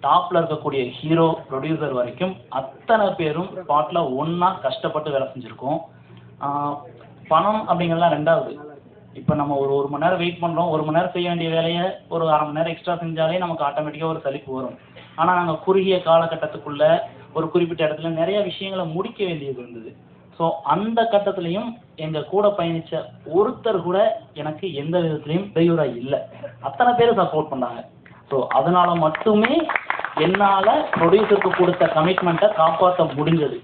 டாப்பில் இருக்கக்கூடிய hero producer வரைக்கும் அத்தனை பேரும் ஸ்பாட்டில் ஒன்றா கஷ்டப்பட்டு வேலை செஞ்சுருக்கோம். பணம் அப்படிங்கிறதுலாம் ரெண்டாவது. இப்போ நம்ம ஒரு மணி நேரம் வெயிட் பண்ணுறோம், 1 மணி நேரம் செய்ய வேண்டிய வேலையை ஒரு 1/2 மணி நேரம் எக்ஸ்ட்ரா செஞ்சாலே நமக்கு ஆட்டோமேட்டிக்காக ஒரு சலிப்பு வரும். ஆனால் நாங்கள் குறுகிய காலகட்டத்துக்குள்ளே ஒரு குறிப்பிட்ட இடத்துல நிறைய விஷயங்களை முடிக்க வேண்டியது இருந்தது. ஸோ அந்த கட்டத்துலேயும் எங்கள் கூட பயணித்த ஒருத்தர் கூட எனக்கு எந்த விதத்துலையும் இடையூறாக இல்லை. அத்தனை பேர் சப்போர்ட் பண்ணாங்க. ஸோ அதனால் மட்டுமே என்னால் ப்ரொடியூசருக்கு கொடுத்த கமிட்மெண்ட்டை காப்பாற்ற முடிஞ்சது.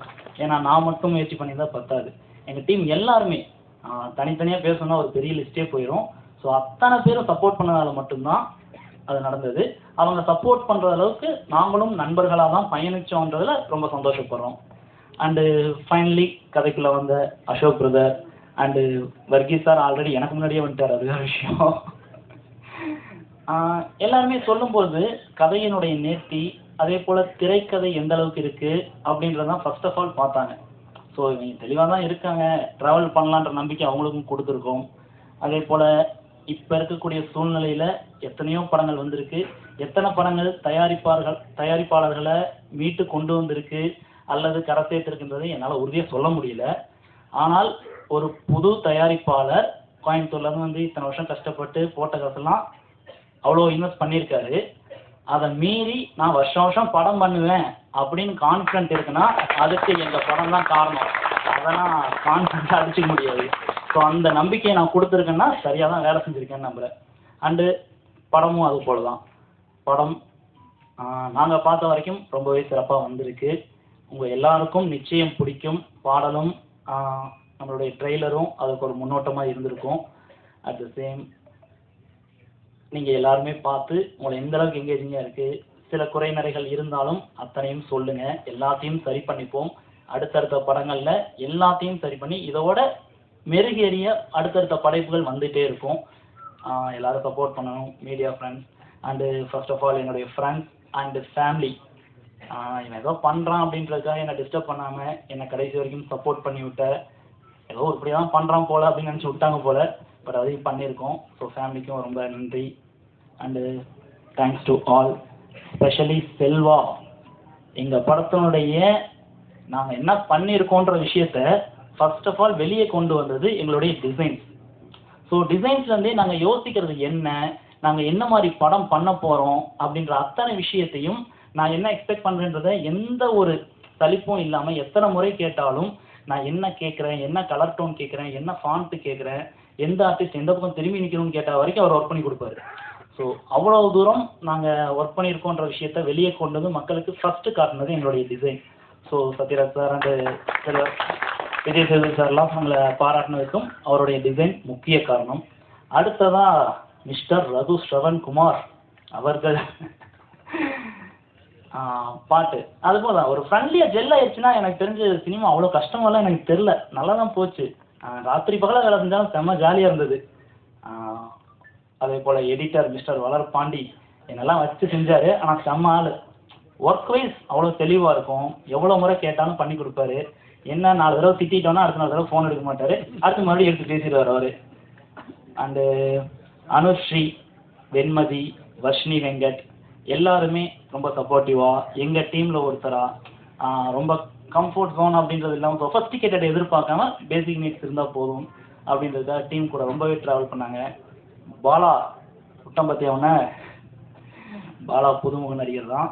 ஏன்னா நான் மட்டும் முயற்சி பண்ணி தான் பத்தாது. எங்கள் டீம் எல்லாருமே தனித்தனியாக பேசணும்னா ஒரு பெரிய லிஸ்ட்டே போயிடும். ஸோ அத்தனை பேரும் சப்போர்ட் பண்ணதால மட்டும்தான் அது நடந்தது. அவங்க சப்போர்ட் பண்ணுற அளவுக்கு நாங்களும் நண்பர்களாக தான் பயணித்தோன்றதில் ரொம்ப சந்தோஷப்படுறோம். அண்டு ஃபைனலி கதைக்குள்ளே வந்த Ashok brother and Varghese sir already எனக்கு முன்னாடியே வந்துட்டார், அது வேறு விஷயம். எல்லாருமே சொல்லும்போது கதையினுடைய நேர்த்தி, அதே போல் திரைக்கதை எந்த அளவுக்கு இருக்குது அப்படின்றதான் ஃபர்ஸ்ட் ஆஃப் ஆல் பார்த்தாங்க. ஸோ இவங்க தெளிவாக தான் இருக்காங்க, ட்ராவல் பண்ணலான்ற நம்பிக்கை அவங்களுக்கும் கொடுத்துருக்கோம். அதே போல் இப்போ இருக்கக்கூடிய சூழ்நிலையில் எத்தனையோ படங்கள் வந்திருக்கு, எத்தனை படங்கள் தயாரிப்பாளர்களை மீட்டு கொண்டு வந்திருக்கு அல்லது கரை சேர்த்திருக்கின்றதை என்னால் உறுதியாக சொல்ல முடியல. ஆனால் ஒரு புது தயாரிப்பாளர் கோயம்புத்தூர்லேருந்து வந்து இத்தனை வருஷம் கஷ்டப்பட்டு போட்ட காசெல்லாம் அவ்வளோ இன்வெஸ்ட் பண்ணியிருக்காரு. அதை மீறி நான் வருஷம் படம் பண்ணுவேன் அப்படின்னு கான்ஃபிடென்ட் இருக்குன்னா அதுக்கு எங்கள் படம் தான் காரணம். அதெல்லாம் கான்ஃபிடென்ட்டாக அடிச்சிக்க முடியாது. ஸோ அந்த நம்பிக்கையை நான் கொடுத்துருக்கேன்னா சரியாக தான் வேலை செஞ்சுருக்கேன்னு நம்புகிறேன். அண்டு படமும் அது போல தான். படம் நாங்கள் பார்த்த வரைக்கும் ரொம்பவே சிறப்பாக வந்திருக்கு. உங்கள் எல்லாருக்கும் நிச்சயம் பிடிக்கும். பாடலும் நம்மளுடைய ட்ரெய்லரும் அதுக்கு ஒரு முன்னோட்டமாக இருந்திருக்கும். அட் த சேம் நீங்கள் எல்லாருமே பார்த்து உங்களை எந்த அளவுக்கு எங்கேஜிங்காக இருக்குது, சில குறைநிறைகள் இருந்தாலும் அத்தனையும் சொல்லுங்கள், எல்லாத்தையும் சரி பண்ணிப்போம். அடுத்தடுத்த படங்களில் எல்லாத்தையும் சரி பண்ணி இதோட மெருகேறிய அடுத்தடுத்த படைப்புகள் வந்துகிட்டே இருக்கும். எல்லோரும் சப்போர்ட் பண்ணணும், media friends and first of all என்னுடைய ஃப்ரெண்ட்ஸ் அண்டு ஃபேமிலி. இவன் ஏதோ பண்ணுறான் அப்படின்றதுக்காக என்னை டிஸ்டர்ப் பண்ணாமல் என்னை கடைசி வரைக்கும் சப்போர்ட் பண்ணி விட்ட, ஏதோ இப்படி தான் பண்ணுறான் போல் அப்படின்னு நினச்சி விட்டாங்க போல், பட் அதையும் பண்ணியிருக்கோம். ஸோ ஃபேமிலிக்கும் ரொம்ப நன்றி. And thanks to all, specially Selva. எங்கள் படத்தினுடைய நாங்கள் என்ன பண்ணியிருக்கோன்ற விஷயத்த ஃபர்ஸ்ட் ஆஃப் ஆல் வெளியே கொண்டு வந்தது எங்களுடைய டிசைன்ஸ். ஸோ டிசைன்ஸ்லேருந்தே நாங்கள் யோசிக்கிறது என்ன, நாங்கள் என்ன மாதிரி படம் பண்ண போகிறோம் அப்படின்ற அத்தனை விஷயத்தையும் நான் என்ன எக்ஸ்பெக்ட் பண்ணுறேன்றதை எந்த ஒரு சலிப்பும் இல்லாமல் எத்தனை முறை கேட்டாலும் நான் என்ன கேட்குறேன், என்ன கலர் டோன் கேட்குறேன், என்ன ஃபாண்ட்டு கேட்குறேன், எந்த ஆர்டிஸ்ட் எந்த பக்கம் திரும்பி நிற்கணும்னு கேட்டால் வரைக்கும் அவர் ஒர்க் பண்ணி கொடுப்பாரு. ஸோ அவ்வளோ தூரம் நாங்கள் ஒர்க் பண்ணியிருக்கோன்ற விஷயத்த வெளியே கொண்டு வந்து மக்களுக்கு ஃபஸ்ட்டு காட்டினது எங்களுடைய design. So Sathyaraj sir and Vijay Sethupathi சார்லாம் நம்மளை பாராட்டினதுக்கும் அவருடைய டிசைன் முக்கிய காரணம். அடுத்ததாக மிஸ்டர் ரகு ஸ்ரவன்குமார் அவர்கள் பாட்டு அதுபோல் தான் ஒரு ஃப்ரெண்ட்லியாக ஜெல் ஆயிடுச்சுன்னா எனக்கு தெரிஞ்ச சினிமா அவ்வளோ கஷ்டமெல்லாம் எனக்கு தெரில, நல்லா தான் போச்சு. ராத்திரி பகலாக வேலை செஞ்சாலும் செம்ம ஜாலியாக இருந்தது. அதே போல் எடிட்டர் மிஸ்டர் வளர் பாண்டி என்னெல்லாம் வச்சு செஞ்சார். ஆனால் செம்ம ஆள், ஒர்க் வைஸ் அவ்வளோ தெளிவாக இருக்கும், எவ்வளோ முறை கேட்டாலும் பண்ணி கொடுப்பாரு. என்ன 4 தடவை திட்டோன்னா அடுத்த 4 தடவை ஃபோன் எடுக்க மாட்டார், அடுத்து மறுபடியும் எடுத்து பேசிடுவார் அவர். அண்டு அனுஸ்ரீ, வெண்மதி, வர்ஷினி வெங்கட் எல்லாருமே ரொம்ப சப்போர்ட்டிவாக எங்கள் டீமில் ஒருத்தராக ரொம்ப கம்ஃபர்ட் ஜோன் அப்படின்றது இல்லாமல் சொஃபஸ்டிகேட்டட் எதிர்பார்க்காம பேசிக் நீட்ஸ் இருந்தால் போதும் அப்படின்றதுக்காக டீம் கூட ரொம்பவே ட்ராவல் பண்ணாங்க. பாலா குட்டம் பற்றியவன பாலா புதுமுக நடிகர் தான்,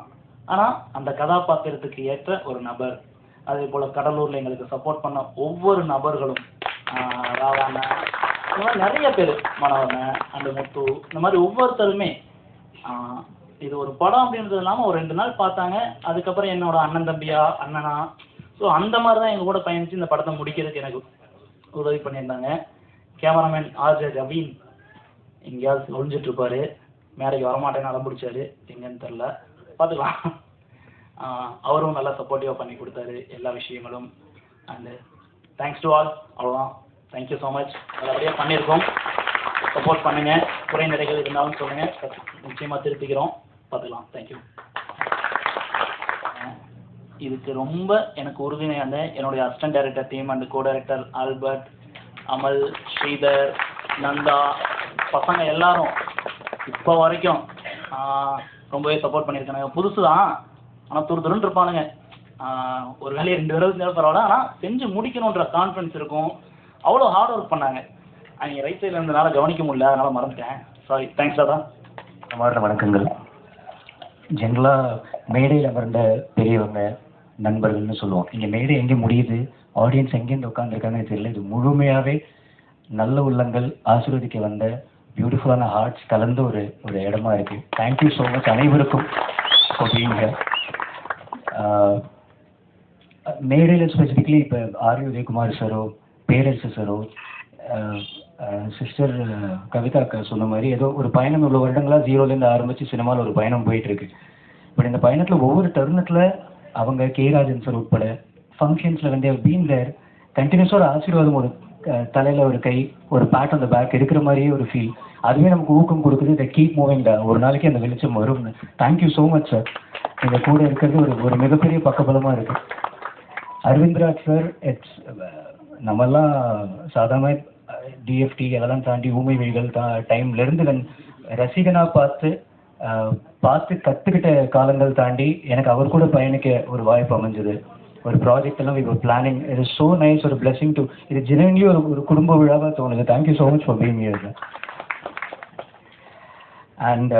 ஆனால் அந்த கதாபாத்திரத்துக்கு ஏற்ற ஒரு நபர். அதே போல் கடலூரில் எங்களுக்கு சப்போர்ட் பண்ண ஒவ்வொரு நபர்களும், ராவான இந்த மாதிரி நிறைய பேர், மனோவன அண்டு முத்து, இந்த மாதிரி ஒவ்வொருத்தருமே இது ஒரு படம் அப்படின்றது இல்லாமல் ஒரு 2 நாள் பார்த்தாங்க. அதுக்கப்புறம் என்னோட அண்ணன் தம்பியா அண்ணனா, ஸோ அந்த மாதிரி தான் எங்கள் கூட பயணித்து இந்த படத்தை முடிக்கிறதுக்கு எனக்கு உதவி பண்ணியிருந்தாங்க. கேமராமேன் ஆர்ஜே ரவீன் எங்கேயாவது ஒழிஞ்சிட்ருப்பார், மேடைக்கு வரமாட்டேன்னு அடம்பிடிச்சாரு, எங்கேன்னு தெரில, பார்த்துக்கலாம். அவரும் நல்லா சப்போர்ட்டிவாக பண்ணி கொடுத்தாரு எல்லா விஷயங்களும். அண்டு தேங்க்ஸ் டு ஆல், அவ்வளோதான். Thank you so much. நல்லபடியாக பண்ணியிருக்கோம், சப்போர்ட் பண்ணுங்கள். குறை நிறைகள் இருந்தாலும் சொல்லுங்கள், நிச்சயமாக திருப்பிக்கிறோம், பார்த்துக்கலாம். தேங்க்யூ. இதுக்கு ரொம்ப எனக்கு உறுதுணையான என்னுடைய assistant director team and co director Albert, அமல், ஸ்ரீதர், நந்தா, பசங்க எல்லாரும் இப்போ வரைக்கும் ரொம்பவே சப்போர்ட் பண்ணியிருக்கானுங்க. புதுசு தான், ஆனால் துருதுருன்னு இருப்பானுங்க. ஒரு வேலையை 2 தடவை செஞ்சாலும் பரவாயில்ல, ஆனால் செஞ்சு முடிக்கணுன்ற கான்ஃபிடன்ஸ் இருக்கும். அவ்வளோ ஹார்ட் ஒர்க் பண்ணாங்க. அவங்க ரைட் சைடில் இருந்தனால கவனிக்க முடியல, அதனால் மறந்துட்டேன். சாரி. தேங்க்ஸ் தாதா. மாற வணக்கங்கள். ஜென்ரலாக மேடையில் அமர்ந்த பெரியவங்க நண்பர்கள்னு சொல்லுவோம். இங்கே மேடை எங்கே முடியுது, ஆடியன்ஸ் எங்கேருந்து உட்காந்துருக்காங்கன்னு தெரியல. இது முழுமையாகவே நல்ல உள்ளங்கள் ஆசீர்வதிக்க வந்த பியூட்டிஃபுல்லான ஹார்ட்ஸ் கலந்த ஒரு ஒரு இடமா இருக்குது. தேங்க்யூ ஸோ மச் அனைவருக்கும் ஃபார் பீயிங் ஹியர். மேடையில் ஸ்பெசிஃபிக்லி இப்போ ஆர் உதயகுமார் சாரோ, பேரரசு சாரோ, சிஸ்டர் கவிதா அக்கா சொன்ன மாதிரி ஏதோ ஒரு பயணம் இவ்வளோ வருடங்களாக 0லேருந்து ஆரம்பித்து சினிமாவில் ஒரு பயணம் போயிட்டுருக்கு. பட் இந்த பயணத்தில் ஒவ்வொரு தருணத்தில் அவங்க கேராஜன் சார் உட்பட ஃபங்க்ஷன்ஸில் வந்து பீன் தேர் கண்டினியூஸாக ஒரு ஆசீர்வாதம், ஒரு தலையில் ஒரு கை, ஒரு பேட் அந்த பேக் இருக்கிற மாதிரியே ஒரு ஃபீல். அதுவே நமக்கு ஊக்கம் கொடுக்குது. இந்த கீப் மூவிங் டா, ஒரு நாளைக்கு அந்த வெளிச்சம் வரும்னு. Thank you so much sir. எங்கள் கூட இருக்கிறது ஒரு மிகப்பெரிய பக்கபலமாக இருக்குது. அரவிந்த்ராஜ் சார், நம்மெல்லாம் சாதாரண டிஎஃப்டி அதெல்லாம் தாண்டி ஊமை வழிகள் டைம்லேருந்து ரசிகனாக பார்த்து கற்றுக்கிட்ட காலங்கள் தாண்டி எனக்கு அவர் கூட பயணிக்க ஒரு வாய்ப்பு அமைஞ்சது. ஒரு ப்ராஜெக்ட் எல்லாம் ஒரு planning, it is so nice. ஒரு பிளெஸிங் டு இது ஜெனுவன்லி ஒரு குடும்ப விழாவாக தோணுது. Thank you so much for being here. And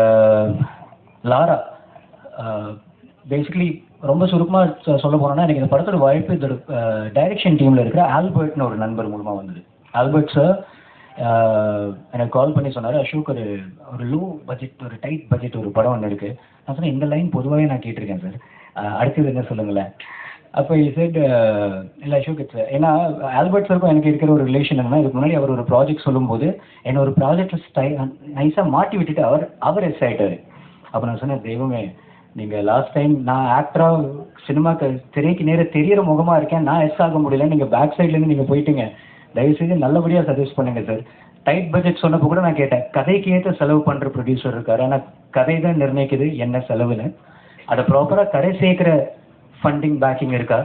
Lara, basically ரொம்ப சுருக்கமாக சொல்ல போனோன்னா எனக்கு இந்த படத்தோட வாய்ப்பு இதோட டைரக்ஷன் டீமில் இருக்கிற ஆல்பர்ட்னு ஒரு நண்பர் மூலமாக வந்தது. ஆல்பர்ட் சார் எனக்கு கால் பண்ணி சொன்னார், அசோக் ஒரு லோ பட்ஜெட், ஒரு டைட் பட்ஜெட் ஒரு படம் ஒன்று இருக்குது. நான் சொன்னேன், இந்த லைன் பொதுவாகவே நான் கேட்டிருக்கேன் சார், அடுத்தது என்ன சொல்லுங்களேன். அப்போ செட் இல்லை அசோக் இட்ஸ், ஏன்னா ஆல்பர்ட் சாருக்கும் எனக்கு இருக்கிற ஒரு ரிலேஷன் என்னன்னா, இதுக்கு முன்னாடி அவர் ஒரு ப்ராஜெக்ட் சொல்லும்போது என்னை ஒரு ப்ராஜெக்ட் நைஸாக மாட்டி விட்டுட்டு அவர் எஸ் ஆகிட்டார். அப்போ நான் சொன்னேன், தெய்வமே நீங்கள் லாஸ்ட் டைம் நான் ஆக்டராக சினிமாக்கு திரைக்கு நேர தெரியிற முகமாக இருக்கேன், நான் எஸ் ஆக முடியல, நீங்கள் பேக் சைட்லேருந்து நீங்கள் போயிட்டீங்க, தயவுசெய்து நல்லபடியாக சஜஸ்ட் பண்ணுங்கள் சார். டைட் பட்ஜெட் சொன்னப்போ கூட நான் கேட்டேன், கதைக்கு ஏற்ற செலவு பண்ணுற ப்ரொடியூசர் இருக்கார், ஆனால் கதை தான் நிர்ணயிக்குது என்ன செலவுன்னு. அதை ப்ராப்பராக கரை சேர்க்குற ஃபண்டிங் பேக்கிங் இருக்கா?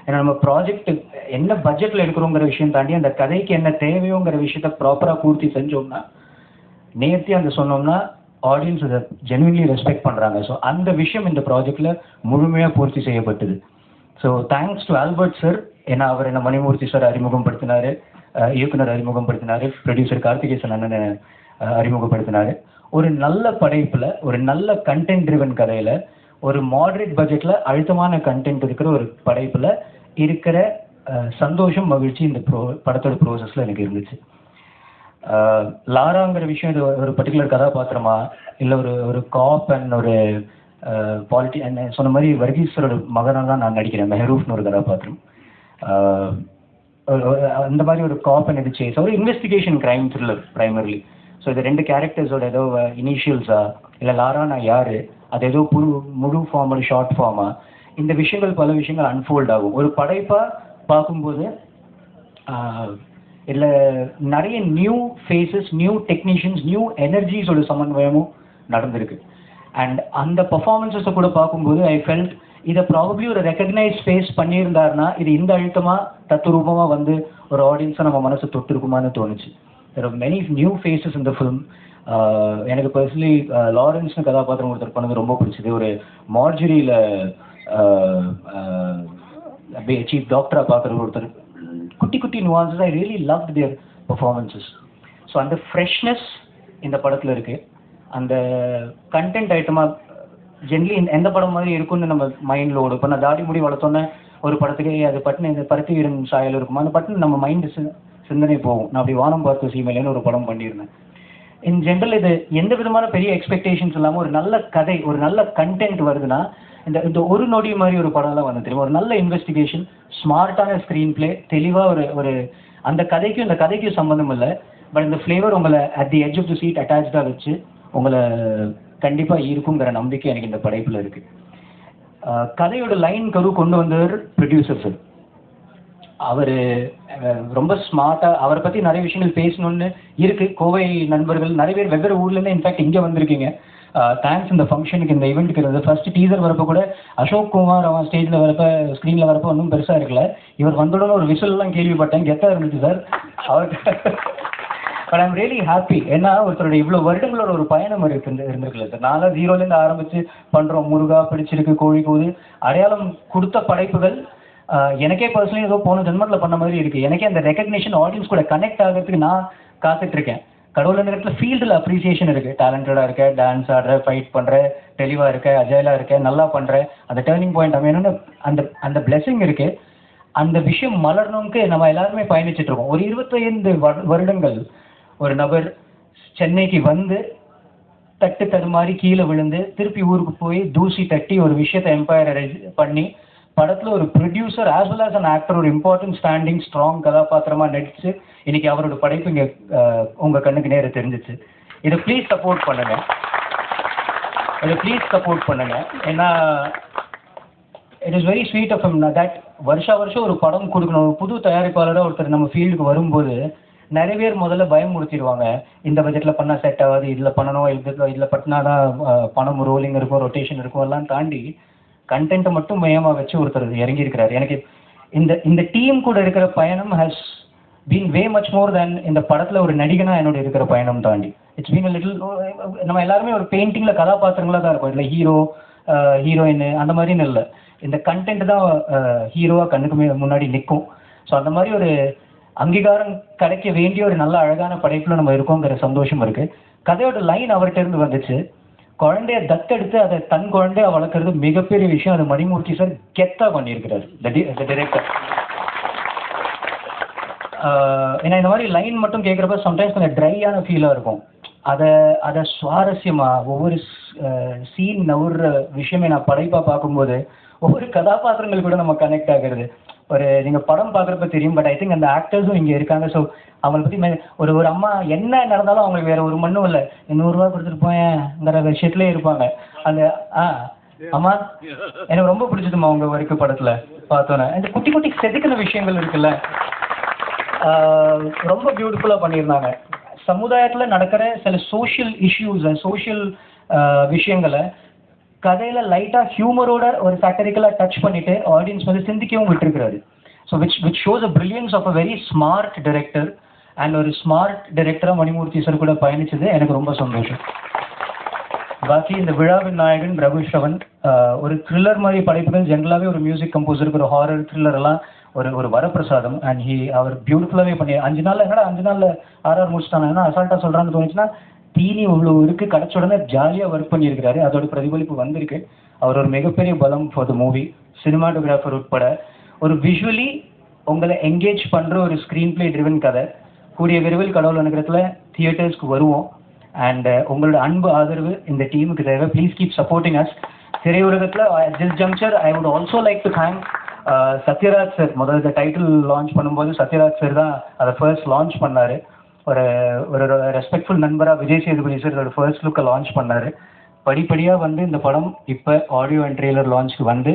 ஏன்னா நம்ம ப்ராஜெக்ட் என்ன பட்ஜெட்டில் எடுக்கிறோங்கிற விஷயம் தாண்டி அந்த கதைக்கு என்ன தேவையோங்கிற விஷயத்த ப்ராப்பராக பூர்த்தி செஞ்சோம்னா, நேர்த்தி அந்த சொன்னோம்னா ஆடியன்ஸ் அதை ஜென்வின்லி ரெஸ்பெக்ட் பண்ணுறாங்க. ஸோ அந்த விஷயம் இந்த ப்ராஜெக்டில் முழுமையாக பூர்த்தி செய்யப்பட்டது. So thanks to Albert sir. ஏன்னா அவர் என்ன மணிமூர்த்தி சார் அறிமுகப்படுத்தினார், இயக்குனர் அறிமுகப்படுத்தினார், ப்ரொடியூசர் கார்த்திகேசன் அண்ணனை அறிமுகப்படுத்தினார். ஒரு நல்ல படைப்பில், ஒரு நல்ல கண்டென்ட் ட்ரிவன் கதையில், ஒரு மாடரேட் பட்ஜெட்டில் அழுத்தமான கண்டென்ட் இருக்கிற ஒரு படைப்பில் இருக்கிற சந்தோஷம், மகிழ்ச்சி இந்த படத்தோட ப்ரோசஸில் எனக்கு இருந்துச்சு. லாராங்கிற விஷயம் இது ஒரு பர்டிகுலர் கதாபாத்திரமா இல்லை ஒரு காப் அண்ட் ஒரு பாலிட்டி அண்ட் சொன்ன மாதிரி வர்கீஸ்வரோட மகனாக தான் நான் நடிக்கிறேன். மெஹரூஃப்னு ஒரு கதாபாத்திரம். அந்த மாதிரி ஒரு காப் அண்ட் இது சேஸ், ஒரு investigation crime thriller primarily. So இது 2 கேரக்டர்ஸோட ஏதோ இனிஷியல்ஸா இல்லை லாரா நான் யார், அது ஏதோ முழு ஃபார்ம், ஒரு ஷார்ட் ஃபார்மா, இந்த விஷயங்கள் பல விஷயங்கள் அன்ஃபோல்ட் ஆகும். ஒரு படைப்பாக பார்க்கும்போது இதில் நிறைய new faces, new technicians, new எனர்ஜிஸோட சமன்வயமும் நடந்திருக்கு. அண்ட் அந்த பர்ஃபார்மன்ஸஸை கூட பார்க்கும்போது ஐ ஃபெல்ட் இதை ப்ராபப்ளி ஒரு ரெக்கக்னைஸ் ஃபேஸ் பண்ணியிருந்தாருன்னா இது இந்த அழுத்தமாக தத்துரூபமாக வந்து ஒரு ஆடியன்ஸை நம்ம மனசை தொட்டிருக்குமான்னு தோணுச்சு. There are many new faces இந்த ஃபிலிம். எனக்கு பர்சனலி லாரன்ஸ்னு கதாபாத்திரம் ஒருத்தர் பண்ணது ரொம்ப பிடிச்சது. ஒரு மார்ஜரியில் சீஃப் டாக்டராக பார்க்குற ஒருத்தர், குட்டி குட்டி nuances, I really loved their performances. So அந்த ஃப்ரெஷ்னஸ் இந்த படத்தில் இருக்குது. அந்த கண்டென்ட் ஐட்டமாக ஜென்ரலி எந்த படம் மாதிரி இருக்குன்னு நம்ம மைண்டில் ஓடும். இப்போ நான் தாடி முடி வளர்த்தோன்னே ஒரு படத்துக்கு அது பட்டுன்னு இந்த பருத்தி வீரன் சாயல் இருக்குமா, அந்த பட்டுன்னு நம்ம மைண்டு சிந்தனை போகும். நான் அப்படி வானம் பார்த்து சீமையிலேன்னு ஒரு படம் பண்ணியிருந்தேன். இன் ஜென்ரல் இது எந்த விதமான பெரிய எக்ஸ்பெக்டேஷன்ஸ் இல்லாமல் ஒரு நல்ல கதை, ஒரு நல்ல கண்டென்ட் வருதுன்னா இந்த ஒரு நொடி மாதிரி ஒரு படம்லாம் வந்து தெரியும். ஒரு நல்ல இன்வெஸ்டிகேஷன், ஸ்மார்ட்டான ஸ்க்ரீன் பிளே, தெளிவாக ஒரு அந்த கதைக்கும் சம்மந்தம் இல்லை, பட் இந்த ஃப்ளேவர் உங்களை at the edge of the seat அட்டாச்சாக வச்சு உங்களை கண்டிப்பாக இருக்குங்கிற நம்பிக்கை எனக்கு இந்த படைப்பில் இருக்குது. கதையோட லைன் கரு கொண்டு வந்தவர் ப்ரொடியூசர் சார். அவர் ரொம்ப ஸ்மார்ட்டாக அவரை பற்றி நிறைய விஷயங்கள் பேசணுன்னு இருக்குது. கோவை நண்பர்கள் நிறைய பேர் வெவ்வேறு ஊர்லேருந்து இன்ஃபேக்ட் இங்கே வந்திருக்கீங்க. தேங்க்ஸ் இந்த ஃபங்க்ஷனுக்கு, இந்த ஈவெண்ட்டுக்கு இருந்தது. ஃபர்ஸ்ட் டீசர் வரப்போ கூட அசோக் குமார் அவன் ஸ்டேஜில் வரப்போ, ஸ்க்ரீனில் வரப்போ ஒன்றும் பெருசாக இருக்கல. இவர் வந்தோடனே ஒரு விசில்லாம் கேள்விப்பட்டேன், கெத்தாக இருந்துச்சு sir. But I'm really happy. ஏன்னா ஒருத்தருடைய இவ்வளோ வருடங்களோட ஒரு பயணம் இருந்திருக்குல்ல சார். நான்லாம் ஜீரோலேருந்து ஆரம்பித்து பண்ணுறோம். முருகா, பிடிச்சிருக்கு, கோழி கூது, அடையாளம் கொடுத்த படைப்புகள். எனக்கே பர்சனலி ஏதோ போன ஜென்மத்தில் பண்ண மாதிரி இருக்குது. எனக்கே அந்த ரெகக்னிஷன் ஆடியன்ஸ் கூட கனெக்ட் ஆகிறதுக்கு நான் காத்துட்ருக்கேன். கடவுள் நேரத்தில் ஃபீல்டில் அப்ரிசியேஷன் இருக்குது. டேலண்டடாக இருக்க, டான்ஸ் ஆடுற, ஃபைட் பண்ணுற, தெளிவாக இருக்க, அஜயலாக இருக்க, நல்லா பண்ணுற, அந்த டேர்னிங் பாயிண்ட் அமையணும்னு அந்த பிளெஸிங் இருக்குது. அந்த விஷயம் மலரணும்க்கு நம்ம எல்லாருமே பயணிச்சுட்டு இருக்கோம். ஒரு 25 வருடங்கள் ஒரு நபர் சென்னைக்கு வந்து தடுமாறி கீழே விழுந்து திருப்பி ஊருக்கு போய் தூசி தட்டி ஒரு விஷயத்தை எம்பையரைஸ் பண்ணி படத்தில் ஒரு producer as well as an actor ஒரு இம்பார்ட்டன்ட் ஸ்டாண்டிங் ஸ்ட்ராங் கதாபாத்திரமாக நடிச்சு இன்னைக்கு அவரோட படைப்பு இங்கே உங்கள் கண்ணுக்கு நேர தெரிஞ்சிச்சு. இதை ப்ளீஸ் சப்போர்ட் பண்ணுங்க. ஏன்னா it is very sweet of him that வருஷம் ஒரு படம் கொடுக்கணும். ஒரு புது தயாரிப்பாளராக ஒருத்தர் நம்ம ஃபீல்டுக்கு வரும்போது நிறைய பேர் முதல்ல பயமுறுத்திடுவாங்க. இந்த பட்ஜெட்டில் பண்ணால் செட் ஆகாது, இதில் பண்ணணும், இதில் பண்ணினா தான் பணம் ரோலிங் இருக்கும், ரொட்டேஷன் இருக்கும், எல்லாம் தாண்டி கண்டென்ட்டை மட்டும் மையமாக வச்சு ஒருத்தர் இறங்கியிருக்கிறார். எனக்கு இந்த டீம் கூட இருக்கிற பயணம் has been way much more than இந்த படத்தில் ஒரு நடிகனாக என்னோட இருக்கிற பயணம் தாண்டி. இட்ஸ் பீன் லிட்டில், நம்ம எல்லாருமே ஒரு பெயிண்டிங்கில் கதாபாத்திரங்களாக தான் இருக்கும். இதில் ஹீரோ, ஹீரோயின் அந்த மாதிரின்னு இல்லை. இந்த கண்டென்ட் தான் ஹீரோவாக கண்ணுக்கு முன்னாடி நிற்கும். ஸோ அந்த மாதிரி ஒரு அங்கீகாரம் கிடைக்க வேண்டிய ஒரு நல்ல அழகான படைப்பில் நம்ம இருக்கோங்கிற சந்தோஷம் இருக்குது. கதையோட லைன் அவர்கிட்ட இருந்து வந்துச்சு. குழந்தைய தத்தெடுத்து அதை தன் குழந்தைய வளர்க்குறது மிகப்பெரிய விஷயம். அது மணிமூர்த்தி சார் கெத்தாக பண்ணியிருக்கிறார், த டிரெக்டர். ஏன்னா இந்த மாதிரி லைன் மட்டும் கேட்குறப்ப சம்டைம்ஸ் கொஞ்சம் ட்ரையான ஃபீலாக இருக்கும். அதை சுவாரஸ்யமாக ஒவ்வொரு சீன் நவுற விஷயமே நான் படைப்பாக பார்க்கும்போது ஒவ்வொரு கதாபாத்திரங்கள் கூட நம்ம கனெக்ட் ஆகிறது. ஒரு நீங்கள் படம் பார்க்குறப்ப தெரியும். பட் ஐ திங்க் அந்த ஆக்டர்ஸும் இங்கே இருக்காங்க. ஸோ அவங்களை பற்றி ஒரு அம்மா என்ன நடந்தாலும் அவங்களுக்கு வேறு ஒரு மண்ணும் இல்லை, 100 ரூபா கொடுத்துட்டு போயேங்கிற விஷயத்துலேயே இருப்பாங்க. அந்த அம்மா எனக்கு ரொம்ப பிடிச்சதுமா உங்கள் வரைக்கும் படத்தில் பார்த்தோன்னே. இந்த குட்டி குட்டி செதுக்கின விஷயங்கள் இருக்குல்ல, ரொம்ப பியூட்டிஃபுல்லாக பண்ணியிருந்தாங்க. சமுதாயத்தில் நடக்கிற சில சோஷியல் இஷ்யூஸை, சோஷியல் விஷயங்களை கதையில் லைட்டாக ஹியூமரோட ஒரு சாட்டரிக்கலாக டச் பண்ணிவிட்டு ஆடியன்ஸ் வந்து சிந்திக்கவும் விட்டுருக்கிறாரு. So which shows a brilliance of a very smart director. And ஒரு ஸ்மார்ட் டைரக்டராக மணிமூர்த்தி சார் கூட பயணிச்சது எனக்கு ரொம்ப சந்தோஷம். பாக்கி இந்த விழாவின் நாயகன் பிரபு ஸ்ரவன் ஒரு த்ரில்லர் மாதிரி படைப்புகள் ஜென்ரலாகவே ஒரு மியூசிக் கம்போசருக்கு ஒரு ஹாரர் த்ரில்லர் எல்லாம் ஒரு வரப்பிரசாதம். அண்ட் அவர் பியூட்டிஃபுல்லாகவே பண்ணி 5 நாளில் என்னடா 5 நாளில் RR முடிச்சிட்டாங்கன்னா அசால்ட்டாக சொல்கிறான்னு தோணுச்சுன்னா தீனி இவ்வளோ இருக்குது. கிடச்ச உடனே ஜாலியாக ஒர்க் பண்ணியிருக்கிறாரு. அதோட பிரதிபலிப்பு வந்திருக்கு. அவர் ஒரு மிகப்பெரிய பலம் ஃபார் த மூவி. சினிமாட்டோகிராஃபர் உட்பட ஒரு விஷுவலி உங்களை என்கேஜ் பண்ணுற ஒரு ஸ்க்ரீன் பிளே ட்ரிவன் கதை. கூடிய விரைவில் கடவுள் அனுகிரகத்தில் தியேட்டர்ஸ்க்கு வருவோம். அண்ட் உங்களோட அன்பு ஆதரவு இந்த டீமுக்கு தேவை. Please keep supporting us. திரையுலகத்தில் at this juncture I would also like to thank Sathyaraj sir. முதல்ல டைட்டில் லான்ச் பண்ணும்போது சத்யராஜ் சார் தான் அதை ஃபர்ஸ்ட் லான்ச் பண்ணார். ஒரு ரெஸ்பெக்ட்ஃபுல் நண்பராக விஜய் சேதுபதி சார் அதோட ஃபர்ஸ்ட் லுக்கை லான்ச் பண்ணார். படிப்படியாக வந்து இந்த படம் இப்போ ஆடியோ அண்ட் ட்ரெய்லர் லான்ச்சுக்கு வந்து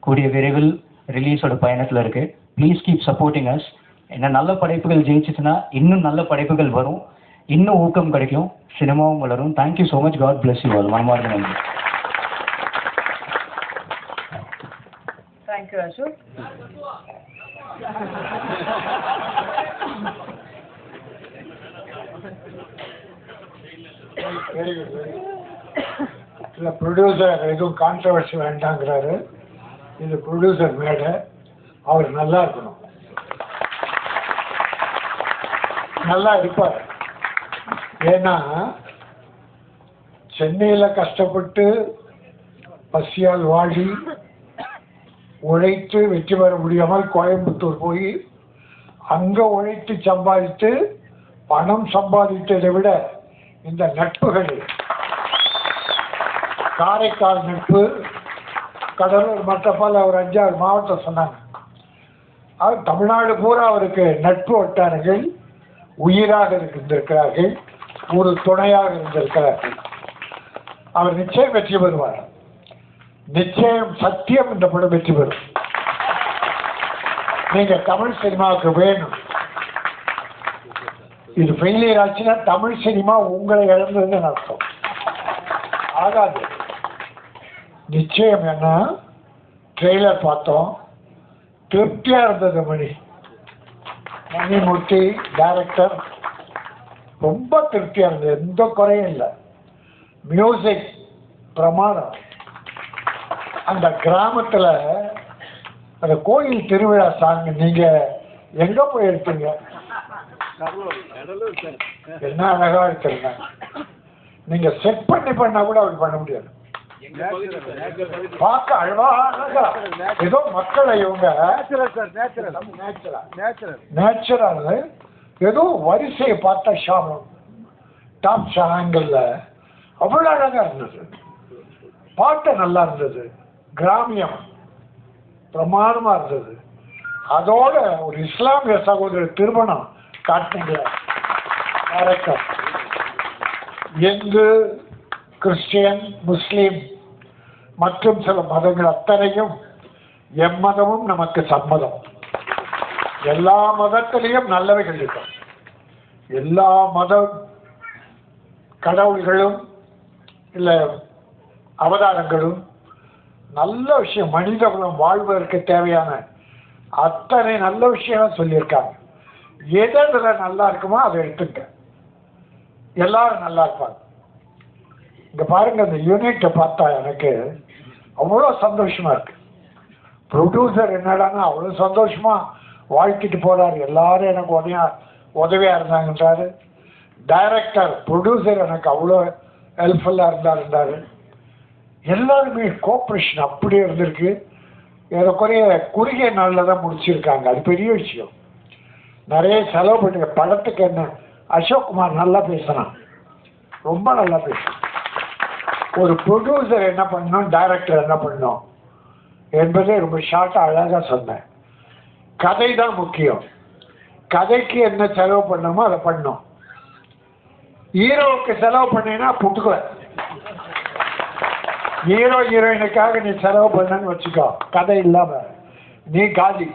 கூடிய விரைவில் ரிலீஸோட பயணத்தில் இருக்குது. Please keep supporting as. ஏன்னா நல்ல படைப்புகள் ஜெயிச்சிச்சுன்னா இன்னும் நல்ல படைப்புகள் வரும், இன்னும் ஊக்கம் கிடைக்கும், சினிமாவும் வளரும். Thank you so much. God bless you all. மனமார்ந்த நன்றி. தேங்க்யூ அசோக். Very good. இல்லை ப்ரொடியூசர் எதுவும் கான்ட்ரவர்சி வேண்டாங்கிறாரு. இது ப்ரொடியூசர் மேடை, அவர் நல்லா இருக்கணும், நல்லா இருப்பார். ஏன்னா சென்னையில் கஷ்டப்பட்டு பசியால் வாடி உழைத்து வெற்றி பெற முடியாமல் கோயம்புத்தூர் போய் அங்கே உழைத்து சம்பாதித்து பணம் சம்பாதித்ததை விட இந்த நட்புகள், காரைக்கால் நட்பு, கடலூர், மற்றப்பல ஒரு 5-6 மாவட்டம் சொன்னாங்க. அவர் தமிழ்நாடு பூரா அவருக்கு நட்பு வட்டாரங்கள் உயிராக இருந்திருக்கிறார்கள், ஒரு துணையாக இருந்திருக்கிறார்கள். அவர் நிச்சயம் வெற்றி பெறுவார். நிச்சயம், சத்தியம் இந்த படம் வெற்றி பெறும். நீங்க தமிழ் சினிமாவுக்கு வேணும். இது ஃபெயிலியர் ஆச்சுன்னா தமிழ் சினிமா உங்களை இழந்ததுன்னு அர்த்தம். ஆகாது. நிச்சயம். என்ன ட்ரெய்லர் பார்த்தோம், திருப்தியாக இருந்தது. மணிமூர்த்தி டைரக்டர் ரொம்ப திருப்தியாக இருந்தது, எந்த குறையும் இல்லை. மியூசிக் பிரமாதம். அந்த கிராமத்தில் அந்த கோயில் திருவிழா சாங் நீங்கள் எங்கே போய் எடுத்தீங்க? என்ன அழகா இருக்குங்க. நீங்கள் செட் பண்ணா கூட அப்படி பண்ண முடியாது. பார்க்க அழகா ஏதோ மக்களை இவங்க நேச்சுரல் ஏதோ வரிசையை பார்த்தா ஷாமம் டாப் ஷாங்கல்ல அவ்வளோ அழகா இருந்தது. பாட்டு நல்லா இருந்தது, கிராமியம் பிரமாதமா இருந்தது. அதோட ஒரு இஸ்லாமிய சகோதரர் திருமணம் காட்டினீங்க. இந்து, கிறிஸ்டியன், முஸ்லீம் மற்றும் சில மதங்கள் அத்தனையும் எம்மதமும் நமக்கு சம்மதம். எல்லா மதத்திலையும் நல்லவைகள் இருக்கும். எல்லா மத கடவுள்களும் இல்லை அவதாரங்களும் நல்ல விஷயம், மனிதகுலம் வாழ்வதற்கு தேவையான அத்தனை நல்ல விஷயம் சொல்லியிருக்காங்க. எதில் நல்லா இருக்குமோ அதை எடுத்துக்க, எல்லாரும் நல்லா இருப்பாங்க. இங்க பாருங்க, இந்த யூனிட்டை பார்த்தா எனக்கு அவ்வளோ சந்தோஷமா இருக்கு. ப்ரொடியூசர் என்னடான்னா அவ்வளோ சந்தோஷமா வாழ்த்திட்டு போறாரு, எல்லாரும் எனக்கு உதவியா இருந்தாங்கன்றாரு. டைரக்டர் ப்ரொடியூசர் எனக்கு அவ்வளோ ஹெல்ப்ஃபுல்லாக இருந்தாரு. எல்லாருமே கோஆப்ரேஷன் அப்படியே இருந்திருக்கு. ஏறக்குறைய குறுகிய நாளில் தான் முடிச்சிருக்காங்க. அது பெரிய விஷயம். நிறைய செலவு பண்ணுங்க. படத்துக்கு என்ன, அசோக் குமார் நல்லா பேசுறான், ரொம்ப நல்லா பேசுறான். ஒரு ப்ரொடியூசர் என்ன பண்ணணும், டைரக்டர் என்ன பண்ணணும் என்பதே ரொம்ப ஷார்ட்டாக அழகாக சொன்னேன். கதை தான் முக்கியம். கதைக்கு என்ன செலவு பண்ணணுமோ அதை பண்ணணும். ஹீரோவுக்கு செலவு பண்ணீங்கன்னா புட்டுக்குவ. ஹீரோ ஹீரோயினுக்காக நீ செலவு பண்ணன்னு வச்சுக்கோ, கதை இல்லாம நீ காலி.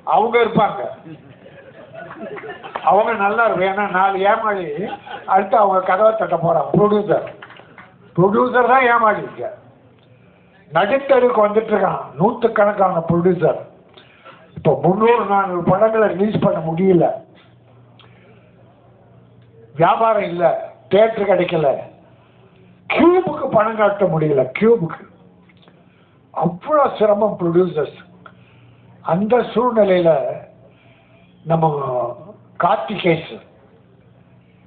அவங்க இருப்பாங்க, அவங்க நல்லா இருக்கும். ஏன்னா 4 ஏமாளி அடுத்து அவங்க கதவை தட்ட போறான். ப்ரொடியூசர் தான் ஏமாளிங்க. நடுத்தருக்கு வந்துட்டு இருக்கான் நூற்றுக்கணக்கான ப்ரொடியூசர். இப்போ 300-400 படங்களை ரிலீஸ் பண்ண முடியல. வியாபாரம் இல்லை, தியேட்டர் கிடைக்கல, கியூபுக்கு பணம் காட்ட முடியல. கியூபுக்கு அவ்வளோ சிரமம் ப்ரொடியூசர்ஸ். அந்த சூழ்நிலையில நம்ம கார்த்திகேஸ்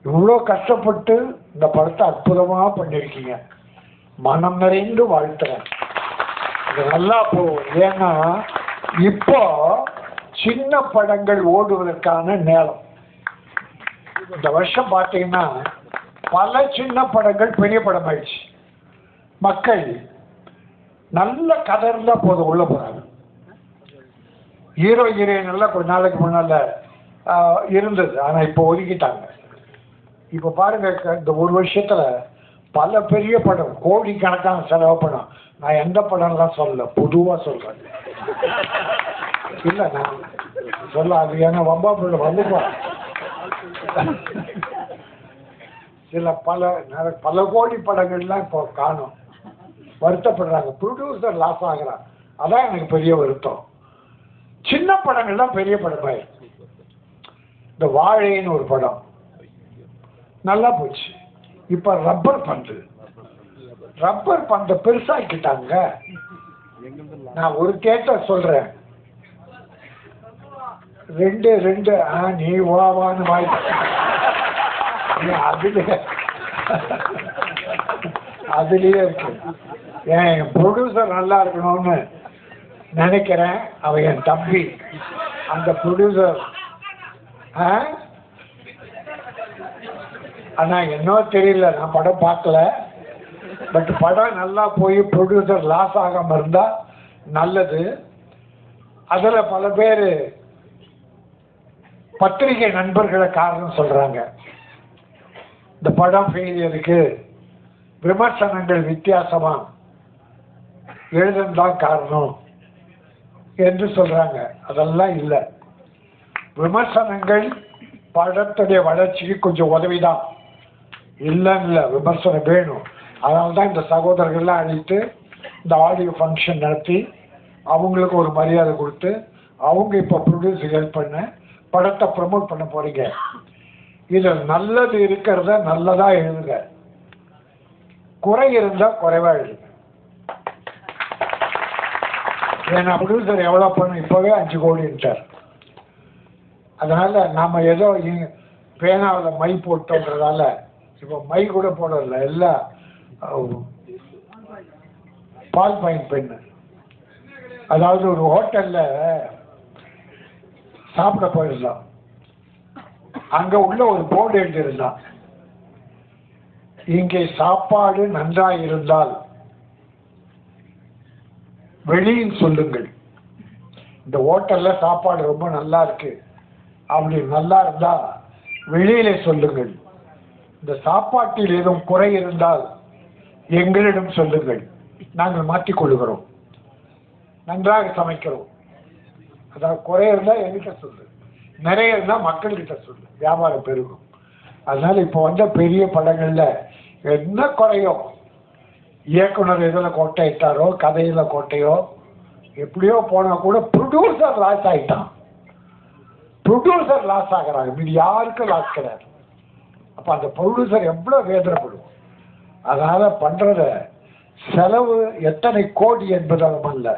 இவ்வளோ கஷ்டப்பட்டு இந்த படத்தை அற்புதமாக பண்ணியிருக்கீங்க. மனம் நிறைந்து வாழ்த்துறேன். இது நல்லா போகும். ஏன்னா இப்போ சின்ன படங்கள் ஓடுவதற்கான நேரம். இந்த வருஷம் பார்த்தீங்கன்னா பல சின்ன படங்கள் பெரிய படம் ஆயிடுச்சு. மக்கள் நல்ல கதை இருந்தா போதும் உள்ள போறாங்க. ஹீரோ ஹீரோயின் எல்லாம் கொஞ்ச நாளைக்கு முன்னால இருந்தது, ஆனா இப்போ ஒதுக்கிட்டாங்க. இப்போ பாருங்க, இந்த ஒரு வருஷத்துல பல பெரிய படம் கோடிக்கணக்கான செலவு படம். நான் எந்த படம்லாம் சொல்லல, பொதுவா சொல்றேன். இல்லை நான் சொல்ல, அது ஏன்னா வம்பா பிள்ளை வந்துப்பா. சில பல கோடி படங்கள்லாம் இப்போ காணும். வருத்தப்படுறாங்க, ப்ரொடியூசர் லாஸ் ஆகிறாங்க. அதான் எனக்கு பெரிய வருத்தம். சின்ன படங்கள்லாம் பெரிய படமாயிருக்கு. இந்த வாழைன்னு ஒரு படம் நல்லா போச்சு. இப்ப ரப்பர் பந்து பெருசாக்கிட்டாங்க. நான் ஒரு தியேட்டர் சொல்றேன், 2 நீ வாவான்னு வாய். அதுலயே இருக்கு. என் ப்ரொடியூசர் நல்லா இருக்கணும்னு நினைக்கிறேன். அவன் என் தம்பி. அந்த ப்ரொடியூசர் ஆனா என்னோ தெரியல, நான் படம் பார்க்கல. பட் படம் நல்லா போய் ப்ரொடியூசர் லாஸ் ஆகாம இருந்தா நல்லது. அதுல பல பேர் பத்திரிகை நண்பர்களை காரணம் சொல்றாங்க. இந்த படம் ஃபெயிலியருக்கு விமர்சனங்கள் வித்தியாசமா எழுதுதான் காரணம் என்று சொல்றாங்க. அதெல்லாம் இல்லை. விமர்சனங்கள் படத்துடைய வளர்ச்சிக்கு கொஞ்சம் உதவிதான், இல்லைன்னு இல்லை. விமர்சனம் வேணும். அதனால தான் இந்த சகோதரர்கள்லாம் அழைத்து இந்த ஆடியோ ஃபங்க்ஷன் நடத்தி அவங்களுக்கு ஒரு மரியாதை கொடுத்து அவங்க இப்போ ப்ரொடியூஸர் ஹெல்ப் பண்ண படத்தை ப்ரமோட் பண்ண போறீங்க. இதில் நல்லது இருக்கிறத நல்லதா எழுதுங்க, குறை இருந்தா குறைவா எழுதுங்க. ஏன்னா ப்ரொடியூசர் எவ்வளோ பண்ண இப்போவே 5 கோடின்ட்டார். அதனால நாம ஏதோ பேனாவில் மை போட்டோன்றதால இப்போ மை கூட போடல, எல்லாம் பால் பாயிண்ட் பெண்ணு. அதாவது ஒரு ஹோட்டல்ல சாப்பிட போயிருந்தான், அங்க உள்ள ஒரு போர்டு எழுதியிருந்தான், இங்கே சாப்பாடு நன்றாக இருந்தால் வெளியில் சொல்லுங்கள். இந்த ஹோட்டல்ல சாப்பாடு ரொம்ப நல்லா இருக்கு, அப்படி நல்லா இருந்தா வெளியிலே சொல்லுங்கள். இந்த சாப்பாட்டில் ஏதும் குறை இருந்தால் எங்களிடம் சொல்லுங்கள், நாங்கள் மாற்றிக்கொள்கிறோம், நன்றாக சமைக்கிறோம். அதாவது குறை இருந்தா என்கிட்ட சொல்லு, நிறைய இருந்தா மக்கள்கிட்ட சொல்லு, வியாபாரம் பெருகும். அதனால இப்போ வந்த பெரிய படங்கள்ல என்ன குறையோ, இயக்குனர் இதில் கோட்டை இட்டாரோ, கதையில கோட்டையோ, எப்படியோ போனா கூட ப்ரொடியூசர் லாஸ் ஆயிட்டான். ப்ரொடியூசர் லாஸ் ஆகிறாங்க, இது யாருக்கும் லாஸ் கிடையாது. அப்ப அந்த ப்ரொடியூசர் எவ்வளவு வேதனைப்படுவோம். அதனால பண்றத செலவு எத்தனை கோடி என்பதாலும் அல்ல,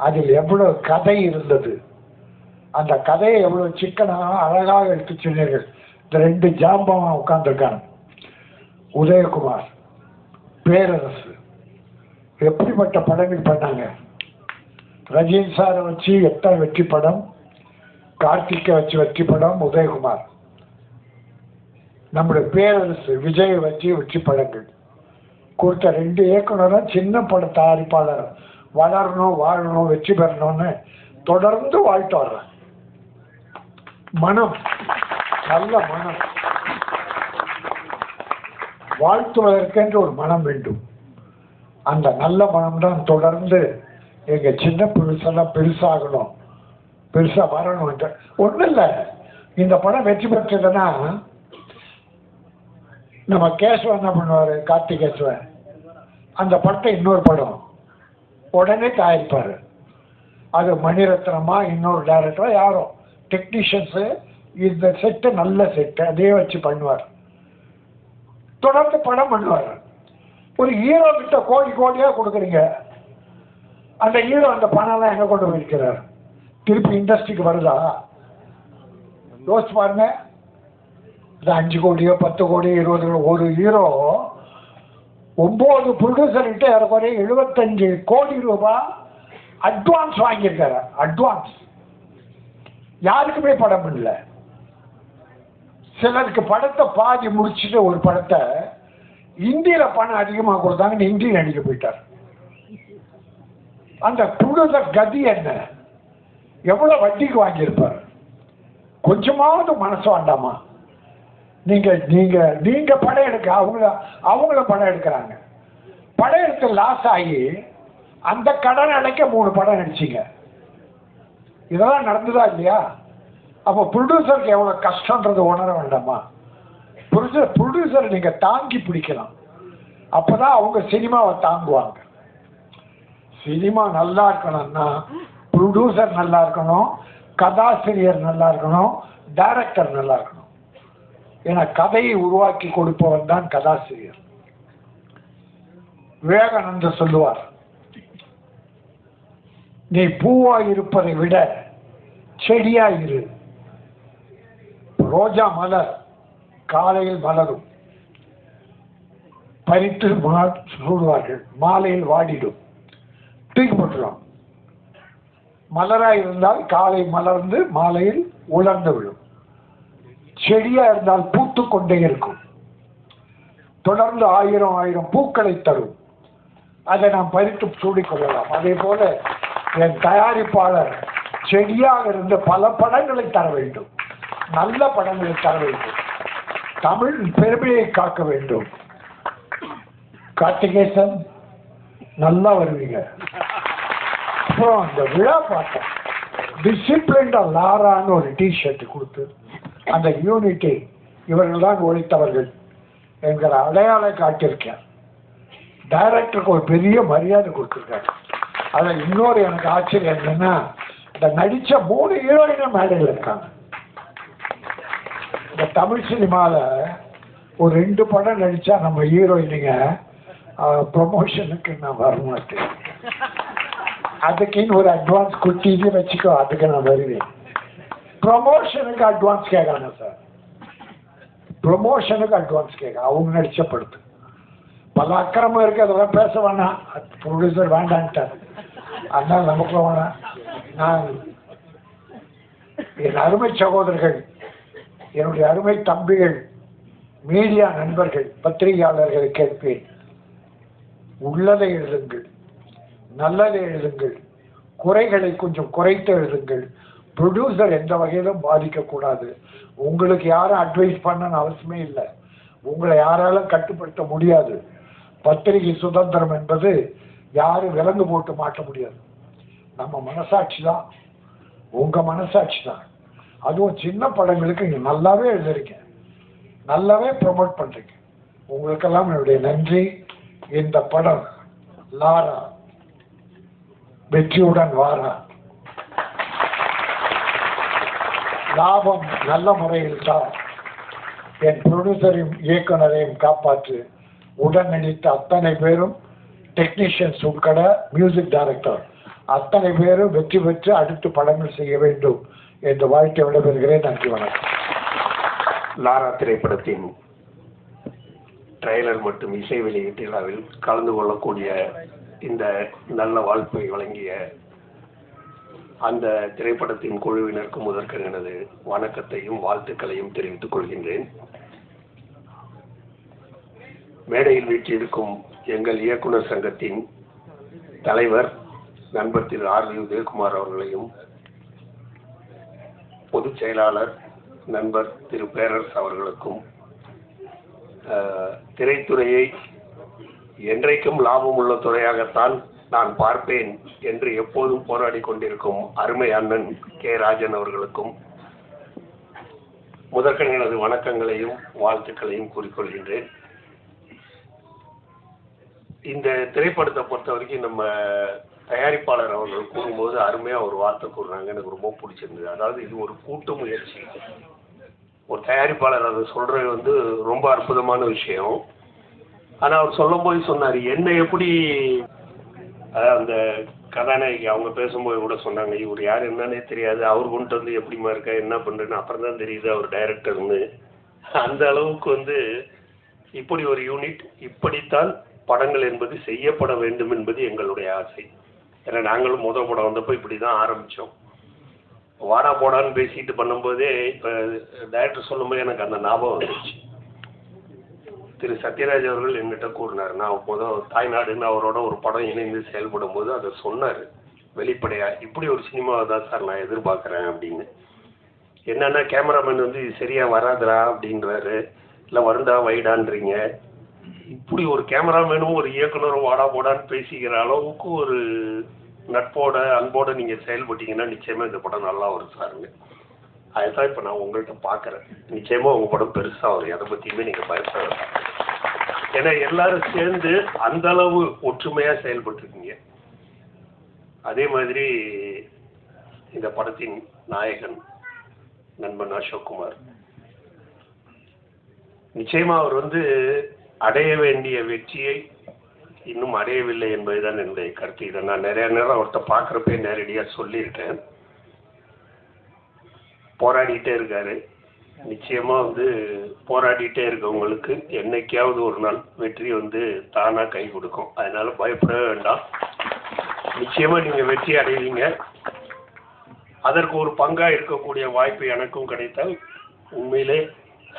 அதில் எவ்வளவு கதை இருந்தது, அந்த கதையை எவ்வளவு சிக்கனாக அழகாக எடுத்து சொன்னீர்கள். இந்த 2 ஜாம்பவா உட்கார்ந்துருக்காங்க, உதயகுமார், பேரரசு, எப்படிப்பட்ட படங்கள் பண்ணாங்க. ரஜினி சாரை வச்சு எத்தனை வெற்றி படம், கார்த்திகை வச்சு வெற்றி படம், உதயகுமார். நம்முடைய பேரரசு விஜய் வச்சு வெற்றி படங்கள் கொடுத்த 2 இயக்குனரும் சின்ன பட தயாரிப்பாளர் வளரணும், வாழணும், வெற்றி பெறணும்னு தொடர்ந்து வாழ்த்து வர்றேன். மனம், நல்ல மனம், வாழ்த்துவதற்கென்று ஒரு மனம் வேண்டும். அந்த நல்ல மனம்தான் தொடர்ந்து எங்க சின்ன புதுசெல்லாம் பெருசாகணும், பெருசா வரணும். ஒன்றும் இல்லை, இந்த படம் வெற்றி பெற்றதுன்னா நம்ம கேசவன் என்ன பண்ணுவாரு, கார்த்திகேசவன், அந்த படத்தை இன்னொரு படம் உடனே தயாரிப்பாரு. அது மணிரத்னமா இன்னொரு டைரக்டரா யாரோ டெக்னீஷியன்ஸு, இந்த செட்டு நல்ல செட்டு அதே வச்சு பண்ணுவார், தொடர்ந்து படம் பண்ணுவார். ஒரு ஹீரோ கிட்ட கோடி கோடியா கொடுக்குறீங்க, அந்த ஹீரோ அந்த பணம்லாம் எங்க கொண்டு போயிருக்கிறார், திருப்பி இண்டஸ்ட்ரிக்கு வருதா? யோசிச்சு பாருங்க. இந்த 5 கோடியோ 10 கோடி 20 கோடி ஒரு ஹீரோ 9 ப்ரொடியூசர் கிட்ட ஏறக்குறைய 75 கோடி ரூபாய் அட்வான்ஸ் வாங்கியிருக்காரு. அட்வான்ஸ் யாருக்குமே படம் இல்லை. சிலருக்கு படத்தை பாதி முடிச்சுட்டு ஒரு படத்தை இந்தியில பணம் அதிகமாக கொடுத்தாங்கன்னு ஹிந்தி நடிக்க போயிட்டார். அந்த ப்ரொடியூசர் கதி என்ன, எவ்வளவு வட்டிக்கு வாங்கியிருப்பார்? கொஞ்சமாவது மனசு வேண்டாமா? நீங்க நீங்க நீங்க படம் எடுக்க அவங்கள படம் எடுக்கிறாங்க, படம் எடுத்து லாஸ் ஆகி அந்த கடன் அடைக்க 3 படம் நடிச்சிங்க. இதெல்லாம் நடந்ததா இல்லையா? அப்போ ப்ரொடியூசருக்கு எவ்வளவு கஷ்டன்றது உணர வேண்டாமா? ப்ரொடியூசர் நீங்க தாங்கி பிடிக்கலாம், அப்பதான் அவங்க சினிமாவை தாங்குவாங்க. சினிமா நல்லா இருக்கணும்னா ப்ரொடியூசர் நல்லா இருக்கணும், கதாசிரியர் நல்லா இருக்கணும், டைரக்டர் நல்லா இருக்கணும். ஏன்னா கதையை உருவாக்கி கொடுப்பவன் தான் கதாசிரியர். விவேகானந்தர் சொல்லுவார், நீ பூவா இருப்பதை விட செடியா இரு. ரோஜா மலர் காலையில் மலரும், பறித்து சூடுவார்கள், மாலையில் வாடிடும், தூக்கி போட்டுரும். மலரா இருந்தால் காலை மலர்ந்து மாலையில் உலர்ந்து விடும். செடியா இருந்தால் பூத்து கொண்டே இருக்கும், தொடர்ந்து 1000 பூக்களை தரும். அதை நாம் பறித்து சூடிக்கொள்ளலாம். அதே போல என் தயாரிப்பாளர் செடியாக இருந்து பல படங்களை தர வேண்டும், நல்ல படங்களை தர வேண்டும், தமிழ் பெருமையை காக்க வேண்டும். கார்த்திகேசன் நல்லா வருவீங்க. அப்புறம் அந்த விழா பார்த்தேன், டிசிப்ளின்டா லாரான்னு ஒரு டிஷர்ட் கொடுத்து அந்த யூனிட்டி இவர்கள் தான் உழைத்தவர்கள் என்கிற அடையாளம் காட்டியிருக்கேன். டைரக்டருக்கு ஒரு பெரிய மரியாதை கொடுத்துருக்காரு. அதில் இன்னொரு எனக்கு ஆச்சரியம் என்னன்னா, இந்த நடிச்ச 3 ஹீரோயினும் மேடையில் இருக்காங்க. இந்த தமிழ் சினிமாவில் ஒரு 2 படம் நடித்தா நம்ம ஹீரோயினுங்க ப்ரொமோஷனுக்கு நான் வரமாட்டேன், அதுக்குன்னு ஒரு அட்வான்ஸ் குட்டின்னு வச்சுக்கோ, அதுக்கு நான் வருவேன். ப்ரொமோஷனுக்கு அட்வான்ஸ் கேட்குறாங்க சார், ப்ரொமோஷனுக்கு அட்வான்ஸ் கேட்குறேன். அவங்க நடித்த படுத்து பல அக்கிரமம் இருக்குது, அதெல்லாம் பேச வேணாம், ப்ரொடியூசர் வேண்டான்ட்டார். அதனால் நமக்கு வேணாம். நான் என் அருமை சகோதரர்கள், என்னுடைய அருமை தம்பிகள், மீடியா நண்பர்கள், பத்திரிகையாளர்களை கேட்பேன், உள்ளதை எழுதுங்கள், நல்லதை எழுதுங்கள், குறைகளை கொஞ்சம் குறைத்து எழுதுங்கள். ப்ரொடியூசர் எந்த வகையிலும் பாதிக்கக்கூடாது. உங்களுக்கு யாரும் அட்வைஸ் பண்ணணும்னு அவசியமே இல்லை, உங்களை யாராலும் கட்டுப்படுத்த முடியாது. பத்திரிகை சுதந்திரம் என்பது யாரும் விலங்கு போட்டு மாட்ட முடியாது. நம்ம மனசாட்சி தான், உங்கள் மனசாட்சி தான். அதுவும் சின்ன படங்களுக்கு நீங்கள் நல்லாவே எழுதுறீங்க, நல்லாவே ப்ரொமோட் பண்ணுறீங்க. உங்களுக்கெல்லாம் என்னுடைய நன்றி. இந்த படம் லாரா வெற்றியுடன் வாரா, லாபம் நல்ல முறையில் தான். என் ப்ரொடியூசரையும் இயக்குனரையும் காப்பாற்று. உடன் நடித்த அத்தனை பேரும், டெக்னீஷியன்ஸ் உட்பட மியூசிக் டைரக்டர் அத்தனை பேரும் வெற்றி பெற்று அடுத்து படங்கள் செய்ய வேண்டும் என்று வாழ்க்கை விடைபெறுகிறேன். நன்றி, வணக்கம். லாரா திரைப்படத்தின் ட்ரெய்லர் மற்றும் இசை வெளியீட்டு விழாவில் கலந்து கொள்ளக்கூடிய இந்த நல்ல வாய்ப்பை வழங்கிய அந்த திரைப்படத்தின் குழுவினருக்கு முதற்க எனது வணக்கத்தையும் வாழ்த்துக்களையும் தெரிவித்துக் கொள்கின்றேன். மேடையில் வீற்றிருக்கும் எங்கள் இயக்குனர் சங்கத்தின் தலைவர் நண்பர் திரு ஆர். உதயகுமார் அவர்களையும், பொதுச் செயலாளர் நண்பர் திரு பேரரசு அவர்களுக்கும், திரைத்துறையை என்றைக்கும் லாபம் உள்ள துறையாகத்தான் நான் பார்ப்பேன் என்று எப்போதும் போராடி கொண்டிருக்கும் அருமை அண்ணன் கே. ராஜன் அவர்களுக்கும் முதற்கண் எனது வணக்கங்களையும் வாழ்த்துக்களையும் கூறிக்கொள்கின்றேன். இந்த திரைப்படத்தை பொறுத்த வரைக்கும் நம்ம தயாரிப்பாளர் அவர்கள் கூறும்போது அருமையாக ஒரு வார்த்தை கூறுறாங்க, எனக்கு ரொம்ப பிடிச்சிருந்தது. அதாவது இது ஒரு கூட்டு முயற்சி. ஒரு தயாரிப்பாளர் அதை சொல்றது ரொம்ப அற்புதமான விஷயம். ஆனால் அவர் சொல்லும் போது சொன்னார், என்ன எப்படி அந்த கதாநாயகி அவங்க பேசும்போது கூட சொன்னாங்க, இவர் யார் என்னன்னே தெரியாது, அவர் கொண்டு வந்து எப்படிமா இருக்கா என்ன பண்ணுறேன்னு அப்புறம் தான் தெரியுது அவர் டைரக்டர்னு. அந்த அளவுக்கு இப்படி ஒரு யூனிட், இப்படித்தான் படங்கள் என்பது செய்யப்பட வேண்டும் என்பது எங்களுடைய ஆசை. ஏன்னா நாங்களும் முதல் படம் வந்தப்போ இப்படி தான் ஆரம்பித்தோம். வாடா போடான்னு பேசிட்டு பண்ணும்போதே இப்போ டைரக்டர் சொல்லும்போது எனக்கு அந்த ஞாபகம் வந்துச்சு. திரு சத்யராஜ் அவர்கள் என்கிட்ட கூறினார், நான் முதல் தாய்நாடுன்னு அவரோட ஒரு படம் இணைந்து செயல்படும் போது அதை சொன்னார் வெளிப்படையாக, இப்படி ஒரு சினிமாவை தான் சார் நான் எதிர்பார்க்குறேன் அப்படின்னு. என்னென்னா கேமராமேன் இது சரியாக வராதுரா அப்படின்றாரு, இல்லை வருண்டா வைடான்றீங்க. இப்படி ஒரு கேமராமேனும் ஒரு இயக்குனரும் வாடா போடான்னு பேசிக்கிற அளவுக்கு ஒரு நட்போட அன்போட நீங்கள் செயல்பட்டீங்கன்னா நிச்சயமாக இந்த படம் நல்லா வரும் சாருங்க. அதுதான் இப்போ நான் உங்கள்கிட்ட பார்க்குறேன். நிச்சயமாக உங்கள் படம் பெருசாக வரும், அதை பற்றியுமே நீங்கள் பயப்பட வேண்டாம். ஏன்னா எல்லாரும் சேர்ந்து அந்த அளவு ஒற்றுமையாக செயல்பட்டுருக்கீங்க. அதே மாதிரி இந்த படத்தின் நாயகன் நண்பன் அசோக்குமார், நிச்சயமாக அவர் அடைய வேண்டிய வெற்றியை இன்னும் அடையவில்லை என்பதுதான் என்னுடைய கருத்து. இதை நான் நிறைய நேரம் அவர்கிட்ட பார்க்குறப்பே நேரடியாக சொல்லியிருக்கேன். போராடிட்டே இருக்காரு. நிச்சயமாக போராடிட்டே இருக்கவங்களுக்கு என்னைக்காவது ஒரு நாள் வெற்றி தானாக கை கொடுக்கும். அதனால பயப்படவே வேண்டாம், நிச்சயமாக நீங்கள் வெற்றி அடைவீங்க. அதற்கு ஒரு பங்காக இருக்கக்கூடிய வாய்ப்பு எனக்கும் கிடைத்தால் உண்மையிலே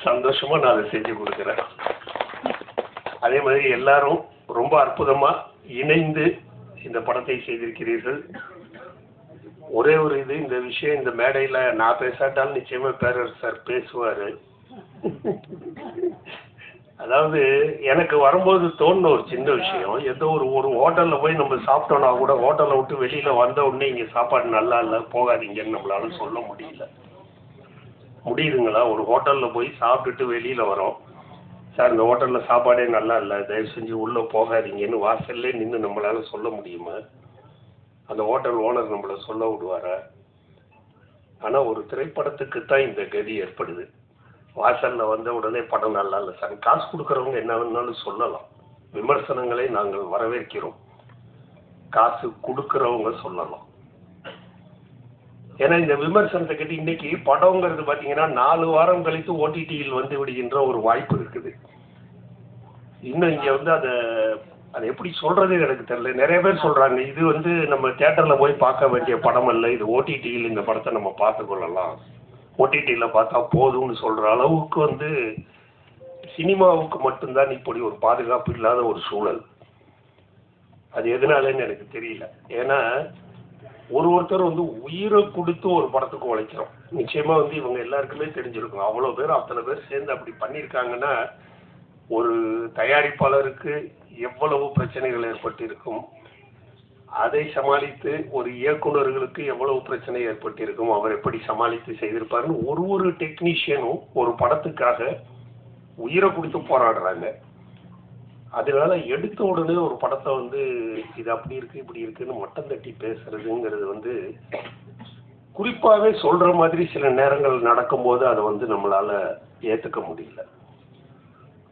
சந்தோஷமாக நான் அதை செஞ்சு கொடுக்குறேன். அதே மாதிரி எல்லாரும் ரொம்ப அற்புதமாக இணைந்து இந்த படத்தை செய்திருக்கிறீர்கள். ஒரே ஒரு இந்த விஷயம், இந்த மேடையில் நான் பேசாட்டாலும் நிச்சயமாக பேரரசு சார் பேசுவார். அதாவது எனக்கு வரும்போது தோணுன ஒரு சின்ன விஷயம், ஏதோ ஒரு ஹோட்டலில் போய் நம்ம சாப்பிட்டோன்னா கூட ஹோட்டலை விட்டு வெளியில் வந்த உடனே இங்கே சாப்பாடு நல்லா இல்லை போகாதீங்கன்னு நம்மளால சொல்ல முடியுதுங்களா? ஒரு ஹோட்டலில் போய் சாப்பிட்டுட்டு வெளியில் வரோம், சார் இந்த ஹோட்டலில் சாப்பாடே நல்லா இல்லை தயவு செஞ்சு உள்ளே போகாதீங்கன்னு வாசல்லே நின்று நம்மளால சொல்ல முடியுமா? அந்த ஹோட்டல் ஓனர் நம்மளை சொல்ல விடுவாரா? ஆனால் ஒரு திரைப்படத்துக்கு தான் இந்த கதி ஏற்படுது. வாசலில் வந்த உடனே படம் நல்லா இல்லை சார். காசு கொடுக்குறவங்க என்ன வேணாலும் சொல்லலாம், விமர்சனங்களை நாங்கள் வரவேற்கிறோம். காசு கொடுக்குறவங்க சொல்லலாம். ஏன்னா இந்த விமர்சனத்தை கேட்டு இன்னைக்கு படங்கிறது பார்த்தீங்கன்னா 4 வாரம் கழித்து ஓடிடியில் வந்து விடுகின்ற ஒரு வாய்ப்பு இருக்குது. இன்னும் இங்கே வந்து அதை எப்படி சொல்றதே எனக்கு தெரியல. நிறைய பேர் சொல்றாங்க இது வந்து நம்ம தியேட்டர்ல போய் பார்க்க வேண்டிய படம் அல்ல, இது ஓடிடியில் இந்த படத்தை நம்ம பார்த்து கொள்ளலாம், ஓடிடியில் பார்த்தா போதும்னு சொல்ற அளவுக்கு வந்து சினிமாவுக்கு மட்டும்தான் இப்படி ஒரு பாதுகாப்பு இல்லாத ஒரு சூழல். அது எதனாலன்னு எனக்கு தெரியல. ஏன்னா ஒருத்தர் வந்து உயிரை கொடுத்து ஒரு படத்துக்கு உழைக்கிறோம். நிச்சயமா வந்து இவங்க எல்லாருக்குமே தெரிஞ்சிருக்கும். அவ்வளோ பேர் அத்தனை பேர் சேர்ந்து அப்படி பண்ணியிருக்காங்கன்னா ஒரு தயாரிப்பாளருக்கு எவ்வளவு பிரச்சனைகள் ஏற்பட்டு இருக்கும், அதை சமாளித்து ஒரு இயக்குநர்களுக்கு எவ்வளவு பிரச்சனை ஏற்பட்டு இருக்கும், அவர் எப்படி சமாளித்து செய்திருப்பாருன்னு ஒரு டெக்னீஷியனும் ஒரு படத்துக்காக உயிரை கொடுத்து போராடுறாங்க. அதனால எடுத்த உடனே ஒரு படத்தை வந்து இது அப்படி இருக்கு இப்படி இருக்குன்னு மட்டம் தட்டி பேசுறதுங்கிறது வந்து குறிப்பாகவே சொல்ற மாதிரி சில நேரங்கள் நடக்கும்போது அதை வந்து நம்மளால ஏற்றுக்க முடியல.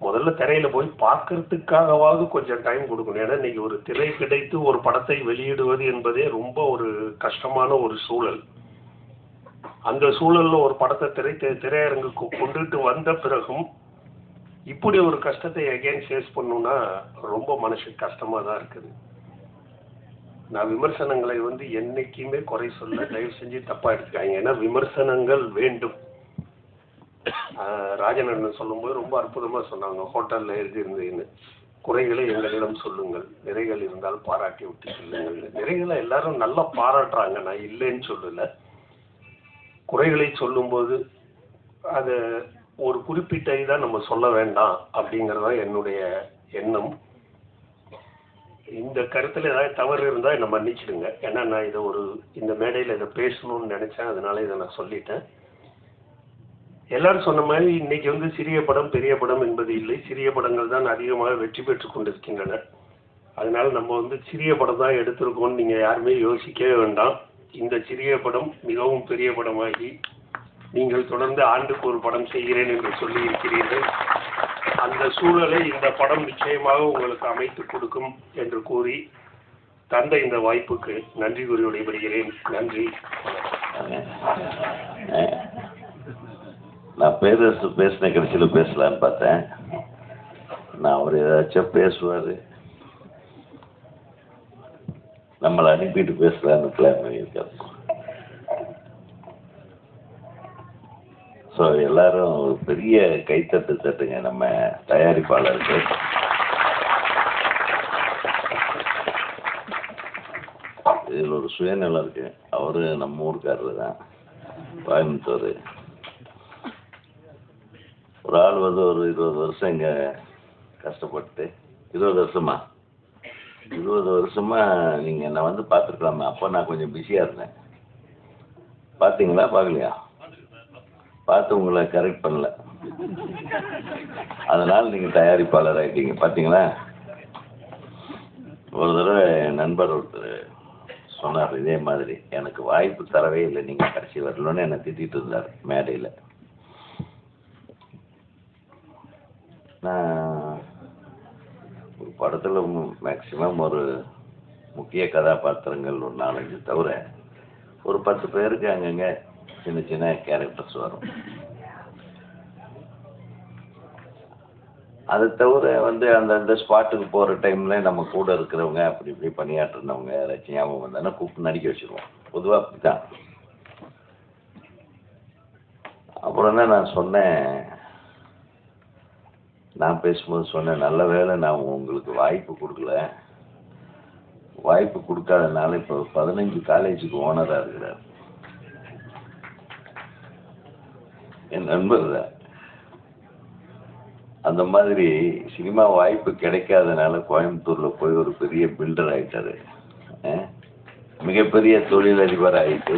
முதல்ல திரையில போய் பார்க்கறதுக்காகவாவது கொஞ்சம் டைம் கொடுக்கணும். ஏன்னா இன்னைக்கு ஒரு திரை கிடைத்து ஒரு படத்தை வெளியிடுவது என்பதே ரொம்ப ஒரு கஷ்டமான ஒரு சூழல். அந்த சூழல்ல ஒரு படத்தை திரையரங்குக்கு கொண்டுட்டு வந்த பிறகும் இப்படி ஒரு கஷ்டத்தை அகைன் ஃபேஸ் பண்ணணும்னா ரொம்ப மனசுக்கு கஷ்டமா தான் இருக்குது. நான் விமர்சனங்களை வந்து என்னைக்குமே குறை சொல்ல, தயவு செஞ்சு தப்பா எடுத்துக்காங்க. ஏன்னா விமர்சனங்கள் வேண்டும். ராஜநந்தன் சொல்லும்போது ரொம்ப அற்புதமா சொன்னாங்க, ஹோட்டல்ல எழுதியிருந்தேன்னு குறைகளை எங்களிடம் சொல்லுங்கள், நிறைகள் இருந்தால் பாராட்டி விட்டு சொல்லுங்கள். நிறைகளை எல்லாரும் நல்லா பாராட்டுறாங்க, நான் இல்லைன்னு சொல்லல. குறைகளை சொல்லும்போது அதை ஒரு குறிப்பிட்ட இதான் நம்ம சொல்ல வேண்டாம் அப்படிங்கிறதா என்னுடைய எண்ணம். இந்த கருத்துல ஏதாவது தவறு இருந்தால் என்னை மன்னிச்சிடுங்க. ஏன்னா நான் இதை இந்த மேடையில் இதை பேசணும்னு நினைச்சேன், அதனால இதை நான் சொல்லிட்டேன். எல்லாரும் சொன்ன மாதிரி இன்னைக்கு வந்து சிறிய படம் பெரிய படம் என்பது இல்லை, சிறிய படங்கள் தான் அதிகமாக வெற்றி பெற்று கொண்டிருக்கின்றன. அதனால நம்ம வந்து சிறிய படம் தான் எடுத்திருக்கோம்னு நீங்க யாருமே யோசிக்கவே வேண்டாம். இந்த சிறிய படம் மிகவும் பெரிய படமாகி நீங்கள் தொடர்ந்து ஆண்டுக்கு ஒரு படம் செய்கிறேன் என்று சொல்லி இருக்கிறீர்கள். அந்த சூழலை இந்த படம் நிச்சயமாக உங்களுக்கு அமைத்து கொடுக்கும் என்று கூறி தந்த இந்த வாய்ப்புக்கு நன்றி கூறி விடைபெறுகிறேன். நன்றி. நான் பேரரசு பேசின கடைசியில் பேசலான்னு பார்த்தேன். நான் அவர் ஏதாச்சும் பேசுவார், நம்மளை அனுப்பிட்டு பேசலான்னு பிளான் பண்ணியிருக்காரு. ஸோ எல்லாரும் ஒரு பெரிய கைத்தட்டு தட்டுங்க நம்ம தயாரிப்பாளருக்கு. இதில் ஒரு சுயநலம் இருக்கு. அவரு நம்ம ஊருக்காரர் தான், கோயம்புத்தூர். ஒரு ஆள் வந்து ஒரு 20 வருஷம் இங்கே கஷ்டப்பட்டு 20 வருஷமா நீங்கள் என்னை வந்து பார்த்துருக்கலாமே. அப்போ நான் கொஞ்சம் பிஸியாக இருந்தேன். பார்த்தீங்களா பார்க்கலையா? பார்த்து உங்களை கரெக்ட் பண்ணல, அதனால் நீங்கள் தயாரிப்பாளர் ஆகிட்டீங்க. பார்த்தீங்களா? ஒரு தடவை என் நண்பர் ஒருத்தர் சொன்னார் இதே மாதிரி, எனக்கு வாய்ப்பு தரவே இல்லை, நீங்கள் கடைசி வரலன்னு என்னை திட்டிகிட்டு இருந்தார் மேடையில். நான் ஒரு படத்தில் மேக்சிமம் ஒரு முக்கிய கதாபாத்திரங்கள் ஒரு 4-5 தவிர ஒரு 10 பேருக்கு அங்கங்கே சின்ன சின்ன கேரக்டர்ஸ் வரும். அதை தவிர வந்து அந்தந்த ஸ்பாட்டுக்கு போகிற டைமில் நம்ம கூட இருக்கிறவங்க அப்படி இப்படி பணியாற்றுனவங்க யாராச்சும் ஞாபகம் வந்தாங்கன்னா கூப்பிட்டு நடிக்க வச்சுருவோம். பொதுவாக அப்படி தான். அப்புறம் தான் நான் சொன்னேன், நான் பேசும்போது சொன்னேன், நல்ல வேளை நான் உங்களுக்கு வாய்ப்பு கொடுக்கல. வாய்ப்பு கொடுக்காதனால இப்போ 15 காலேஜுக்கு ஓனராக இருக்கிறார் என் நண்பர் தான். அந்த மாதிரி சினிமா வாய்ப்பு கிடைக்காதனால கோயம்புத்தூரில் போய் ஒரு பெரிய பில்டர் ஆகிட்டாரு, மிகப்பெரிய தொழிலதிபர் ஆகிட்டு.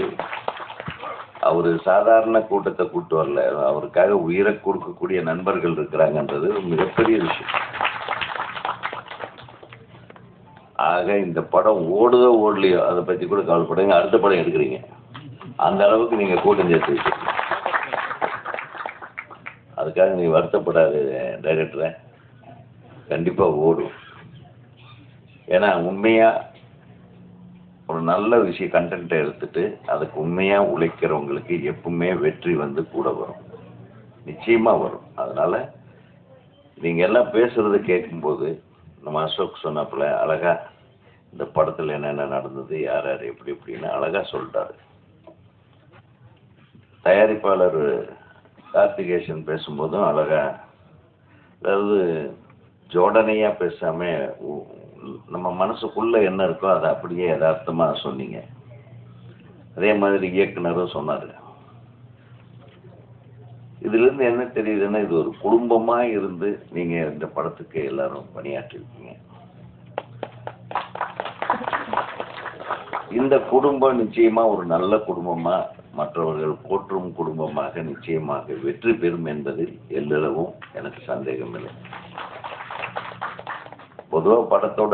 அவர் சாதாரண கூட்டத்தை கூட்டு வரல, அவருக்காக உயிரை கொடுக்கக்கூடிய நண்பர்கள் இருக்கிறாங்கன்றது மிகப்பெரிய விஷயம். ஆக இந்த படம் ஓடுதோ ஓடலையோ அதை பற்றி கூட கவலைப்படுங்க, அடுத்த படம் எடுக்கிறீங்க, அந்த அளவுக்கு நீங்கள் கூட்டம் சேர்த்து வச்சுருக்கீங்க. அது அதுக்காக நீ வருத்தப்படாத டைரக்டரை, கண்டிப்பாக ஓடும். ஏன்னா உண்மையாக ஒரு நல்ல விஷயம் கண்டென்ட்டை எடுத்துட்டு அதுக்கு உண்மையாக உழைக்கிறவங்களுக்கு எப்பவுமே வெற்றி வந்து கூட வரும், நிச்சயமாக வரும். அதனால் நீங்கள் எல்லாம் பேசுகிறத கேட்கும்போது நம்ம அசோக் சொன்னப்பில் அழகாக இந்த படத்தில் என்னென்ன நடந்தது, யார் யார் எப்படி எப்படின்னு அழகாக சொல்லிட்டாரு. தயாரிப்பாளர் கார்த்திகேசன் பேசும்போதும் அழகாக, அதாவது ஜோடனையாக பேசாமல் நம்ம மனசுக்குள்ளே என்ன இருக்கோ அதை அப்படியே யதார்த்தமாக சொன்னீங்க. அதே மாதிரி இயக்குனரும் சொன்னார். இதிலிருந்து என்ன தெரியுதுன்னா, இது ஒரு குடும்பமாக இருந்து நீங்கள் இந்த படத்துக்கு எல்லாரும் பணியாற்றிருக்கீங்க. இந்த குடும்பம் நிச்சயமாக ஒரு நல்ல குடும்பமாக, மற்றவர்கள் போற்றும் குடும்பமாக நிச்சயமாக வெற்றி பெறும் என்பதில் எல்லளவும் எனக்கு சந்தேகம் இல்லை. பொதுவாக படத்தோட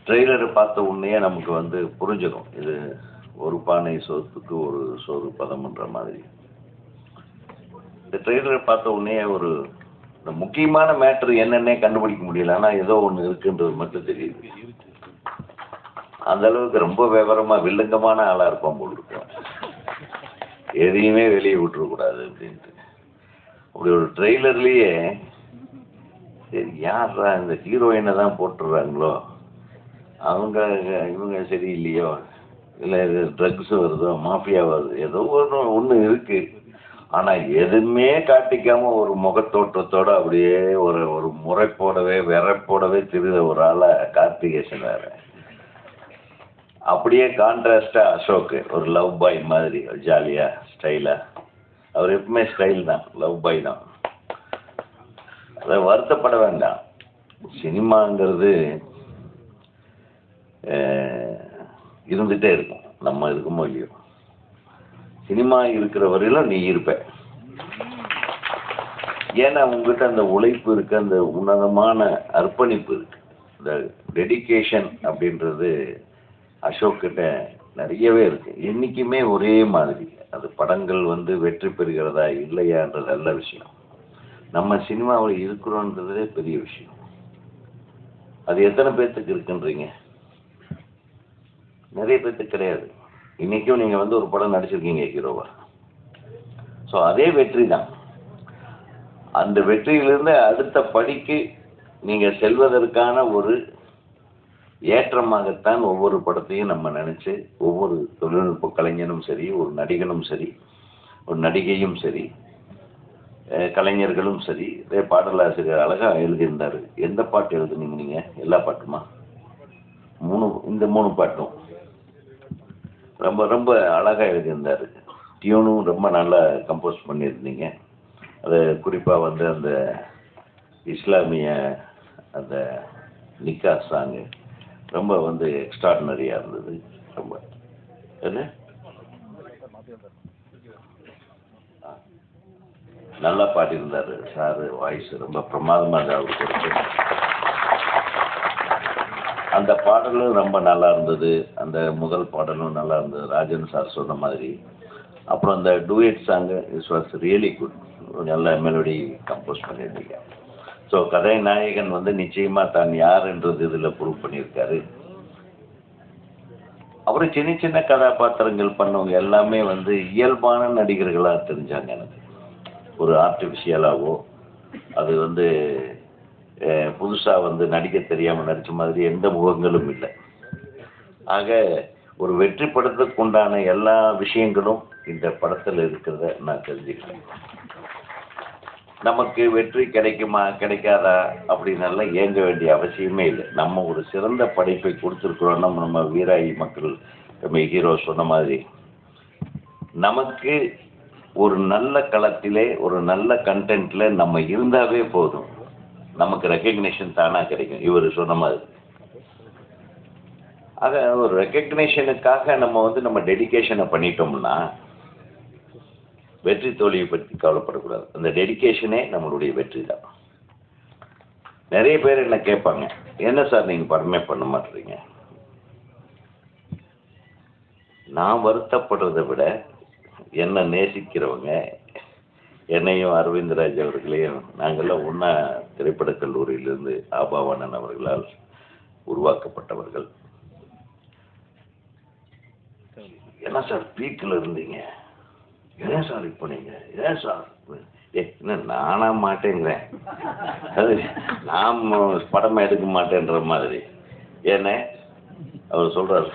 ட்ரெய்லரை பார்த்த உடனே நமக்கு வந்து புரிஞ்சிடும், இது ஒரு பானை சோத்துக்கு ஒரு சோறு பதம்ன்ற மாதிரி. இந்த ட்ரெய்லரை பார்த்த உடனே ஒரு இந்த முக்கியமான மேட்ரு என்னன்னே கண்டுபிடிக்க முடியல, ஆனால் ஏதோ ஒன்று இருக்குன்றது மட்டும் தெரியுது. அந்த அளவுக்கு ரொம்ப விவரமாக வில்லங்கமான ஆளாக இருப்பான் போல் இருக்கும், எதையுமே வெளியே விட்டுறக்கூடாது அப்படின்ட்டு. அப்படி ஒரு ட்ரெய்லர்லேயே சரி யாரா இந்த ஹீரோயினை தான் போட்டுடுறாங்களோ, இவங்க சரியில்லையோ, இல்லை இது ட்ரக்ஸ் வருதோ, மாஃபியா வருது, ஏதோ ஒன்று இருக்குது. ஆனால் எதுவுமே காட்டிக்காமல் ஒரு முகத்தோட்டத்தோடு அப்படியே ஒரு முறைப்போடவே வெறப்போடவே தெரியுற ஒரு ஆளாக கார்த்திகேசன் வேறு. அப்படியே கான்ட்ராஸ்டாக அசோக்கு ஒரு லவ் பாய் மாதிரி ஜாலியாக ஸ்டைலாக, அவர் எப்பவுமே ஸ்டைல் தான், லவ் பாய் தான். அதை வருத்தப்பட வேண்டாம், சினிமாங்கிறது இருந்துகிட்டே இருக்கும், நம்ம இருக்குமோ இல்லையோ. சினிமா இருக்கிற வரையிலும் நீ இருப்ப, ஏன்னா உங்ககிட்ட அந்த உழைப்பு இருக்கு, அந்த உன்னதமான அர்ப்பணிப்பு இருக்கு. இந்த டெடிகேஷன் அப்படின்றது அசோக் கிட்ட நிறையவே இருக்கு. என்றைக்குமே ஒரே மாதிரி. அது படங்கள் வந்து வெற்றி பெறுகிறதா இல்லையான்றது நல்ல விஷயம், நம்ம சினிமாவில் இருக்கிறோன்றதே பெரிய விஷயம். அது எத்தனை பேர்த்துக்கு இருக்குன்றீங்க? நிறைய பேர்த்துக்கு கிடையாது. இன்றைக்கும் நீங்கள் வந்து ஒரு படம் நடிச்சிருக்கீங்க ஹீரோவா, ஸோ அதே வெற்றி தான். அந்த வெற்றியிலிருந்து அடுத்த படிக்கு நீங்கள் செல்வதற்கான ஒரு ஏற்றமாகத்தான் ஒவ்வொரு படத்தையும் நம்ம நினச்சி, ஒவ்வொரு தொழில்நுட்ப கலைஞனும் சரி, ஒரு நடிகனும் சரி, ஒரு நடிகையும் சரி, கலைஞர்களும் சரி, இதே பாடலாசிரியர் அழகாக எழுதியிருந்தார். எந்த பாட்டு எழுதுனீங்க நீங்கள்? எல்லா பாட்டுமா? இந்த 3 பாட்டும் ரொம்ப ரொம்ப அழகாக எழுதியிருந்தார். டியூனும் ரொம்ப நல்லா கம்போஸ் பண்ணியிருந்தீங்க. அது குறிப்பாக வந்து அந்த இஸ்லாமிய அந்த நிக்கா சாங்கு ரொம்ப வந்து எக்ஸ்ட்ராடினரியாக இருந்தது. ரொம்ப என்ன நல்லா பாடியிருந்தார் சார், வாய்ஸ் ரொம்ப பிரமாதமாக அவருக்கு இருக்கு. அந்த பாடலும் ரொம்ப நல்லா இருந்தது, அந்த முதல் பாடலும் நல்லா இருந்தது, ராஜன் சார் சொன்ன மாதிரி. அப்புறம் அந்த duet song is was really good, நல்ல மெலோடி கம்போஸ் பண்ணியிருந்தீங்க. ஸோ கதை நாயகன் வந்து நிச்சயமாக தான் யாருன்றது இதில் ப்ரூவ் பண்ணியிருக்காரு. அப்புறம் சின்ன சின்ன கதாபாத்திரங்கள் பண்ணவங்க எல்லாமே வந்து இயல்பான நடிகர்களாக தெரிஞ்சாங்க எனக்கு. ஒரு ஆர்டிஃபிஷியலாகவோ அது வந்து புதுசாக வந்து நடிக்க தெரியாமல் நடித்த மாதிரி எந்த முகங்களும் இல்லை. ஆக ஒரு வெற்றி படத்துக்கு உண்டான எல்லா விஷயங்களும் இந்த படத்தில் இருக்கிறத நான் தெரிஞ்சுக்கிறேன். நமக்கு வெற்றி கிடைக்குமா கிடைக்காதா அப்படின்னெல்லாம் ஏங்க வேண்டிய அவசியமே இல்லை. நம்ம ஒரு சிறந்த படைப்பை கொடுத்துருக்குறோம். நம்ம வீராயி மக்கள் நம்ம ஹீரோ சொன்ன மாதிரி நமக்கு ஒரு நல்ல களத்திலே ஒரு நல்ல கண்டென்ட்ல நம்ம இருந்தாவே போதும், நமக்கு ரெக்கக்னிஷன் தானாக கிடைக்கும். இவர் சொன்ன மாதிரி ஆக ஒரு ரெக்கக்னிஷனுக்காக நம்ம வந்து நம்ம டெடிகேஷனை பண்ணிட்டோம்னா வெற்றி தோல்வியை பற்றி கவலைப்படக்கூடாது. அந்த டெடிகேஷனே நம்மளுடைய வெற்றி தான். நிறைய பேர் என்ன கேட்பாங்க, என்ன சார் நீங்கள் படமே பண்ண மாட்டேறீங்க? நான் வருத்தப்படுறதை விட என்ன நேசிக்கிறவங்க, என்னையும் அரவிந்த்ராஜ் அவர்களையும் நாங்கள்லாம் ஒன்றா திரைப்படக் கல்லூரியிலிருந்து ஆபாவாணன் அவர்களால் உருவாக்கப்பட்டவர்கள். என்ன சார் பீக்கில் இருந்தீங்க, ஏன் சார் இப்போ நீங்கள், ஏன் சார் என்ன நானா மாட்டேங்கிறேன், அது நாம் படமாக எடுக்க மாட்டேன்ற மாதிரி. ஏன்னா அவர் சொல்கிறார்,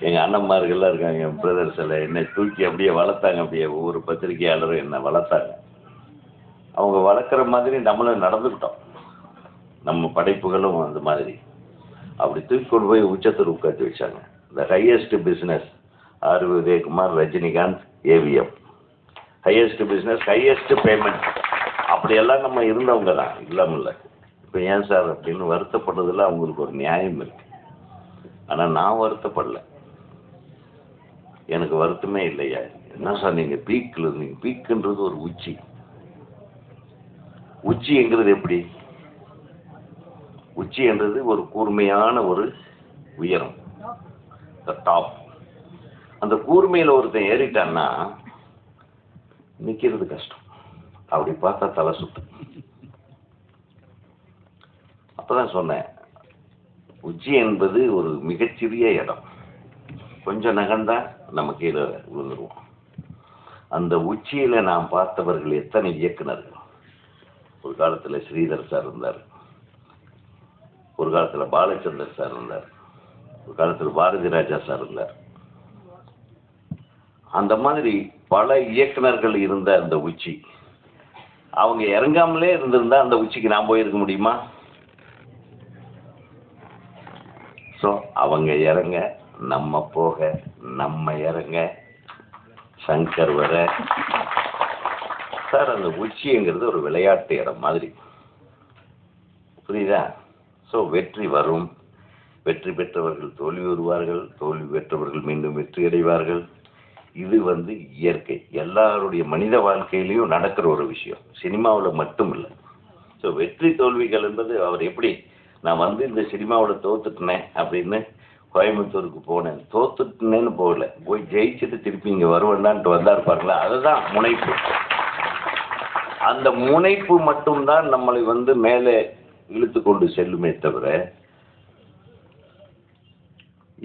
எங்கள் அண்ணன்மார்கள்லாம் இருக்காங்க, என் பிரதர்ஸ் எல்லாம் என்னை தூக்கி அப்படியே வளர்த்தாங்க, அப்படியே ஒவ்வொரு பத்திரிகையாளரும் என்னை வளர்த்தாங்க. அவங்க வளர்க்குற மாதிரி நம்மளும் நடந்துக்கிட்டோம். நம்ம படைப்புகளும் அந்த மாதிரி அப்படி தூக்கி கொண்டு போய் உச்சத்தில் உட்காந்து வச்சாங்க. The highest business R Udayakumar, Rajinikanth, AVM. Highest business, highest payment, அப்படியெல்லாம் நம்ம இருந்தவங்க தான், இல்லாமல் இல்லை. இப்போ ஏன் சார் அப்படின்னு வருத்தப்படுறதுல அவங்களுக்கு ஒரு நியாயம் இருக்கு. ஆனால் நான் வருத்தப்படல, எனக்கு வருத்தமே இல்லையா. என்ன சார் நீங்கள் பீக்கில் இருந்தீங்க, பீக்குன்றது ஒரு உச்சி. உச்சிங்கிறது எப்படி, உச்சி என்றது ஒரு கூர்மையான ஒரு உயரம், டாப். அந்த கூர்மையில் ஒருத்தன் ஏறிட்டான்னா நிற்கிறது கஷ்டம். அப்படி பார்த்தா தலை சுத்தம். அப்பதான் சொன்னேன், உச்சி என்பது ஒரு மிகச்சிறிய இடம், கொஞ்சம் நகர்ந்தா நம்ம கீழே விழுந்துருவோம். அந்த உச்சியில நாம் பார்த்தவர்கள் எத்தனை இயக்குனர்கள். ஒரு காலத்துல ஸ்ரீதர் சார் இருந்தார், ஒரு காலத்துல பாலச்சந்தர் சார் இருந்தார், ஒரு காலத்துல பாரதி ராஜா சார் இருந்தார். அந்த மாதிரி பல இயக்குனர்கள் இருந்த அந்த உச்சி, அவங்க இறங்காமலே இருந்திருந்தா அந்த உச்சிக்கு நான் போயிருக்க முடியுமா? ஸோ அவங்க இறங்க, நம்ம போக, நம்ம இறங்க, சங்கர் வர. சார் அந்த உச்சிங்கிறது ஒரு விளையாட்டு இடம் மாதிரி, புரியுதா? ஸோ வெற்றி வரும், வெற்றி பெற்றவர்கள் தோல்வி வருவார்கள், தோல்வி பெற்றவர்கள் மீண்டும் வெற்றி அடைவார்கள். இது இயற்கை, எல்லாருடைய மனித வாழ்க்கையிலையும் நடக்கிற ஒரு விஷயம், சினிமாவில் மட்டும் இல்லை. ஸோ வெற்றி தோல்விகள் என்பது, அவர் எப்படி நான் இந்த சினிமாவில் தோத்துட்டினேன் அப்படின்னு கோயம்புத்தூருக்கு போனேன், தோத்துட்டினேன்னு போகல, போய் ஜெயிச்சுட்டு திருப்பி இங்கே வருவேண்டான்ட்டு வந்தார் பாருங்களா, அதுதான் முனைப்பு. அந்த முனைப்பு மட்டும்தான் நம்மளை மேலே இழுத்து கொண்டு செல்லுமே தவிர,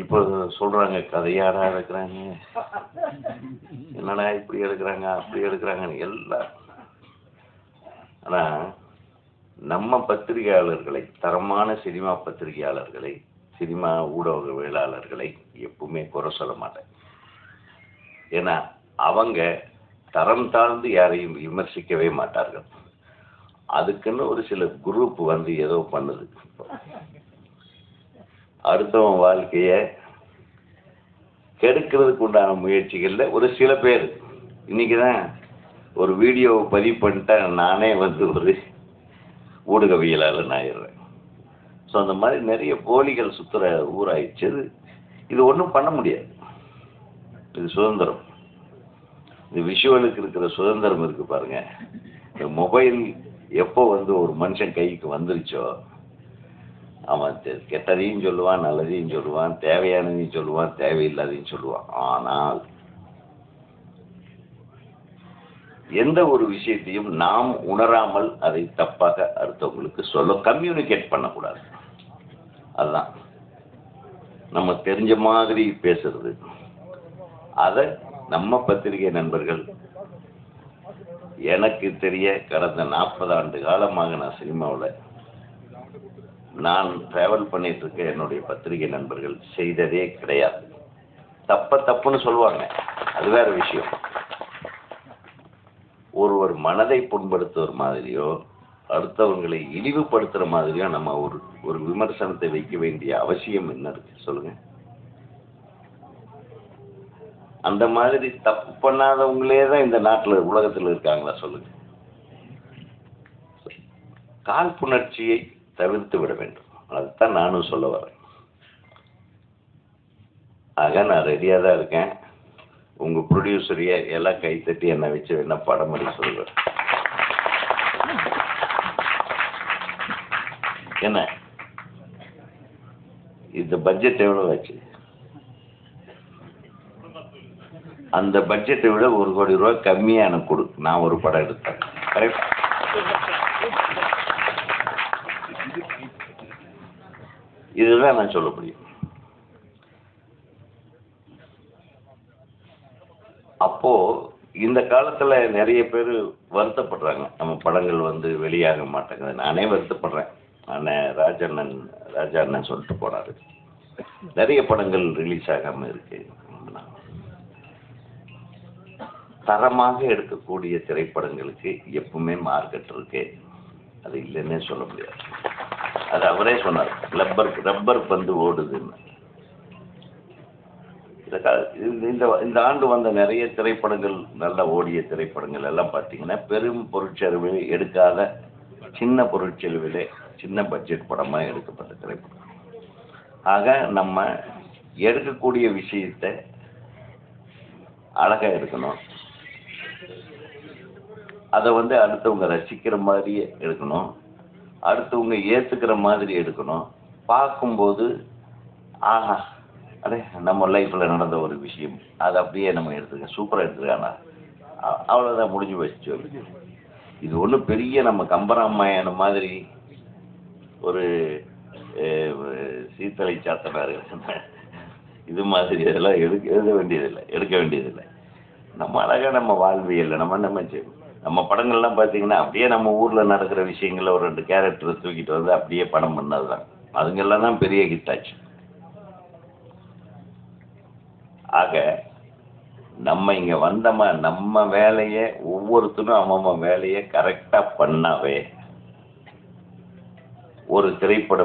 இப்போ சொல்றாங்க கதையாடா எடுக்கிறாங்க, என்னடா இப்படி எடுக்கிறாங்க அப்படி எடுக்கிறாங்கன்னு எல்லாம். ஆனா நம்ம பத்திரிகையாளர்களை, தரமான சினிமா பத்திரிகையாளர்களை, சினிமா ஊடகவியலாளர்களை எப்பவுமே குறை சொல்ல மாட்டேன். ஏன்னா அவங்க தரம் தாழ்ந்து யாரையும் விமர்சிக்கவே மாட்டார்கள். அதுக்குன்னு ஒரு சில குரூப் ஏதோ பண்ணுது, அடுத்தவன் வாழ்க்கைய கெடுக்கிறதுக்கு உண்டான முயற்சிகள்ல ஒரு சில பேர். இன்னைக்குதான் ஒரு வீடியோவை பதிவு பண்ணிட்டா நானே ஒரு ஊடகவியலாளர் ஆயிடுறேன். ஸோ அந்த மாதிரி நிறைய போலிகள் சுத்துற ஊராயிடுச்சு. இது ஒன்றும் பண்ண முடியாது, இது சுதந்திரம். இந்த விஷுவலுக்கு இருக்கிற சுதந்திரம் இருக்கு பாருங்க. இந்த மொபைல் எப்போ ஒரு மனுஷன் கைக்கு வந்துருச்சோ, அவன் கெட்டதையும் சொல்லுவான், நல்லதையும் சொல்லுவான், தேவையானதையும் சொல்லுவான், தேவையில்லாதையும் சொல்லுவான். ஆனால் எந்த ஒரு விஷயத்தையும் நாம் உணராமல் அதை தப்பாக அடுத்தவங்களுக்கு சொல்ல, கம்யூனிகேட் பண்ணக்கூடாது. அதுதான் நம்ம தெரிஞ்ச மாதிரி பேசுறது. அதை நம்ம பத்திரிகை நண்பர்கள், எனக்கு தெரிய கடந்த 40 ஆண்டு காலமாக நான் சினிமாவில் நான் டிராவல் பண்ணிட்டு இருக்க என்னுடைய பத்திரிகை நண்பர்கள் செய்ததே கிடையாது. தப்புன்னு சொல்லுவாங்க, அது வேற விஷயம். ஒருவர் மனதை புண்படுத்துற மாதிரியோ அடுத்தவங்களை இழிவுபடுத்துற மாதிரியோ நம்ம ஒரு விமர்சனத்தை வைக்க வேண்டிய அவசியம் என்ன இருக்கு சொல்லுங்க? அந்த மாதிரி தப்பு பண்ணாதவங்களே தான் இந்த நாட்டில் உலகத்தில் இருக்காங்களா சொல்லுங்க? காழ்ப்புணர்ச்சியை தவிர்த்து விட வேண்டும், அதுதான் நானும் சொல்ல வரேன். ஆக நான் ரெடியாக தான் இருக்கேன். உங்கள் ப்ரொடியூசரையே எல்லாம் கைத்தட்டி என்னை வச்சு என்ன படம் பண்ணி சொல்லுவேன். என்ன இந்த பட்ஜெட் எவ்வளோ ஆச்சு? அந்த பட்ஜெட்டை விட 1 கோடி ரூபா கம்மியாக எனக்கு கொடு, நான் ஒரு படம் எடுத்தேன். கரெக்ட். இதுதான் நான் சொல்ல முடியும். அப்போ இந்த காலத்துல நிறைய பேர் வருத்தப்படுறாங்க, நம்ம படங்கள் வந்து வெளியாக மாட்டேங்குது. நானே வருத்தப்படுறேன். ராஜா அண்ணன் சொல்லிட்டு போனாரு, நிறைய படங்கள் ரிலீஸ் ஆகாம இருக்கு. தரமாக எடுக்கக்கூடிய திரைப்படங்களுக்கு எப்பவுமே மார்க்கெட் இருக்கு, அது இல்லைன்னே சொல்ல முடியாது. அது அவரே சொன்னார், ரப்பர் பந்து ஓடுதுன்னு. இந்த ஆண்டு வந்த நிறைய திரைப்படங்கள், நல்ல ஓடிய திரைப்படங்கள் எல்லாம் பார்த்தீங்கன்னா பெரும் பொருட்செலவில் எடுக்காத சின்ன பொருட்செலவிலே சின்ன பட்ஜெட் படமாக எடுக்கப்பட்ட திரைப்படம். ஆக நம்ம எடுக்கக்கூடிய விஷயத்தை அழகாக எடுக்கணும், அதை வந்து அடுத்தவங்க ரசிக்கிற மாதிரியே எடுக்கணும், அடுத்தவங்க ஏற்றுக்கிற மாதிரி எடுக்கணும். பார்க்கும்போது ஆஹா, அடே நம்ம லைஃப்பில் நடந்த ஒரு விஷயம், அதை அப்படியே நம்ம எடுத்துக்க, சூப்பராக எடுத்துக்கானா, அவ்வளோதான், முடிஞ்சு வச்சு. இது ஒன்றும் பெரிய நம்ம கம்பராமாயணம் மாதிரி ஒரு சீத்தலை சாத்தனார் இது மாதிரி இதெல்லாம் எடுக்க வேண்டியதில்லை. நம்ம அழகாக நம்ம வாழ்வியல்ல நம்ம படங்கள்லாம் பார்த்தீங்கன்னா அப்படியே நம்ம ஊரில் நடக்கிற விஷயங்கள ஒரு 2 கேரக்டரை தூக்கிட்டு வந்து அப்படியே படம் பண்ணது தான். அதுங்கெல்லாம் தான் பெரிய ஹிட் ஆச்சு. ஆக நம்ம இங்கே வந்தோமா, நம்ம வேலையை ஒவ்வொருத்தரும் அவன் வேலையை கரெக்டாக பண்ணாவே ஒரு திரைப்பட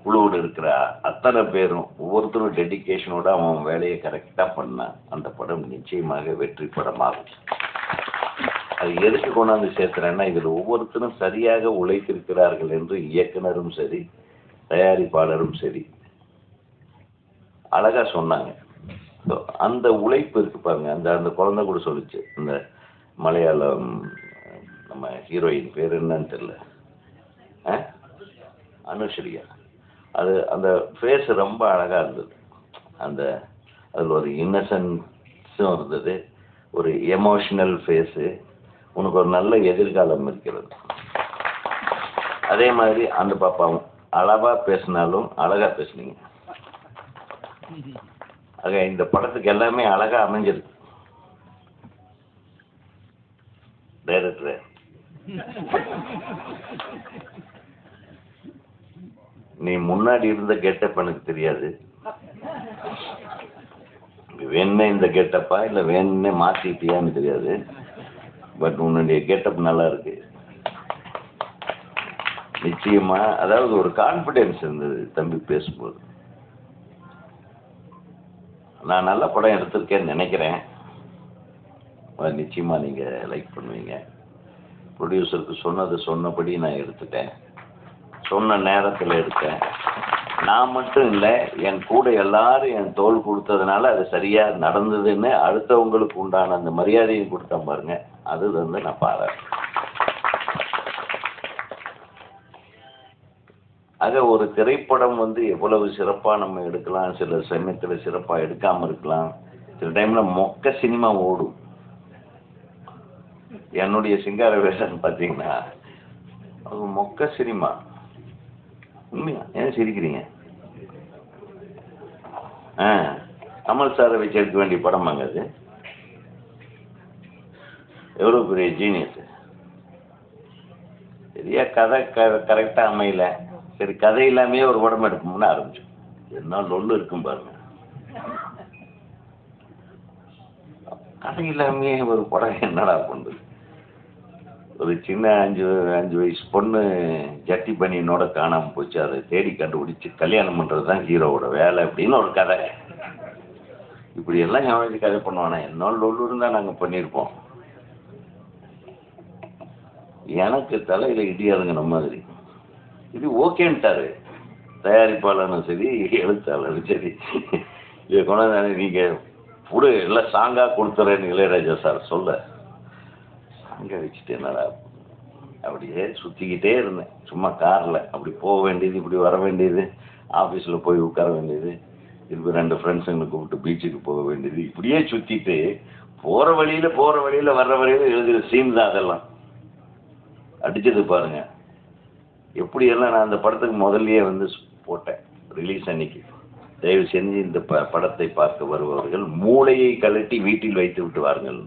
குழுவோடு இருக்கிற அத்தனை பேரும் ஒவ்வொருத்தரும் டெடிக்கேஷனோட அவன் வேலையை கரெக்டாக பண்ணா அந்த படம் நிச்சயமாக வெற்றி படமாகும். அது எதுக்கு கொண்டாந்து சேர்த்துறேன்னா, இதில் ஒவ்வொருத்தரும் சரியாக உழைத்திருக்கிறார்கள் என்று இயக்குனரும் சரி தயாரிப்பாளரும் சரி அழகா சொன்னாங்க. அந்த உழைப்பு இருக்கு பாருங்க. அந்த குழந்தை கூட சொல்லிச்சு, இந்த மலையாளம் நம்ம ஹீரோயின் பேர் என்னன்னு தெரியல, அனுஸ்ரீயா, அது அந்த ஃபேஸ் ரொம்ப அழகா இருந்தது. அதில் ஒரு இன்னசென்ஸும் இருந்தது, ஒரு எமோஷனல் ஃபேஸு. உனக்கு ஒரு நல்ல எதிர்காலம் இருக்கிறது. அதே மாதிரி அந்த பாப்பாவும் அளவா பேசினாலும் அழகா பேசுனீங்க. ஆக இந்த படத்துக்கு எல்லாமே அழகா அமைஞ்சிருக்கு. டைரக்டர் நீ முன்னாடி இருந்த கெட்டப் எனக்கு தெரியாது, வேணுமே இந்த கெட்டப்பா இல்லை வேணுமே மாற்றிட்டியான்னு தெரியாது, பட் உன்னுடைய கெட்டப் நல்லா இருக்கு நிச்சயமா. அதாவது ஒரு கான்ஃபிடென்ஸ் இருந்தது தம்பி பேசும்போது. நான் நல்ல படம் எடுத்திருக்கேன்னு நினைக்கிறேன். நிச்சயமா நீங்கள் லைக் பண்ணுவீங்க. ப்ரொடியூசருக்கு சொன்னபடி நான் எடுத்துட்டேன், சொன்ன நேரத்தில் எடுத்தேன். நான் மட்டும் இல்லை, என் கூட எல்லாரும் என் தோள் கொடுத்ததுனால அது சரியாக நடந்ததுன்னு அடுத்தவங்களுக்கு உண்டான அந்த மரியாதையும் கொடுத்தேன் பாருங்க. அது வந்து நான் பாராட்டுறேன். ஆக ஒரு திரைப்படம் வந்து எவ்வளவு சிறப்பாக நம்ம எடுக்கலாம், சில சமயத்தில் சிறப்பாக எடுக்காமல் இருக்கலாம், சில டைமில் மொக்க சினிமா ஓடும். என்னுடைய சிங்கார வேஷம் பார்த்தீங்கன்னா அது மொக்க சினிமா. உண்மையா? ஏன் சிரிக்கிறீங்க? கமல் சாரை வச்சு எடுக்க வேண்டிய படமாங்க அது. எவ்வளோ பெரிய ஜீனியஸ். சரியா கதை கரெக்டாக அமையல, சரி கதை இல்லாமே ஒரு படம் எடுப்போம்னு ஆரம்பிச்சோம். என்ன லொல்லு இருக்கும் பாருங்க. கதை இல்லாமே ஒரு படம் என்னடா பண்ணுது? ஒரு சின்ன 5 வயசு பொண்ணு ஜட்டி பனியனோட காணாமல் போச்சு, அதை தேடி கண்டுபிடிச்சி கல்யாணம் பண்ணுறது தான் ஹீரோவோட வேலை அப்படின்னு ஒரு கதை. இப்படி எல்லாம் எவன் கதை பண்ணுவானா? என்னோட லொல்லு இருந்தால் நாங்கள் பண்ணியிருப்போம். எனக்கு தலையில் இடியாதுங்கிற மாதிரி. இது ஓகேன்ட்டாரு தயாரிப்பாளரும் சரி எழுத்தாளரும் சரி. இதை கொண்டாந்து நீங்கள் புடு எல்லாம் சாங்காக கொடுத்துறேன்னு இளையராஜா சார் சொல்ல, சாங்கை வச்சுட்டு என்னடா அப்படியே சுற்றிக்கிட்டே இருந்தேன் சும்மா காரில். அப்படி போக வேண்டியது, இப்படி வர வேண்டியது, ஆஃபீஸில் போய் உட்கார வேண்டியது, இப்போ 2 ஃப்ரெண்ட்ஸுங்களை கூப்பிட்டு பீச்சுக்கு போக வேண்டியது, இப்படியே சுற்றிட்டு போகிற வழியில் வர்ற வழியில் எழுதுகிற சீன் தான் அதெல்லாம். அடித்தது பாருங்க எப்படியெல்லாம். நான் அந்த படத்துக்கு முதல்லயே வந்து போட்டேன் ரிலீஸ் அன்னைக்கு, தயவு செஞ்சு இந்த படத்தை பார்க்க வருபவர்கள் மூளையை கழட்டி வீட்டில் வைத்து விட்டு வாருங்கள்.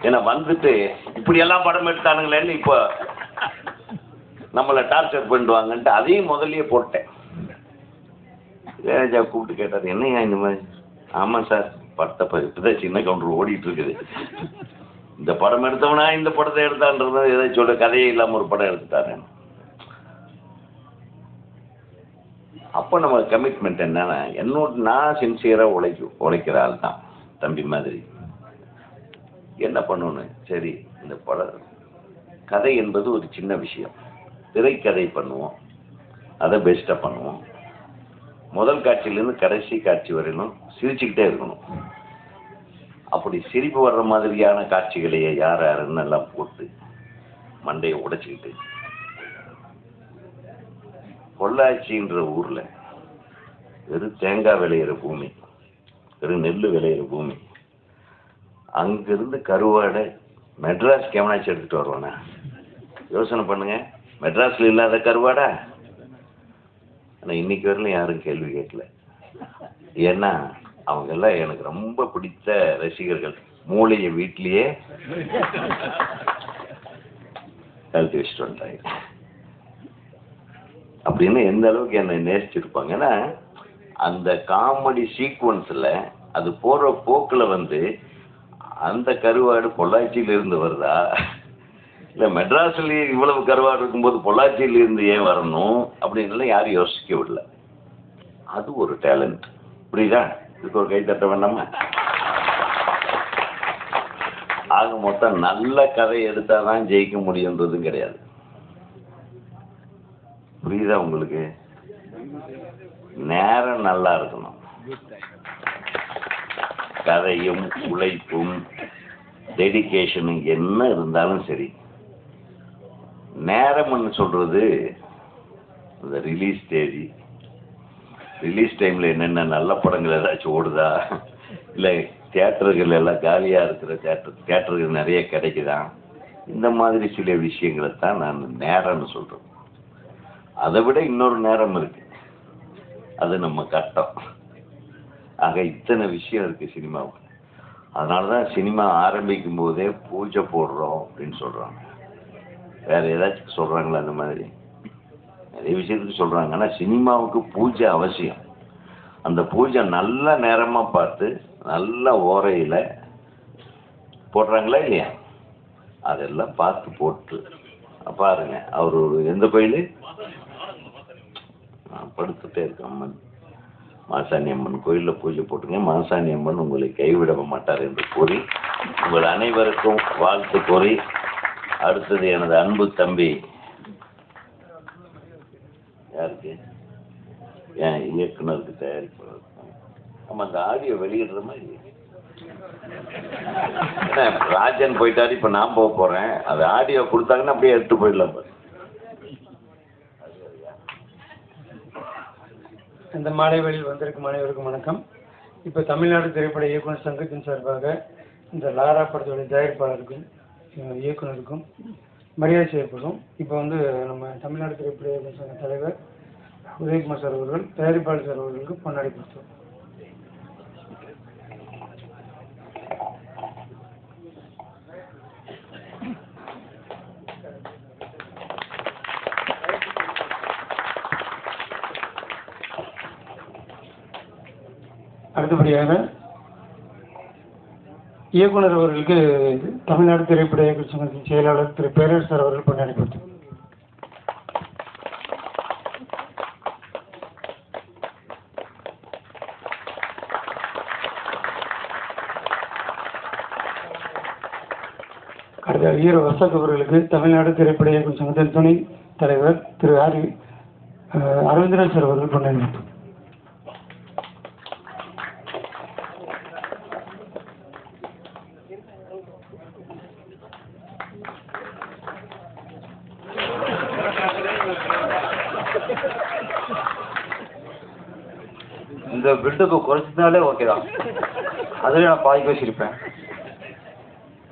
ஏன்னா வந்துட்டு இப்படியெல்லாம் படம் எடுத்தானுங்களேன்னு இப்போ நம்மளை டார்ச்சர் பண்ணிடுவாங்கன்ட்டு அதையும் முதல்லயே போட்டேன். இளையராஜா கூப்பிட்டு கேட்டார், என்னையா இந்த மாதிரி? ஆமாம் சார், படத்தை இப்போதான் சின்ன கவுண்டர் ஓடிட்டு இருக்குது. இந்த படம் எடுத்தவனா இந்த படத்தை எடுத்தான்றது ஏதாச்சும் சொல்ல, கதையே இல்லாமல் ஒரு படம் எடுத்துட்டாரு. அப்போ நம்ம கமிட்மெண்ட் என்னன்னா, நான் சின்சியராக உழைக்கிற ஆள் தான் தம்பி மாதிரி. என்ன பண்ணணும், சரி இந்த படம் கதை என்பது ஒரு சின்ன விஷயம், திரைக்கதை பண்ணுவோம், அதை பெஸ்ட்டாக பண்ணுவோம். முதல் காட்சியிலேருந்து கடைசி காட்சி வரையிலும் சிரிச்சுக்கிட்டே இருக்கணும். அப்படி சிரிப்பு வர்ற மாதிரியான காட்சிகளையே யாருன்னு எல்லாம் போட்டு மண்டையை உடைச்சிக்கிட்டு, பொள்ளாச்சின்ற ஊரில் வெறும் தேங்காய் விளையிற பூமி, வெறும் நெல் விளையிற பூமி, அங்கிருந்து கருவாடை மெட்ராஸ் கேமராச்சு எடுத்துகிட்டு வருவானே? யோசனை பண்ணுங்க, மெட்ராஸில் இல்லாத கருவாடா? ஆனால் இன்னைக்கு வரலும் யாரும் கேள்வி கேட்கல. ஏன்னா அவங்கெல்லாம் எனக்கு ரொம்ப பிடித்த ரசிகர்கள். மூளையை வீட்லேயே கழுத்து வச்சுட்டு வந்துட்டாங்க அப்படின்னு எந்த அளவுக்கு என்னை நேசிச்சிருப்பாங்க. ஏன்னா அந்த காமெடி சீக்வன்ஸில் அது போகிற போக்கில் வந்து அந்த கருவாடு பொள்ளாச்சியிலிருந்து வருதா, இல்லை மெட்ராஸ்லேயே இவ்வளவு கருவாடு இருக்கும்போது பொள்ளாச்சியிலிருந்து ஏன் வரணும் அப்படின்னு யாரும் யோசிக்க விடல. அது ஒரு டேலண்ட். புரியுதா? இதுக்கு ஒரு கைத்தட்ட வேண்டாமா? ஆக மொத்தம் நல்ல கதை எடுத்தால் தான் ஜெயிக்க முடியுன்றதும் கிடையாது. புரியுதா உங்களுக்கு? நேரம் நல்லா இருக்கணும். கதையும் உழைப்பும் டெடிகேஷனும் என்ன இருந்தாலும் சரி, நேரம்னு சொல்றது இந்த ரிலீஸ் தேதி, ரிலீஸ் டைமில் என்னென்ன நல்ல படங்கள் ஏதாச்சும் ஓடுதா, இல்லை தியேட்டர்கள் எல்லாம் காலியாக இருக்கிற தியேட்டர்கள் நிறைய கிடைக்குதா, இந்த மாதிரி சில விஷயங்களை தான் நான் நேரம்னு சொல்கிறேன். அதை விட இன்னொரு நேரம் இருக்கு, அது நம்ம கட்டம். ஆக இத்தனை விஷயம் இருக்குது சினிமாவுக்கு. அதனால தான் சினிமா ஆரம்பிக்கும் போதே பூஜை போடுறோம் அப்படின்னு சொல்கிறாங்க. வேறு ஏதாச்சும் சொல்கிறாங்களா? அந்த மாதிரி நிறைய விஷயத்துக்கு சொல்கிறாங்க. ஆனால் சினிமாவுக்கு பூஜை அவசியம். அந்த பூஜை நல்ல நேரமாக பார்த்து நல்ல ஓரையில் போடுறாங்களா இல்லையா, அதெல்லாம் பார்த்து போட்டு பாருங்க. அவர் ஒரு எந்த கோயில் படுத்துட்டே இருக்க அம்மன், மாசாணி அம்மன் கோயிலில் பூஜை போட்டுங்க. மாசாணி அம்மன் உங்களை கைவிட மாட்டார் என்று கூறி உங்கள் அனைவருக்கும் வாழ்த்து கூறி, அடுத்தது எனது அன்பு தம்பி யாருக்கு, என் இயக்குனருக்கு தயாரிப்பாளர். நம்ம அந்த ஆடியோ வெளியிடுற மாதிரி ஏன்னா ராஜன் போயிட்டாரு, இப்போ நான் போக போகிறேன். அது ஆடியோ கொடுத்தாங்கன்னா அப்படியே எடுத்து போயிடலாம். இந்த மாலை வழியில் வந்திருக்கும் அனைவருக்கும் வணக்கம். இப்போ தமிழ்நாடு திரைப்பட இயக்குனர் சங்கத்தின் சார்பாக இந்த லாரா படத்துடைய தயாரிப்பாளருக்கும் இயக்குனருக்கும் மரியாதை செய்யப்படும். இப்போ வந்து நம்ம தமிழ்நாடு திரைப்பட இயக்குனர் சங்க தலைவர் உதயகுமார் சார் அவர்கள் தயாரிப்பாளர் சார் அவர்களுக்கு பொன்னாடி கொடுத்தோம். அடுத்தபடியாக இயக்குனர் அவர்களுக்கு தமிழ்நாடு திரைப்பட இயக்குனர் சங்கத்தின் செயலாளர் திரு பேரரசர் அவர்கள் பொன்னாடி கொடுத்தார். அடுத்த ஈர வசத் அவர்களுக்கு தமிழ்நாடு திரைப்பட இயக்குனர் சங்கத்தின் துணை தலைவர் திரு அரவிந்தராஜ் சார் அவர்கள் பொன்னாடி கொடுத்தார். இந்த பில்டப்பை குறைச்சினாலே ஓகே தான். அதுலேயே நான் பாதி பேசியிருப்பேன்.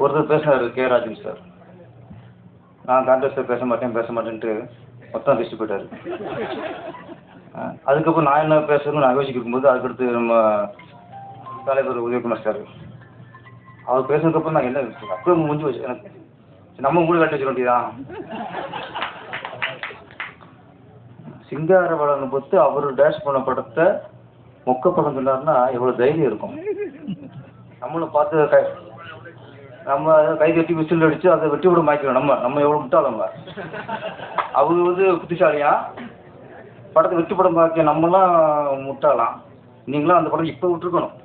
ஒருத்தர் பேசினார் கே ராஜன் சார், நான் கான்ட்ராக்டர் பேச மாட்டேன்ட்டு மொத்தம் பேசிட்டு போயிட்டாரு. அதுக்கப்புறம் நான் என்ன பேசுறதுன்னு நான் யோசிக்க இருக்கும்போது அதுக்கடுத்து நம்ம தலைவர் உதயகுமார் சார் அவர் பேசுனதுக்கப்புறம் நான் என்ன அப்படியே முடிஞ்சு வச்சு எனக்கு நம்ம கூட கட்டி வச்சிட வேண்டியதான். சிங்காரவேலனை பொறுத்து அவர் டேஷ் பண்ண படத்தை மொக்க படம் சொன்னார்னா எவ்வளோ தைரியம் இருக்கும். நம்மளை பார்த்து நம்ம கை கட்டி விசில் அடிச்சு அதை வெட்டி விட மாய்க்கிறோம். நம்ம எவ்வளோ முட்டாளங்க. அவர் புத்திசாலியா படத்தை வெற்றி படம் பார்க்க நம்மளாம் முட்டாளாம். நீங்களாம் அந்த படம் இப்போ விட்டுருக்கணும்.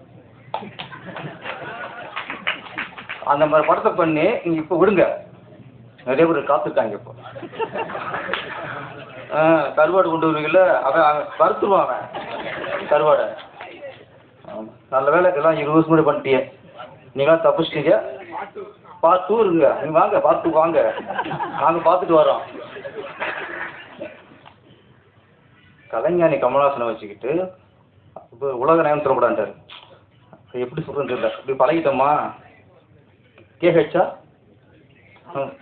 அந்த மாதிரி படத்தை பண்ணி நீங்கள் இப்போ விடுங்க. நிறைய பேர் காத்திருக்காங்க. இப்போ கருவாடு கொண்டு வருவீங்கல்ல, அவன் வறுத்துருவான். அவன் கருவாடை நல்ல வேலை எல்லாம் 20 வருஷம் முன்னாடி பண்ணிட்டீங்க. நீங்களாம் தப்பிச்சிட்டீங்க. பார்த்து இருங்க. நீங்கள் வாங்க, பார்த்து வாங்க, நாங்கள் பார்த்துட்டு வரோம். கலைஞானி கமலஹாசனை வச்சுக்கிட்டு இப்போ உலக நயம் சொல்லப்படாண்டாரு. எப்படி சொல்கிறேன்னு தெரியல. இப்படி பழகிட்டோமா. கேஹெச்சா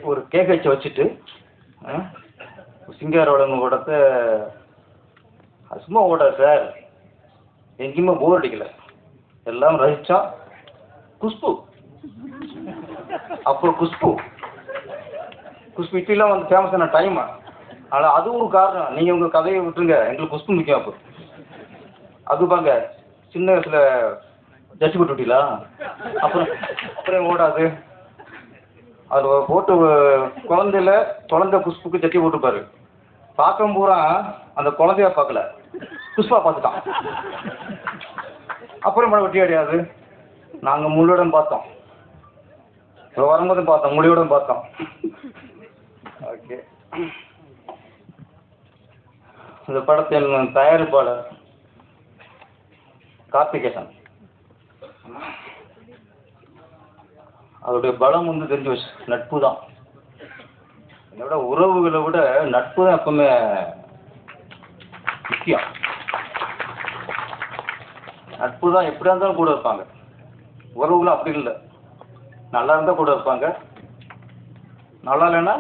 ஒரு கேஹெச்சை வச்சுட்டு சிங்காரவேலன் ஓடத்தை சும்மா ஓடாது சார். எங்கேயுமே போர் அடிக்கலை. எல்லாம் ரசிச்சா. குஷ்பு அப்புறம் குஷ்பு இட்லிலாம் வந்து ஃபேமஸான டைமா. ஆனால் அது ஒரு காரணம். நீங்கள் உங்கள் கதையை விட்டுருங்க, எங்களுக்கு குஷ்பு முக்கியம். அப்போ அது பாங்க சின்ன வயசில் ஜட்ஜி போட்டு விட்டீங்களா? அப்புறம் ஓடாது. அது போட்டு குழந்தை குஷ்புக்கு ஜட்டி போட்டுப்பாரு. பார்க்கும் பூரா அந்த குழந்தையா பார்க்கல, குஷ்பா பார்த்துட்டான். அப்புறம் மழை வெட்டி அடையாது. நாங்கள் முள்ளுடன் பார்த்தோம், வரும்போதும் பார்த்தோம், மொழியோடும் பார்த்தோம். ஓகே. இந்த படத்தின் தயாரிப்பாளர் கார்த்திகேசன். அவருடைய பலம் தெரிஞ்சு வச்சு நட்பு தான். என்னை விட உறவுகளை விட நட்பு தான் எப்பவுமே முக்கியம். நட்பு தான் எப்படியா இருந்தாலும் கூட இருப்பாங்க. உறவுகளும் அப்படி இல்லை. நல்லா இருந்தால் கூட இருப்பாங்க, நல்லா இல்லைன்னா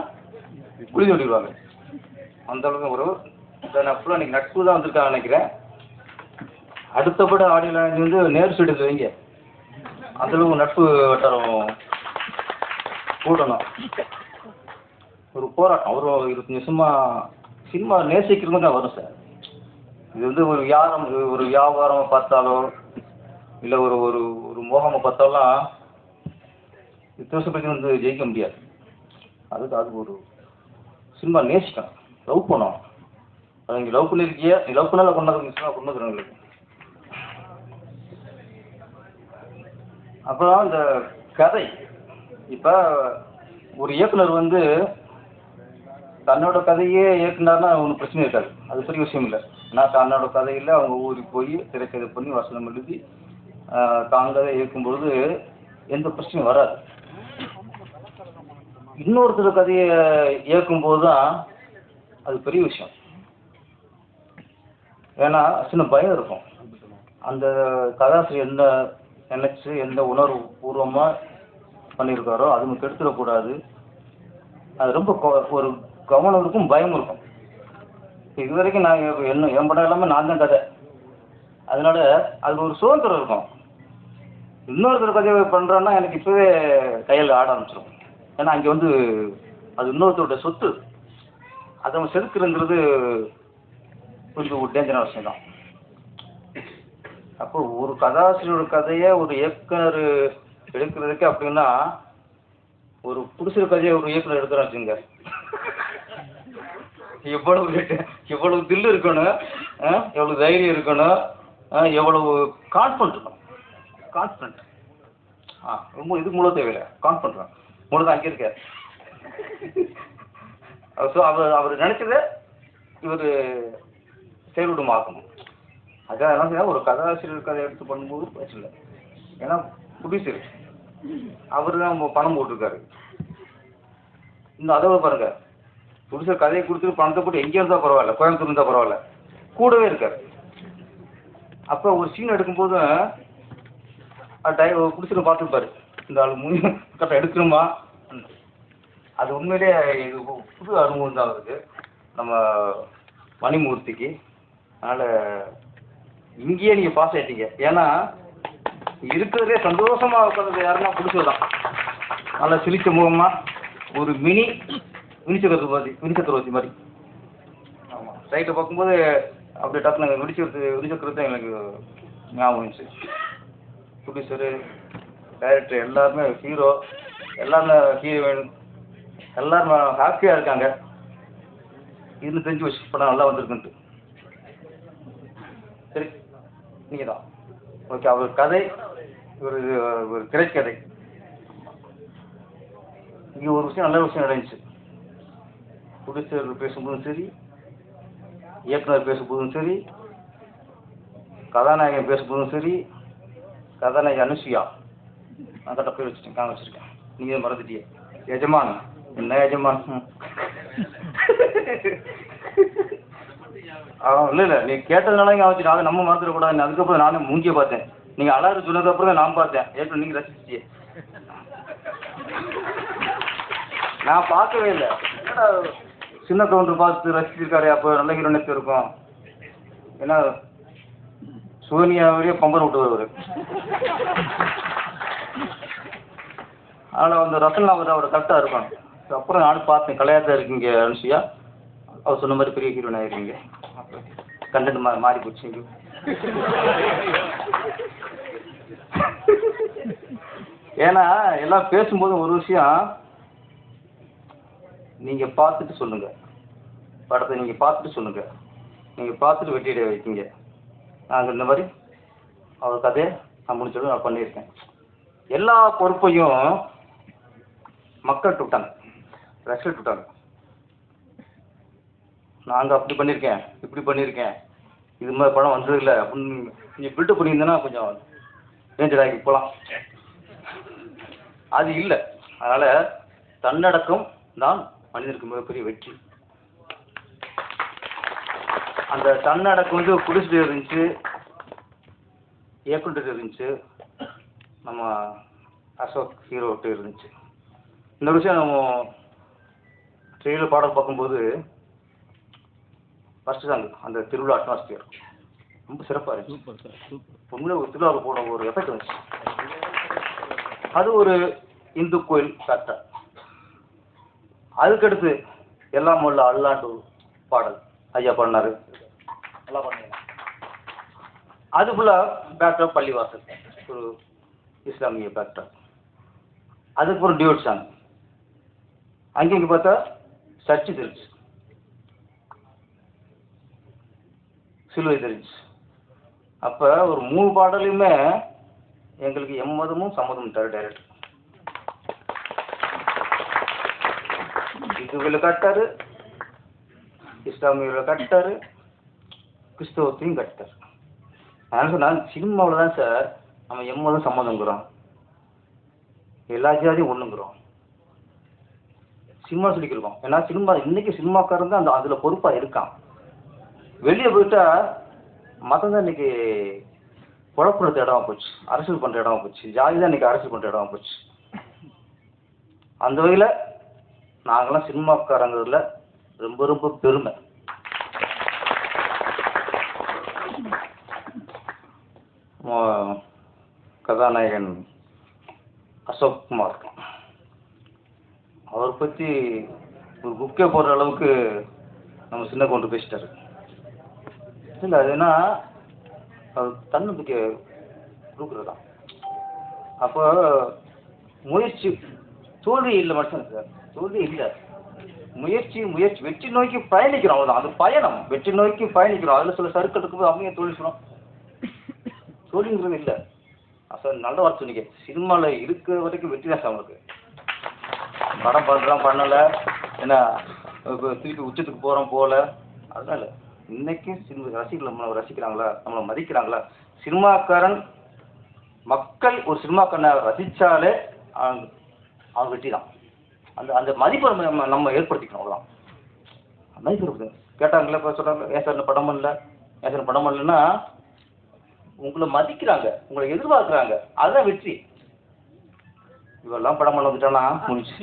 குழி தோண்டிடுவாங்க. அந்த அளவுக்கு உறவு. நான் ஃபுல்லாக இன்னைக்கு நட்பு தான் வந்திருக்காங்க நினைக்கிறேன். அடுத்தபடி ஆடியோ நேர் ஸ்டேடியத்தில் வைங்க. அந்தளவுக்கு நட்பு வட்டாரம் கூட்டணும். ஒரு போராட்டம். ஒரு 25 வருஷமா சினிமா நேசிக்கிறவங்க தான் வரும் சார். இது ஒரு வியாபாரம் பார்த்தாலோ இல்லை ஒரு ஒரு ஒரு மோகமாக பார்த்தாலும் இத்தனை வருஷம் பற்றி ஜெயிக்க முடியாது. அது ஒரு சினிமா நேசிக்கணும், லவ் பண்ணணும். அது நீங்கள் லவ் பண்ணியிருக்கிய, நீ லவ் பண்ணால கொண்டாந்துருங்க உங்களுக்கு. அப்புறம் இந்த கதை. இப்போ ஒரு இயக்குனர் தன்னோட கதையே இயக்குனார்னா ஒன்றும் பிரச்சனை இருக்காது. அது பெரிய விஷயம் இல்லை. ஏன்னா தன்னோட கதையில் அவங்க ஊருக்கு போய் திரைக்கதை பண்ணி வசனம் எழுதி தாங்கதை இயக்கும்பொழுது எந்த பிரச்சனையும் வராது. இன்னொருத்தர் கதையை இயக்கும்போது தான் அது பெரிய விஷயம். ஏன்னா சின்ன பயம் இருக்கும். அந்த கதாசிரியர் எந்த நினைச்சு எந்த உணர்வு பூர்வமாக பண்ணியிருக்காரோ அது கெடுத்துடக்கூடாது. அது ரொம்ப ஒரு கவனம் இருக்கும், பயம் இருக்கும். இது வரைக்கும் நான் என் படம் எல்லாமே நான் தான் கதை. அதனால அது ஒரு சுதந்திரம் இருக்கும். இன்னொருத்தர் கதையை பண்ணுறேன்னா எனக்கு இப்போவே கையில் ஆட ஆரம்பிச்சிடும். ஏன்னா அங்கே அது இன்னொருத்தருடைய சொத்து. அதை அவன் செதுக்குறங்கிறது கொஞ்சம் ஒரு டேஞ்சரான விஷயம் தான். அப்போ ஒரு கதாசிரியரோட கதையை ஒரு இயக்குனர் எடுக்கிறதுக்கு அப்படின்னா ஒரு புதுசு கதையை ஒரு இயக்குனர் எடுக்கிறான்னு வச்சுங்க, எவ்வளவு தில்லு இருக்கணும், எவ்வளவு தைரியம் இருக்கணும், எவ்வளவு கான்ஃபிடன்ட் இருக்கணும். கான்ஃபிடன்ட் ரொம்ப இதுக்கு மூலம் தேவையில்லை. கான்ஃபிடன்ட் மூலம் தான் அங்கே இருக்கார். ஸோ அவர் நினைச்சதை இவர் செயல்படுமாக்கணும். அதான் என்ன செய்ய ஒரு கதாசிரியர் கதை எடுத்து பண்ணும்போது பிரச்சனை இல்லை. ஏன்னா ப்ரொடியூசர் அவர் தான் பணம் போட்டிருக்காரு. இன்னும் அதை பாருங்க, ப்ரொடியூசர் கதையை கொடுத்துட்டு பணத்தை போட்டு எங்கேயும் இருந்தால் பரவாயில்ல, கோயம்புத்தூர் இருந்தால் பரவாயில்ல, கூடவே இருக்காரு. அப்போ ஒரு சீன் எடுக்கும்போது குடிச்சிட்டு பார்த்துருப்பாரு, இந்த ஆள் கரெக்டாக எடுக்கணுமா. அது உண்மையிலே இது புது அனுபவம் தான் அவருக்கு, நம்ம மணிமூர்த்திக்கு. அதனால் இங்கேயே நீங்கள் பாஸ் ஆகிட்டீங்க. ஏன்னா இருக்கிறதே சந்தோஷமாக உட்காந்து யாருன்னா பிடிச்சதுதான். நல்லா சிரிச்ச முகமாக ஒரு மினி சக்கரவர்த்தி மாதிரி. ஆமாம், சைட்டை பார்க்கும்போது அப்படியே டக்குனு வினிச்சக்கரவர்த்தி தான் எனக்கு ஞாபகம் இருந்துச்சு. ப்ரொடியூசரு, டைரக்டர் எல்லாருமே, ஹீரோ எல்லாருமே, ஹீரோயின் எல்லாருமே ஹாப்பியாக இருக்காங்க. இதுன்னு தெரிஞ்சு வச்சு படம் நல்லா வந்திருக்குன்ட்டு. சரி, நீங்கள் தான் ஓகே. அவர் கதை ஒரு திரைக்கதை. இங்கே ஒரு விஷயம் நல்ல விஷயம் நடந்துச்சு. ப்ரொடியூசர் பேசும்போதும் சரி, இயக்குனர் பேசும்போதும் சரி, கதாநாயகன் பேசும்போதும் சரி, கதாநாயகி அனுசுயா, நான் கரெக்டாக பேர் வச்சுருக்கேன், நீங்கள் மறந்துட்டியே. எஜமான், என்ன எஜமான்? இல்லை நீ கேட்டதுனால இங்கே வச்சு நான் நம்ம மறந்துடக்கூடாது. அதுக்கப்புறம் நானே மூஞ்சியை பார்த்தேன். நீங்கள் அலாறு சொன்னதுக்கப்புறம் தான் நான் பார்த்தேன். ஏற்கனவே நீங்கள் ரசிச்சியே, நான் பார்க்கவே இல்லை. சின்ன கவுண்டர் பார்த்து ரசிச்சிருக்காரு, அப்போ நல்ல ஹீரோனத்து இருக்கும். ஏன்னா சோனியாவே பம்பர் விட்டு வருவார். அதனால் அந்த ரசன் அவர் கரெக்டாக இருக்கும். அப்புறம் நானும் பார்த்தேன், கலையாத்தான் இருக்கீங்க அனுசுயா, அவர் சொன்ன மாதிரி பெரிய ஹீரோன் ஆகிருக்கீங்க. அப்புறம் கண்டென்ட் மாறி போச்சு. ஏன்னா எல்லாம் பேசும்போது ஒரு விஷயம், நீங்கள் பார்த்துட்டு சொல்லுங்கள், படத்தை நீங்கள் பார்த்துட்டு சொல்லுங்கள், நீங்கள் பார்த்துட்டு வெட்டிட வைக்கீங்க. நாங்கள் இந்த மாதிரி அவர் கதையை நான் முடிச்சதும் நான் பண்ணியிருக்கேன். எல்லா பொறுப்பையும் மக்கள் விட்டாங்க, ரசிகர்கள் விட்டாங்க. நாங்கள் அப்படி பண்ணியிருக்கேன், இப்படி பண்ணியிருக்கேன், இது மாதிரி படம் வந்ததில்லை அப்படின்னு நீங்கள் பில்டப் பண்ணியிருந்தேன்னா கொஞ்சம் ரேஞ்சடாகி போகலாம். அது இல்லை. அதனால் தன்னடக்கம் தான் மனிதனுக்கு மிகப்பெரிய வெற்றி. அந்த தன்னடக்கம் வந்து புடிச்சிட்டு இருந்துச்சு, இயக்குனர் இருந்துச்சு, நம்ம அசோக் ஹீரோட்டு இருந்துச்சு. இந்த விஷயம் நம்ம ட்ரெயிலர் பாடல் பார்க்கும்போது ஃபஸ்ட்டு சாங் அந்த திருவிழா அட்மாஸ்பியர் ரொம்ப சிறப்பாக இருந்துச்சு. உண்மையிலே ஒரு திருவிழாவில் போன ஒரு எஃபெக்ட் வந்துச்சு. அது ஒரு இந்து கோயில் ஃபேக்டர். அதுக்கடுத்து எல்லாம் உள்ள அல்லாண்டு பாடல் ஐயா பண்ணார், நல்லா பண்ணீங்க. அது ஃபுல்லாக பேக்டர் பள்ளிவாசல், ஒரு இஸ்லாமிய பேக்டர். அதுக்கப்புறம் டியூட் சாங். அங்கே இங்கே பார்த்தா சர்ச்சு தெரிஞ்சு, சிலுவை தெரிஞ்சு. அப்போ ஒரு 3 பாடலையுமே எங்களுக்கு எம்மதமும் சம்மதம் தர டைரக்டர். இந்துவில் கட்டாரு, இஸ்லாமியில் கட்டாரு, கிறிஸ்தவத்தையும் கட்டார். நான் சொன்னால் சினிமாவில் தான் சார் நம்ம எம்மதம் சம்மதங்கிறோம், எல்லா ஜாதியும் ஒன்றுங்கிறோம், சினிமா சொல்லிக்கிருக்கோம். ஏன்னா சினிமா இன்னைக்கு சினிமாக்காரன் தான் அந்த அதில் பொறுப்பாக இருக்கான். வெளியே போயிட்டா மதம் தான் இன்னைக்கு குழப்பறது இடமா போச்சு, அரசியல் பண்ணுற இடமா போச்சு, ஜாதி தான் இன்னைக்கு அரசியல் பண்ணுற இடமா போச்சு. அந்த வகையில் நாங்களாம் சினிமாக்காரங்கிறதுல ரொம்ப ரொம்ப பெருமை. கதாநாயகன் அசோக் குமார், அவரை பற்றி ஒரு புக்கே போடுற அளவுக்கு நம்ம சின்ன கொண்டு பேசிட்டாரு. இல்லை அது என்ன, அது தன்னம்பிக்கை கொடுக்குறது தான். அப்போ முயற்சி தோல்வி இல்லை மட்டும் சார், தோல்வி இல்லை, முயற்சி வெற்றி நோக்கி பயணிக்கிறோம், அவ்வளோதான். அது பயணம், வெற்றி நோக்கி பயணிக்கிறோம். அதில் சில சறுக்கள் இருக்கும்போது அவங்க தோல்வி சொல்லணும், தோல்விங்கிறது இல்லை. சார் நல்ல வார்த்தை சொன்னீங்க. சினிமாவில் இருக்கிற வரைக்கும் வெற்றி தான் சார் அவங்களுக்கு. படம் பண்ணுறோம் பண்ணலை, ஏன்னா இப்போ திருப்பி உச்சத்துக்கு போகிறோம் போகல, அதனால இன்னைக்கும் சினிமா ரசிகர்கள் நம்மளை ரசிக்கிறாங்களா, நம்மளை மதிக்கிறாங்களா? சினிமாக்காரன் மக்கள் ஒரு சினிமாக்காரனை ரசித்தாலே அவங்க வெற்றி தான். அந்த அந்த மதிப்பை நம்ம ஏற்படுத்திக்கணும், அவ்வளோதான். மதிப்பு இருக்குது. கேட்டாங்களே இப்போ சொல்கிறாங்க, ஏன் சார் இந்த படம் பண்ணல, ஏன் சார் படம் பண்ணலன்னா உங்களை மதிக்கிறாங்க, உங்களை எதிர்பார்க்குறாங்க, அதுதான் வெற்றி. இவெல்லாம் படம் பண்ண வந்துட்டானா முடிச்சு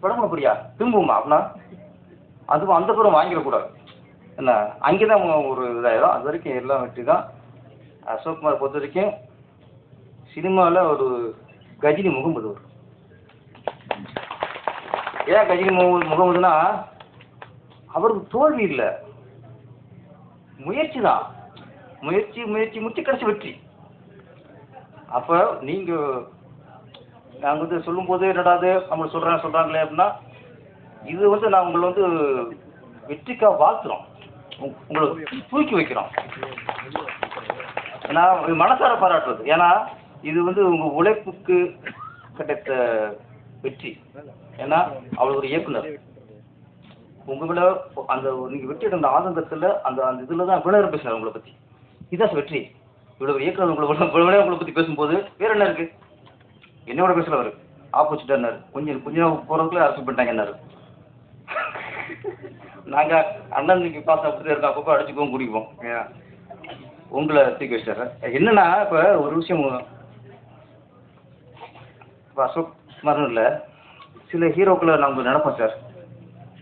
படம் பண்ண புரியா திரும்புமா அப்படின்னா அதுவும் அந்த படம் வாங்கிடக்கூடாது என்ன, அங்கே தான் ஒரு இதாயிடும். அது வரைக்கும் எல்லாம் வெற்றி தான். அசோக்குமார் பொறுத்த வரைக்கும் சினிமாவில் ஒரு கஜினி முகமது வரும். ஏன் கஜினி முகமதுனா அவருக்கு தோல்வி இல்லை, முயற்சி தான். முயற்சி முயற்சி முயற்சி கடைசி வெற்றி. அப்போ நீங்கள் நாங்கள் வந்து சொல்லும்போது என்னடாது நம்மளை சொல்கிறாங்களே அப்படின்னா இது வந்து நான் உங்களை வந்து வெற்றிக்காக வாழ்த்துறோம், உங்களை தூக்கி வைக்கிறோம். ஏன்னா மனசார பாராட்டுறது. ஏன்னா இது வந்து உங்கள் உழைப்புக்கு கிடைத்த வெற்றி. ஏன்னா அவர் ஒரு இயக்குனர். உங்களை அந்த நீங்கள் வெற்றி அந்த ஆதங்கத்தில் அந்த அந்த இதில் தான் இவ்வளோ பேசுனார் உங்களை பற்றி. இதுதான் வெற்றி. இவ்வளோ இயக்குனர் உங்களை பற்றி பேசும்போது வேறு என்ன இருக்குது, என்னோட பேசல அவர் ஆப்போசிட்டாக கொஞ்சம் போகிறதுக்குள்ள அரசு பண்ணிட்டாங்க என்னாரு. நாங்கள் அண்ணன் இன்னைக்கு பாசம் அப்படி இருக்கோம், அப்பப்போ அடிச்சுக்குவோம் குடிப்போம். உங்களை தூக்கி வச்சிட்டாரு. என்னன்னா இப்போ ஒரு விஷயம் இப்போ அசோக் குமார்னு இல்லை, சில ஹீரோக்களை நாங்கள் நினைப்போம் சார்,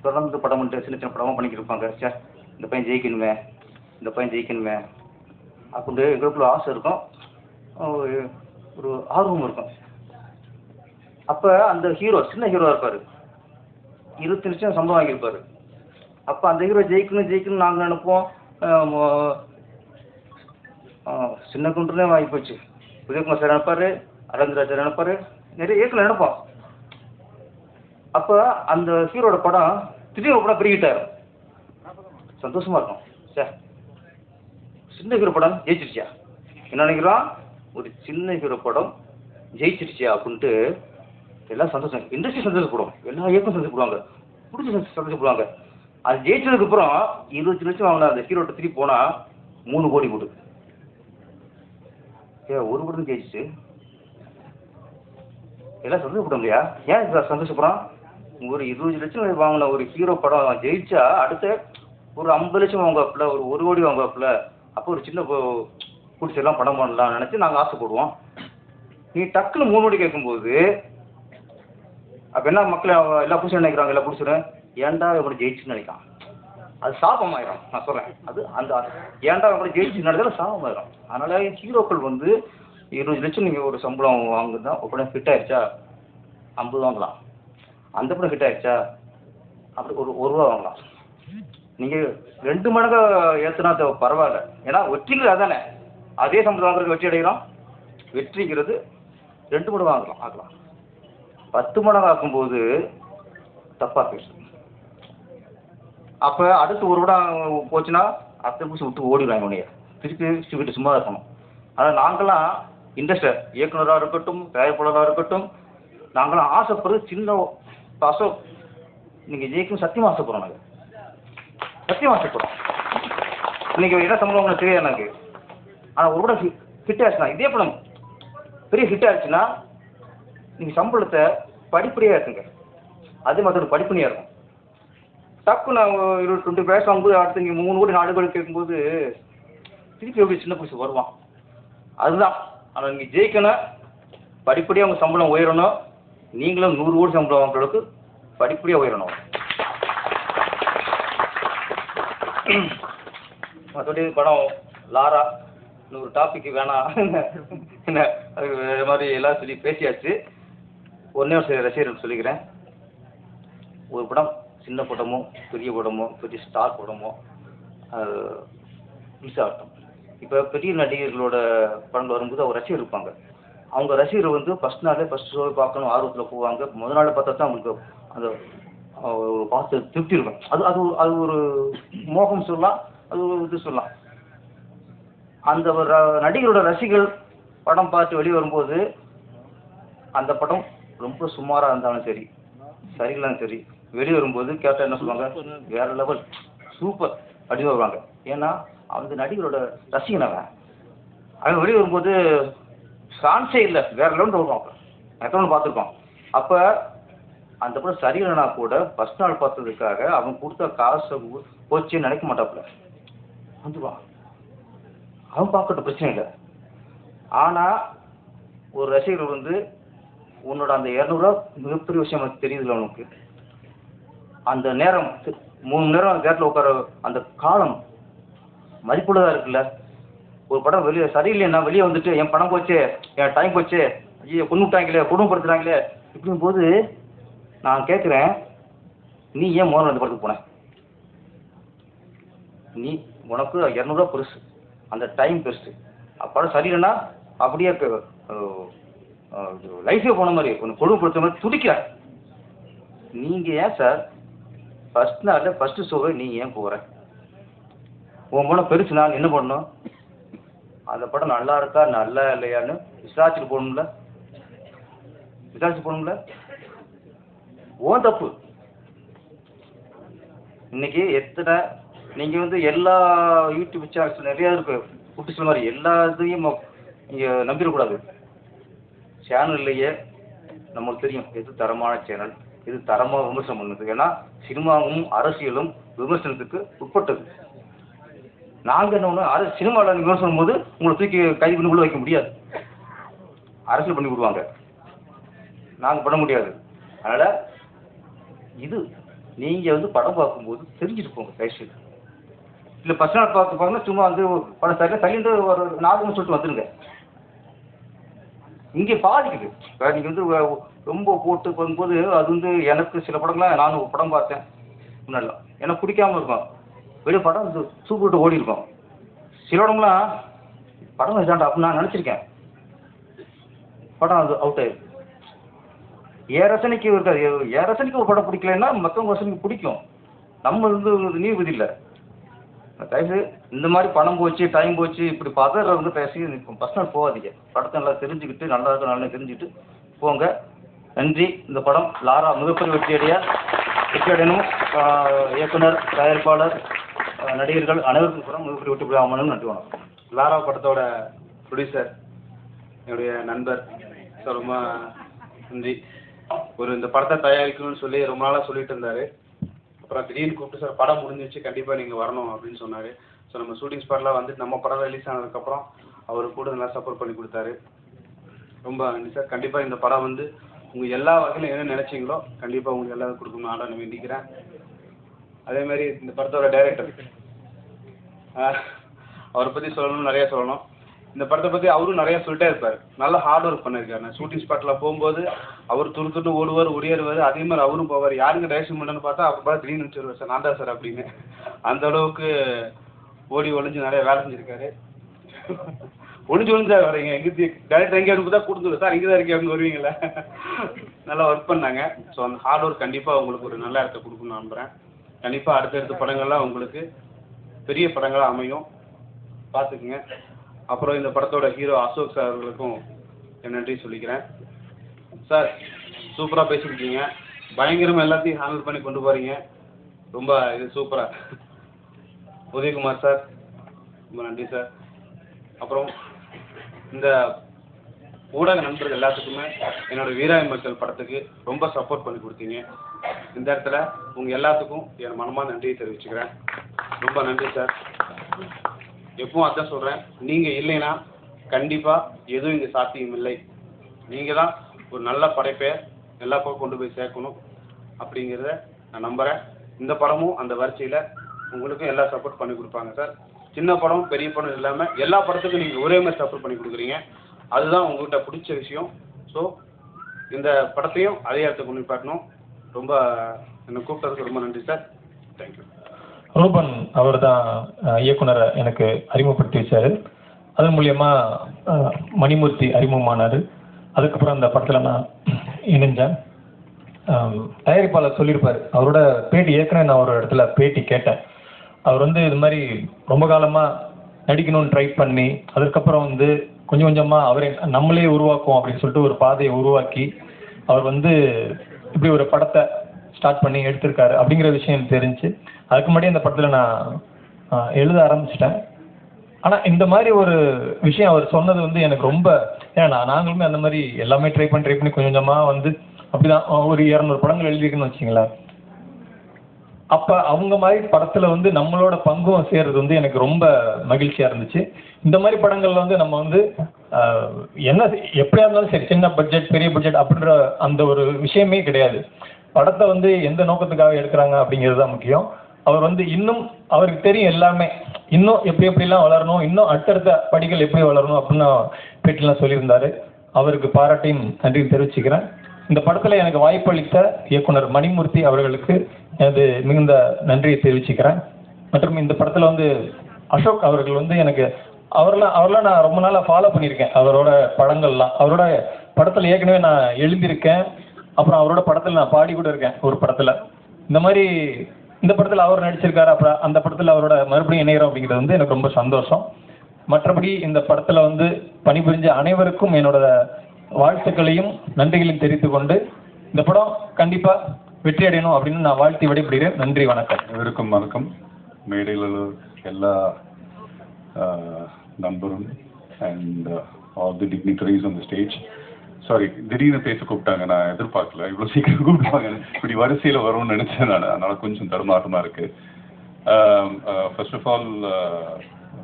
தொடர்ந்து படம் பண்ணிட்டு சின்ன சின்ன படமாக பண்ணிக்கிட்டு இருப்பாங்க. சார் இந்த பையன் ஜெயிக்கணுமே, இந்த பையன் ஜெயிக்கணுமே அப்படின்ட்டு எங்களுக்குள்ள ஆசை இருக்கும், ஒரு ஆர்வம் இருக்கும். அப்போ அந்த ஹீரோ சின்ன ஹீரோவாக இருப்பார், 20 லட்சம் சம்பளம் வாங்கியிருப்பார். அப்போ அந்த ஹீரோ ஜெயிக்கணும் நாங்கள் நினைப்போம். சின்ன குண்டுனே வாங்கி போச்சு. உதயகுமார் சார் நினைப்பார், அரவிந்த்ராஜ் சார் நினைப்பார், நிறைய இயக்குனர் நினைப்போம். அப்போ அந்த ஹீரோட படம் திடீர்னு படம் பெருகிட்டார், சந்தோஷமாக இருக்கும். சார் சின்ன ஹீரோ படம் ஜெயிச்சிருச்சியா, என்ன நினைக்கிறோம், ஒரு சின்ன ஹீரோ படம் ஜெயிச்சிருச்சியா அப்படின்ட்டு எல்லாம் சந்தோஷம். இண்டஸ்ட்ரி சந்தோஷப்படுவோம், எல்லா இயக்கம் சந்தோஷப்படுவாங்க, பிடிச்சி சந்தோஷப்படுவாங்க. அது ஜெயிச்சதுக்கப்புறம் 20 லட்சம் வாங்கினா அந்த ஹீரோட்ட திருப்பி போனால் 3 கோடி கொடு. ஒரு கோடி தான் ஜெயிச்சு எல்லாம் சந்தோஷப்படும் இல்லையா? ஏன் சந்தோஷப்படுறோம்? ஒரு 20 லட்சம் வாங்கின ஒரு ஹீரோ படம் ஜெயிச்சா அடுத்த ஒரு 50 லட்சம் வாங்குவாப்புல, ஒரு 1 கோடி வாங்குவாப்புல. அப்போ ஒரு சின்ன பிடிச்செல்லாம் படம் பண்ணலாம்னு நினச்சி நாங்கள் ஆசைப்படுவோம். நீ டக்குன்னு 3 கோடி கேட்கும்போது அப்போ என்ன மக்கள் எல்லாம் பிடிச்சி நினைக்கிறாங்க, எல்லாம் பிடிச்சிடும் ஏன்டா எப்படி ஜெயிச்சுன்னு நினைக்கிறான். அது சாபமாயிரும். நான் சொல்கிறேன், அது அந்த ஏன்டா எப்படி ஜெயிச்சு நினைச்சாலும் சாபமாயிரும். அதனால ஹீரோக்கள் வந்து 20 லட்சம் நீங்கள் ஒரு சம்பளம் வாங்குதா, படம் ஃபிட் ஆயிடுச்சா 50 வாங்கலாம், அந்த படம் ஃபிட் ஆயிடுச்சா அப்படி ஒரு ரூபா வாங்கலாம். நீங்கள் 2 மடங்கு ஏற்றுனா பரவாயில்ல. ஏன்னா வெற்றிங்கிறது அதானே, அதே சம்பளம் வாங்குறது வெற்றி அடைகிறோம். வெற்றிங்கிறது 2 மடங்கு ஆக்கலாம். 10 மடங்கு ஆக்கும்போது தப்பாக போயிடுச்சு. அப்போ அடுத்து ஒரு படம் போச்சுன்னா அடுத்த பிடிச்சி விட்டு ஓடிடுவாங்க உடைய, திருப்பி வீட்டு சும்மா இருக்கணும். ஆனால் நாங்களாம் இண்டஸ்ட்ரி இயக்குனராக இருக்கட்டும், தயாரிப்பாளராக இருக்கட்டும், நாங்களாம் ஆசைப்படுறது சின்ன அசோக் நீங்கள் ஜெயிக்கணும் சத்தியமாக ஆசைப்படுறோம். நாங்கள் சத்தியமாக ஆசைப்படுறோம். இன்னைக்கு என்ன சம்பளம் உங்களுக்கு தெரியாது எனக்கு. ஆனால் ஒரு படம் ஹிட் ஆச்சுன்னா, இதே படம் பெரிய ஹிட் ஆச்சுன்னா நீங்கள் சம்பளத்தை படிப்படியாக இருக்குங்க, அதே மாதிரி படிப்படியாக இருக்கும். டக்கு நான் 20 பேச வாங்கும்போது அடுத்து நீங்கள் 3 கோடி 4 கோடி கேட்கும்போது திருப்பி எப்படி சின்ன பிடிச்சி வருவான். அதுதான். ஆனால் நீங்கள் ஜெயிக்கணும், படிப்படியாக உங்கள் சம்பளம் உயரணும். நீங்களும் 100 கோடி சம்பளம் வாங்குற அளவுக்கு படிப்படியாக உயரணும். மற்றபடி படம் லாரா இன்னொரு டாபிக் வேணாம், என்ன அது மாதிரி எல்லாம் சொல்லி பேசியாச்சு. ஒன்றே ஒரு ரசிகர்கள் சொல்லிக்கிறேன், ஒரு படம் சின்ன படமோ பெரிய படமோ பெரிய ஸ்டார் படமோ மிஸ் ஆகட்டும். இப்போ பெரிய நடிகர்களோட படங்கள் வரும்போது அவங்க ரசிகர் இருப்பாங்க. அவங்க ரசிகர் வந்து ஃபஸ்ட் ஷோ பார்க்கணும் ஆர்வத்தில் போவாங்க. முதல் நாள் பார்த்தா தான் அவங்களுக்கு அந்த பார்த்து திருப்தி இருக்கும். அது ஒரு மோகம் சொல்லலாம், அது ஒரு இது சொல்லலாம். அந்த நடிகரோட ரசிகர்கள் படம் பார்த்து வெளியே வரும்போது அந்த படம் ரொம்ப சுமாராக இருந்தாலும் சரி, சரியில்லைன்னு சரி, வெளியே வரும்போது கேட்டால் என்ன சொல்லுவாங்க, வேற லெவல் சூப்பர் அப்படி வருவாங்க. ஏன்னா அந்த நடிகரோட ரசிகன் அவன் வெளியே வரும்போது சான்ஸே இல்லை, வேற லெவலில் வருவாங்க. எத்தனை பார்த்துருக்கோம். அப்போ அந்த படம் சரியில்லைனா கூட ஃபஸ்ட் நாள் பார்த்ததுக்காக அவன் கொடுத்த காசை போச்சுன்னு நினைக்க மாட்டாப்புல வந்துடுவான். அவன் பார்க்கட்டும், பிரச்சனை இல்லை. ஆனால் ஒரு ரசிகர்கள் வந்து உன்னோட அந்த 200 மிகப்பெரிய விஷயம் எனக்கு தெரியுதுல்ல உனக்கு, அந்த நேரம் 3 மணி நேரம் அந்த தேட்டரில் உட்கார அந்த காலம் மதிப்புள்ளதாக இருக்குல்ல. ஒரு படம் வெளியே சரியில்லைன்னா வெளியே வந்துட்டு என் படம் போச்சு, என் டைம் போச்சு, ஐயோ கொண்டு விட்டாங்களே, குடும்பப்படுத்துகிறாங்களே இப்படியும் போது நான் கேட்குறேன், நீ ஏன் முதல்ல அந்த படத்துக்கு போன? நீ உனக்கு 200 பெருசு, அந்த டைம் பெருசு. படம் சரியில்லைன்னா அப்படியே லைஃபே போன மாதிரி ஒன்று கொடுமைப்படுத்த மாதிரி துடிக்கிற. நீங்கள் ஏன் சார் ஃபஸ்ட் நாளில் ஃபஸ்ட்டு ஷோவை நீ ஏன் போகிற? உன் படம் பெருசு, நான் என்ன பண்ணணும்? அந்த படம் நல்லா இருக்கா நல்லா இல்லையான்னு விசாரிச்சுட்டு போகணும்ல, விசாரிச்சு போகணும்ல. ஓன் தப்பு. இன்னைக்கு எத்தனை நீங்கள் வந்து எல்லா யூடியூப் சேனல்ஸ் நிறையா இருக்கு, குட்டிஸ் மாதிரி எல்லா இதையும் நீங்கள் நம்பிடக்கூடாது. சேனல்லையே நம்மளுக்கு தெரியும் எது தரமான சேனல், இது தரமாக விமர்சனம் பண்ணுது. ஏன்னா சினிமாவும் அரசியலும் விமர்சனத்துக்கு உட்பட்டது. நாங்கள் என்ன ஒன்று சினிமாவில் விமர்சனம் போது உங்களை தூக்கி கை பண்ணி உள்ள வைக்க முடியாது, அரசியல் பண்ணி விடுவாங்க, நாங்கள் பண்ண முடியாது. அதனால் இது நீங்கள் வந்து படம் பார்க்கும்போது தெரிஞ்சுட்டு போங்க தயவுசெய்து. இல்லை ஃபஸ்ட் நாள் பார்க்கணும்னா சும்மா வந்து படம் சரியாக தள்ளிட்டு ஒரு 4 சொல்லிட்டு வந்துடுங்க. இங்கே பாதிக்குது. நீங்கள் வந்து ரொம்ப போட்டு பண்ணும்போது அது வந்து எனக்கு சில படங்கள்லாம் நானும் படம் பார்த்தேன் முன்னாடிலாம் எனக்கு பிடிக்காமல் இருக்கும், வெளியே படம் சூப்பர் விட்டு ஓடி இருக்கும். சில படம்லாம் படம் இதாண்டா அப்படின்னு நான் நினச்சிருக்கேன், படம் அது அவுட் ஆயிருக்கு. என் ரசனைக்கு இருக்காது. என் ரசனைக்கு ஒரு படம் பிடிக்கலன்னா மற்றவங்க ரசனைக்கு பிடிக்கும். நம்ம வந்து நீதிபதி இல்லை. தயவுசெய்து இந்த மாதிரி பணம் போச்சு டைம் போச்சு இப்படி பதறவங்க தயவுசெய்து பர்சனல் போகாதீங்க. படத்தை நல்லா தெரிஞ்சுக்கிட்டு நல்லா இருக்க நல்லா தெரிஞ்சுக்கிட்டு போங்க. நன்றி. இந்த படம் லாரா மிகப்பெரிய வெற்றி அடையணும். இயக்குனர், தயாரிப்பாளர், நடிகர்கள் அனைவருக்கும் கூட மிகப்பெரிய வெற்றி ஆகணும்னு நன்றி. வணக்கம். லாரா படத்தோட ப்ரொடியூசர் என்னுடைய நண்பர் சார், ரொம்ப நன்றி. இந்த படத்தை தயாரிக்கணும்னு சொல்லி ரொம்ப நாளாக சொல்லிட்டு இருந்தார். அப்புறம் திடீர்னு கூப்பிட்டு சார் படம் முடிஞ்சிச்சு கண்டிப்பாக நீங்கள் வரணும் அப்படின்னு சொன்னார். ஸோ நம்ம ஷூட்டிங் ஸ்பாட்லாம் வந்துட்டு நம்ம படம் ரிலீஸ் ஆனதுக்கப்புறம் அவர் கூட நல்லா சப்போர்ட் பண்ணி கொடுத்தாரு. ரொம்ப நன்றி சார். கண்டிப்பாக இந்த படம் வந்து உங்கள் எல்லா வகையிலும் என்ன நினச்சிங்களோ கண்டிப்பாக உங்களுக்கு எல்லாரும் கொடுக்கணும் நான் வேண்டிக்கிறேன். அதேமாதிரி இந்த படத்தோட டைரக்டர் அவரை பற்றி சொல்லணும், நிறையா சொல்லணும். இந்த படத்தை பற்றி அவரும் நிறையா சொல்லிட்டே இருப்பார். நல்லா ஹார்ட் ஒர்க் பண்ணியிருக்காரு. நான் ஷூட்டிங் ஸ்பாட்டில் போகும்போது அவர் துருத்துட்டு ஓடுவார், ஒடியாருவார். அதே மாதிரி அவரும் போவார். யாருங்க டைரக்ஷன் பண்ணுன்னு பார்த்தா அப்போ பார்த்து திடீர்னு நினச்சிருவார் சார் நான் தான் சார் அப்படின்னு. அந்த அளவுக்கு ஓடி ஒளிஞ்சு நிறைய வேலை செஞ்சுருக்காரு. ஒளிஞ்சார் வரீங்க எங்கே டேரக்டர் எங்கே அனுப்பி தான் கொடுத்துரு சார் இங்கே தான் இருக்கே அவங்க வருவீங்களா. நல்லா ஒர்க் பண்ணாங்க. ஸோ அந்த ஹார்ட் ஒர்க் கண்டிப்பாக உங்களுக்கு ஒரு நல்ல இடத்த கொடுக்கணும்னு நம்புகிறேன். கண்டிப்பாக அடுத்தடுத்த படங்கள்லாம் உங்களுக்கு பெரிய படங்களாக அமையும், பார்த்துக்குங்க. அப்புறம் இந்த படத்தோட ஹீரோ அசோக் சார் அவர்களுக்கும் என் நன்றி சொல்லிக்கிறேன். சார் சூப்பராக பேசியிருக்கீங்க, பயங்கரமாக எல்லாத்தையும் ஹேண்டில் பண்ணி கொண்டு போகிறீங்க, ரொம்ப இது சூப்பராக. உதயகுமார் சார் ரொம்ப நன்றி சார். அப்புறம் இந்த ஊடக நண்பர்கள் எல்லாத்துக்குமே என்னோட வீராய் மக்கள் படத்துக்கு ரொம்ப சப்போர்ட் பண்ணி கொடுத்தீங்க. இந்த இடத்துல உங்கள் எல்லாத்துக்கும் என் மனமாக நன்றியை தெரிவிச்சுக்கிறேன். ரொம்ப நன்றி சார். எப்பவும் அதான் சொல்கிறேன், நீங்கள் இல்லைன்னா கண்டிப்பாக எதுவும் இங்கே சாத்தியம் இல்லை. நீங்கள் தான் ஒரு நல்ல படைப்பை எல்லா பக்கம் கொண்டு போய் சேர்க்கணும் அப்படிங்கிறத நான் நம்புகிறேன். இந்த படமும் அந்த வரிசையில் உங்களுக்கும் எல்லா சப்போர்ட் பண்ணி கொடுப்பாங்க சார். சின்ன படம் பெரிய படம் இல்லாமல் எல்லா படத்துக்கும் நீங்கள் ஒரே மாதிரி சப்போர்ட் பண்ணி கொடுக்குறீங்க, அதுதான் உங்கள்கிட்ட பிடிச்ச விஷயம். ஸோ இந்த படத்தையும் அதே இடத்துக்கு கொண்டு காட்டணும். ரொம்ப என்னை கூப்பிட்டதுக்கு ரொம்ப நன்றி சார். தேங்க்யூ. ரூபன் அவர் தான் இயக்குனரை எனக்கு அறிமுகப்படுத்தி வச்சார். அதன் மூலயமா மணிமூர்த்தி அறிமுகமானார். அதுக்கப்புறம் அந்த படத்தில் நான் இணைஞ்சேன். தயாரிப்பாளர் சொல்லியிருப்பார், அவரோட பேட்டி ஏற்கனவே நான் ஒரு இடத்துல பேட்டி கேட்டேன். அவர் வந்து இது மாதிரி ரொம்ப காலமாக நடிக்கணும்னு ட்ரை பண்ணி அதுக்கப்புறம் வந்து கொஞ்சம் கொஞ்சமாக அவரே நம்மளே உருவாக்குவோம் அப்படின்னு சொல்லிட்டு ஒரு பாதையை உருவாக்கி அவர் வந்து இப்படி ஒரு படத்தை ஸ்டார்ட் பண்ணி எடுத்திருக்காரு அப்படிங்கிற விஷயம் தெரிஞ்சு அதுக்கு முன்னாடி அந்த படத்தில் நான் எழுத ஆரம்பிச்சிட்டேன். ஆனால் இந்த மாதிரி ஒரு விஷயம் அவர் சொன்னது வந்து எனக்கு ரொம்ப, ஏன்னா நாங்களுமே அந்த மாதிரி எல்லாமே ட்ரை பண்ணி கொஞ்சம் கொஞ்சமாக வந்து அப்படி தான் ஒரு 200 படங்கள் எழுதியிருக்குன்னு வச்சிங்களேன். அப்போ அவங்க மாதிரி படத்தில் வந்து நம்மளோட பங்கும் சேர்றது வந்து எனக்கு ரொம்ப மகிழ்ச்சியாக இருந்துச்சு. இந்த மாதிரி படங்களில் வந்து நம்ம வந்து என்ன எப்படியா இருந்தாலும் சரி, சின்ன பட்ஜெட் பெரிய பட்ஜெட் அப்படின்ற அந்த ஒரு விஷயமே கிடையாது. படத்தை வந்து எந்த நோக்கத்துக்காக எடுக்கிறாங்க அப்படிங்கிறது தான் முக்கியம். அவர் வந்து இன்னும் அவருக்கு தெரியும் எல்லாமே, இன்னும் எப்படிலாம் வளரணும், இன்னும் அடுத்தடுத்த படிகள் எப்படி வளரணும் அப்படின்னு பேட்டிலாம் சொல்லியிருந்தாரு. அவருக்கு பாராட்டையும் நன்றியும் தெரிவிச்சுக்கிறேன். இந்த படத்தில் எனக்கு வாய்ப்பளித்த இயக்குனர் மணிமூர்த்தி அவர்களுக்கு எனது மிகுந்த நன்றியை தெரிவிச்சுக்கிறேன். மற்றும் இந்த படத்தில் வந்து அசோக் அவர்கள் வந்து எனக்கு அவரெல்லாம் நான் ரொம்ப நாளாக ஃபாலோ பண்ணியிருக்கேன். அவரோட படங்கள்லாம், அவரோட படத்தில் ஏற்கனவே நான் எழுதியிருக்கேன். அப்புறம் அவரோட படத்தில் நான் பாடி கூட இருக்கேன் ஒரு படத்தில். இந்த மாதிரி இந்த படத்தில் அவர் நடிச்சிருக்காரு, அப்புறம் அந்த படத்தில் அவரோட மறுபடியும் இணைகிறோம் அப்படிங்கிறது வந்து எனக்கு ரொம்ப சந்தோஷம். மற்றபடி இந்த படத்தில் வந்து பணிபுரிஞ்ச அனைவருக்கும் என்னோட வாழ்த்துக்களையும் நன்றிகளையும் தெரிவித்து கொண்டு இந்த படம் கண்டிப்பாக வெற்றி அடையணும் அப்படின்னு நான் வாழ்த்தி விடைபெறுகிறேன். நன்றி, வணக்கம். அனைவருக்கும் வணக்கம். மேடையில் எல்லா நண்பரும் and all the dignitaries on the stage. Sorry, திடீர்னு பேச கூப்பிட்டாங்க, நான் எதிர்பார்க்கல இவ்வளோ சீக்கிரம் கூப்பிட்டாங்க. இப்படி வரிசையில் வரும்னு நினச்சேன் நான், அதனால் கொஞ்சம் தடுமாற்றமாக இருக்குது. ஃபர்ஸ்ட் ஆஃப் ஆல்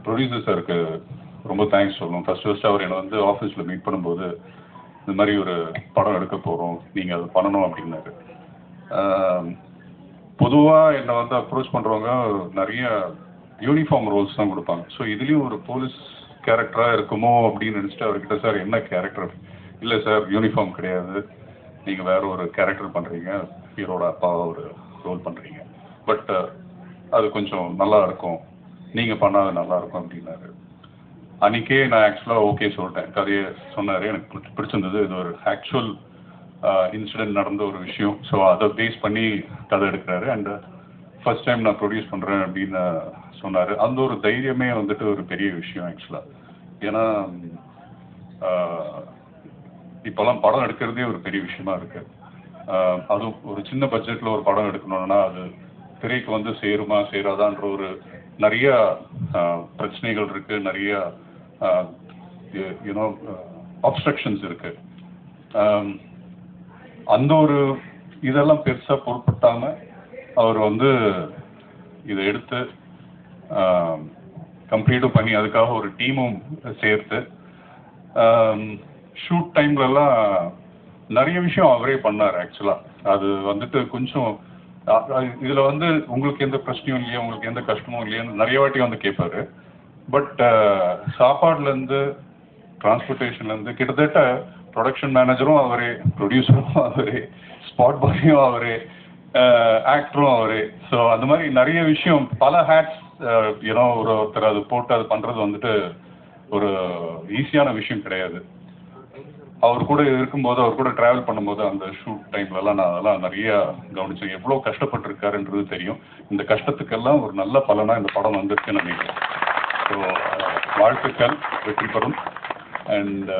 ப்ரொடியூசர் சாருக்கு ரொம்ப தேங்க்ஸ் சொல்லணும். ஃபர்ஸ்ட் அவர் என்னை வந்து ஆஃபீஸில் மீட் பண்ணும்போது இந்த மாதிரி ஒரு படம் எடுக்க போகிறோம், நீங்கள் அது பண்ணணும் அப்படின்னாரு. பொதுவாக என்னை வந்து அப்ரோச் பண்ணுறவங்க நிறைய யூனிஃபார்ம் ரோல்ஸ் தான் கொடுப்பாங்க. ஸோ இதுலேயும் ஒரு போலீஸ் கேரக்டராக இருக்குமோ அப்படின்னு நினச்சிட்டு அவர்கிட்ட, சார் என்ன கேரக்டர்? இல்லை சார், யூனிஃபார்ம் கிடையாது, நீங்கள் வேற ஒரு கேரக்டர் பண்ணுறீங்க, ஹீரோட அப்பாவை ஒரு ரோல் பண்ணுறீங்க, பட் அது கொஞ்சம் நல்லா இருக்கும், நீங்கள் பண்ணால் நல்லா இருக்கும் அப்படின்னாரு. அன்றைக்கே நான் ஆக்சுவலாக ஓகே சொல்லிட்டேன். கதையை சொன்னார், எனக்கு பிடிச்சிருந்தது. இது ஒரு ஆக்சுவல் இன்சிடென்ட் நடந்த ஒரு விஷயம். ஸோ அதை பேஸ் பண்ணி கதை எடுக்கிறாரு. அண்ட் ஃபர்ஸ்ட் டைம் நான் ப்ரொடியூஸ் பண்ணுறேன் அப்படின்னு சொன்னார். அந்த ஒரு தைரியமே வந்துட்டு ஒரு பெரிய விஷயம் ஆக்சுவலாக. ஏன்னா இப்போல்லாம் படம் எடுக்கிறதே ஒரு பெரிய விஷயமா இருக்குது. அதுவும் ஒரு சின்ன பட்ஜெட்டில் ஒரு படம் எடுக்கணும்னா அது திரைக்கு வந்து சேருமா சேராதான்ற ஒரு நிறைய பிரச்சனைகள் இருக்குது, நிறைய யூனோ ஆப்ஸ்ட்ரக்ஷன்ஸ் இருக்குது. அந்த ஒரு இதெல்லாம் பெருசாக பொருட்படுத்தாமல் அவர் வந்து இதை எடுத்து கம்ப்ளீட்டும் பண்ணி அதுக்காக ஒரு டீமும் சேர்த்து ஷூட் டைம்லலாம் நிறைய விஷயம் அவரே பண்ணார் ஆக்சுவலாக. அது வந்துட்டு கொஞ்சம் இதில் வந்து உங்களுக்கு எந்த பிரச்சனையும் இல்லையா, உங்களுக்கு எந்த கஷ்டமும் இல்லையான்னு நிறைய வாட்டி வந்து கேட்பாரு. பட் சாப்பாடுலேருந்து டிரான்ஸ்போர்ட்டேஷன்லேருந்து கிட்டத்தட்ட ப்ரொடக்ஷன் மேனேஜரும் அவரே, ப்ரொடியூசரும் அவரே, ஸ்பாட் பாயும் அவரே, ஆக்டரும் அவரே. ஸோ அந்த மாதிரி நிறைய விஷயம், பல ஹேட்ஸ் ஏன்னோ ஒருத்தர் அது போட்டு அது பண்ணுறது வந்துட்டு ஒரு ஈஸியான விஷயம் கிடையாது. அவர் கூட இருக்கும்போது, அவர் கூட ட்ராவல் பண்ணும்போது அந்த ஷூட் டைம்லலாம் நான் அதெல்லாம் நிறைய கவனிச்சேன். எவ்வளோ கஷ்டப்பட்டிருக்காருன்றது தெரியும். இந்த கஷ்டத்துக்கெல்லாம் ஒரு நல்ல பலனாக இந்த படம் வந்துருக்குன்னு நினைக்கிறேன். ஸோ வாழ்த்துக்கள், வெற்றி பெறும். And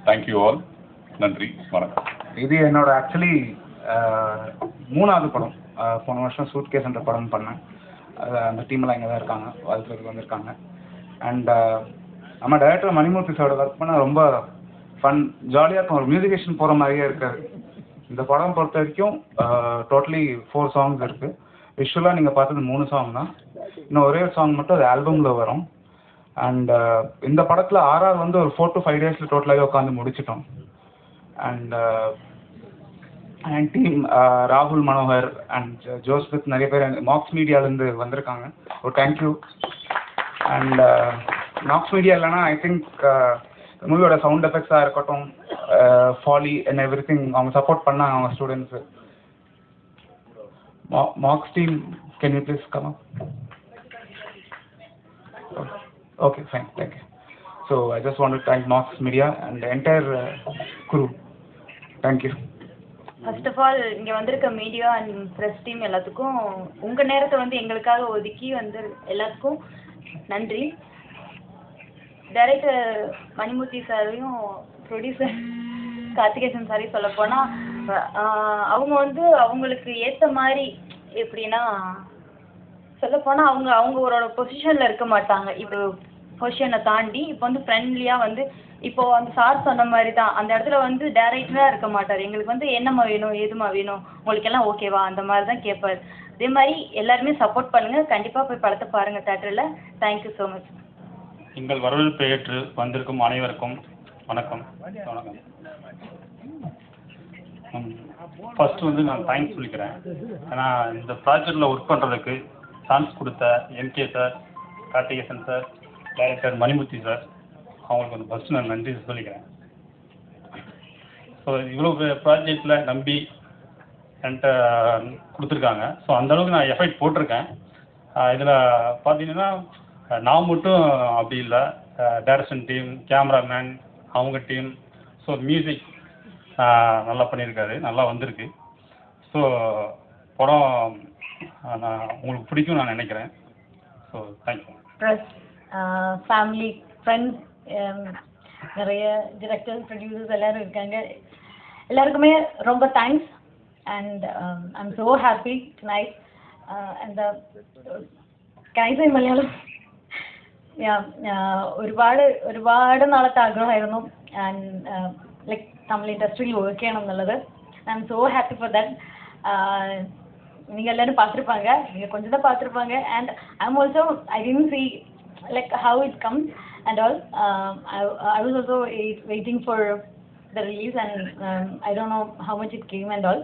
thank you all. நன்றி, வணக்கம். இது என்னோட ஆக்சுவலி 3வது படம். போன வருஷம் சூட்கேஸ்ன்ற படம் பண்ணேன். அந்த டீம்லாம் இங்கே தான் இருக்காங்க, வாழ்த்துறதுக்கு வந்திருக்காங்க. அண்ட் நம்ம டைரக்டர் மணிமூர்த்தி சாரோட ஒர்க் பண்ண ரொம்ப ஃபன், ஜாலியாக இருக்கும். ஒரு மியூசிகேஷன் போகிற மாதிரியே இருக்காது. இந்த படம் பொறுத்த வரைக்கும் டோட்டலி 4 சாங்ஸ் இருக்குது. விஷுவலாக நீங்கள் பார்த்தது 3 சாங் தான். இன்னும் ஒரே ஒரு சாங் மட்டும் அது ஆல்பமில் வரும். அண்ட் இந்த படத்தில் ஆர்ஆர் வந்து ஒரு 4 to 5 டேஸில் டோட்டலாகவே உட்காந்து முடிச்சிட்டோம். அண்ட் டீம் ராகுல் மனோகர் அண்ட் ஜோஸ்பித் நிறைய பேர் மாக்ஸ் மீடியாவிலேருந்து வந்திருக்காங்க. ஒரு தேங்க்யூ. அண்ட் மாக்ஸ் மீடியா இல்லைன்னா ஐ திங்க் மூவியோட சவுண்ட் எஃபெக்ட்ஸாக இருக்கட்டும், ஃபாலி அண்ட் எவ்ரி திங் அவங்க சப்போர்ட் பண்ணாங்க, அவங்க students. Max team, can you please come up? Okay, fine, thank you. So I just want to thank Mox Media and the entire crew. Thank you. First of all, இங்கே வந்திருக்க media and press team எல்லாத்துக்கும் உங்கள் நேரத்தை வந்து எங்களுக்காக ஒதுக்கி வந்து எல்லாத்துக்கும் நன்றி. டைரக்டர் மணிமூர்த்தி சாரையும் ப்ரொடியூசர் கார்த்திகேசன் சாரையும் சொல்ல போனால் அவங்க வந்து அவங்களுக்கு ஏற்ற மாதிரி எப்படின்னா சொல்லப்போனால் அவங்க ஒரு பொசிஷனில் இருக்க மாட்டாங்க. இப்போ பொசிஷனை தாண்டி இப்போ வந்து ஃப்ரெண்ட்லியாக வந்து இப்போது அந்த சார் சொன்ன மாதிரி தான் அந்த இடத்துல வந்து டைரக்டராக இருக்க மாட்டார். எங்களுக்கு வந்து என்னம்மா வேணும், எதுமா வேணும், உங்களுக்கு எல்லாம் ஓகேவா, அந்த மாதிரி தான் கேட்பார். இதே மாதிரி எல்லாருமே சப்போர்ட் பண்ணுங்க. கண்டிப்பா போய் படத்தை பாருங்க தியேட்டர்ல. Thank you so much. எங்கள் வரவேற்பை ஏற்று வந்திருக்கும் அனைவருக்கும் வணக்கம். வணக்கம். ஃபர்ஸ்ட் வந்து நான் தேங்க்ஸ் சொல்லிக்கிறேன். ஏன்னா இந்த ப்ராஜெக்டில் ஒர்க் பண்ணுறதுக்கு சான்ஸ் கொடுத்த MK sir, Karthikesan sir, director Manimurthy sir, அவங்களுக்கு வந்து ஃபஸ்ட்டு நான் நன்றி சொல்லிக்கிறேன். ஸோ இவ்வளோ ப்ராஜெக்டில் நம்பி என்கிட்ட கொடுத்துருக்காங்க. ஸோ அந்தளவுக்கு நான் எஃபெக்ட் போட்டிருக்கேன். இதில் பார்த்தீங்கன்னா நான் மட்டும் அப்படி இல்லை, டைரக்ஷன் டீம், கேமராமேன், அவங்க டீம், ஸோ மியூசிக் நல்லா பண்ணியிருக்காரு, நல்லா வந்திருக்கு. ஸோ படம் நான் உங்களுக்கு பிடிக்கும் நான் நினைக்கிறேன். So thank you. Plus family, friends, நிறைய டிரெக்டர்ஸ், ப்ரொடியூசர்ஸ் எல்லோரும் இருக்காங்க. எல்லாருக்குமே ரொம்ப thanks. And I'm so happy tonight. എന്താ കാഴ്ച മലയാളം ഒരുപാട് നാളത്തെ ആഗ്രഹമായിരുന്നു ലൈക്ക് തമിഴ് ഇൻഡസ്ട്രിയിൽ വർക്ക് ചെയ്യണം എന്നുള്ളത്. I M so happy for that. நீங்கள் எல்லாரும் பார்த்துருப்பாங்க, நீங்கள் கொஞ்சம் தான் பார்த்துருப்பாங்க. And I am also I didn't see like how it comes and all. I was also waiting for the release and I don't know how much it came and all.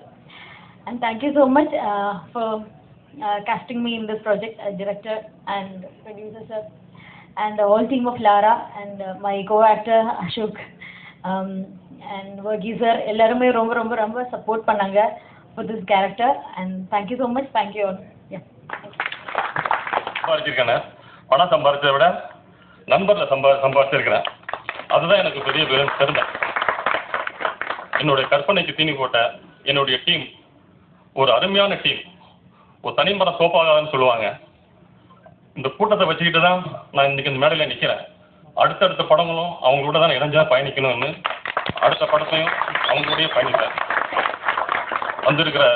And thank you so much for casting me in this project, director and producer sir and the whole team of Lara and my co-actor Ashok and Varghese sir. எல்லாருமே ரொம்ப ரொம்ப ரொம்ப support பண்ணாங்க for this character and thank you so much. Thank you all. Yeah. சம்பாதிச்சிருக்கேன். பணம் சம்பாதிச்சதை விட நண்பரில் சம்பாதிச்சிருக்கிறேன். அதுதான் எனக்கு பெரிய பெருமை. என்னுடைய கற்பனைக்கு தீனி போட்ட என்னுடைய டீம் ஒரு அருமையான டீம். ஒரு தனிமரம் சோப்பாகாதுன்னு சொல்லுவாங்க. இந்த கூட்டத்தை வச்சுக்கிட்டு தான் நான் இன்னைக்கு இந்த மேடையில் நிற்கிறேன். அடுத்தடுத்த படங்களும் அவங்களோட தான் இணைஞ்சா பயணிக்கணும்னு அடுத்த படத்தையும் அவங்களோடய பயணிப்பேன். வந்திருக்கிற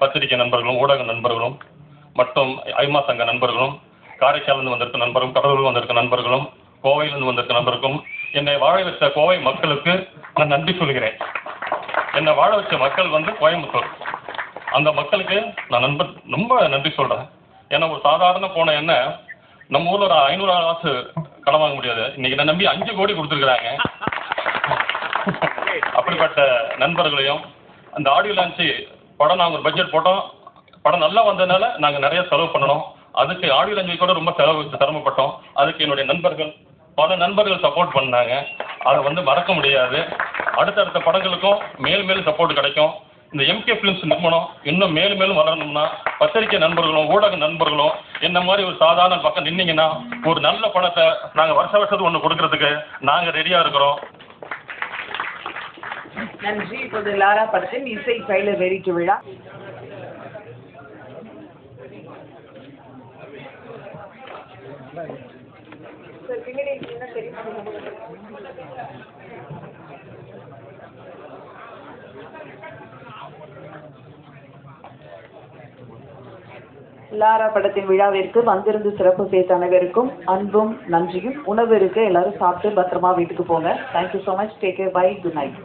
பத்திரிகை நண்பர்களும், ஊடக நண்பர்களும், மற்றும் ஐமா சங்க நண்பர்களும், காரைக்காலிருந்து வந்திருக்க நண்பர்களும், கடலூர் வந்திருக்க நண்பர்களும், கோவையிலிருந்து வந்திருக்க நண்பருக்கும், என்னை வாழ வச்ச கோவை மக்களுக்கு நான் நன்றி சொல்கிறேன். என்னை வாழ வச்ச மக்கள் வந்து கோயம்புத்தூர். அந்த மக்களுக்கு நான் ரொம்ப நன்றி சொல்கிறேன். ஏன்னா ஒரு சாதாரண போன என்ன நம்ம ஊரில் ஒரு 500 காசு கடன் வாங்க முடியாது. இன்னைக்கு நான் நம்பி 5 கோடி கொடுத்துருக்குறாங்க. அப்படிப்பட்ட நண்பர்களையும் அந்த ஆடியோ லான்ச்சு படம் நாங்கள் ஒரு பட்ஜெட் போட்டோம். படம் நல்லா வந்ததுனால நாங்கள் நிறைய செலவு பண்ணணும். அதுக்கு ஆடியோ லான்ச்சுக்கு கூட ரொம்ப சிரமப்பட்டோம். அதுக்கு என்னுடைய நண்பர்கள், பல நண்பர்கள் சப்போர்ட் பண்ணாங்க. அதை வந்து மறக்க முடியாது. அடுத்தடுத்த படங்களுக்கும் மேலும் சப்போர்ட் கிடைக்கும். இந்த எம்கே ஃபிலிம்ஸ் நிறுவனம் இன்னும் மேலும் வளரணும்னா பத்திரிகை நண்பர்களும், ஊடக நண்பர்களும் என்ன மாதிரி ஒரு சாதாரண பக்கம் நின்னீங்கன்னா ஒரு நல்ல படத்தை நாங்கள் வருஷத்துக்கு ஒன்று கொடுக்கறதுக்கு நாங்கள் ரெடியாக இருக்கிறோம். நன்றி. இப்போது லாரா படத்தின் இசை ட்ரைலர் வெளியீட்டு விழா. லாரா படத்தின் விழாவிற்கு வந்திருந்து சிறப்பு செய்த அனைவருக்கும் அன்பும் நன்றியும். உணவு இருக்கு, எல்லாரும் சாப்பிட்டு பத்திரமா வீட்டுக்கு போங்க. Thank you so much. Take care. Bye. Good night.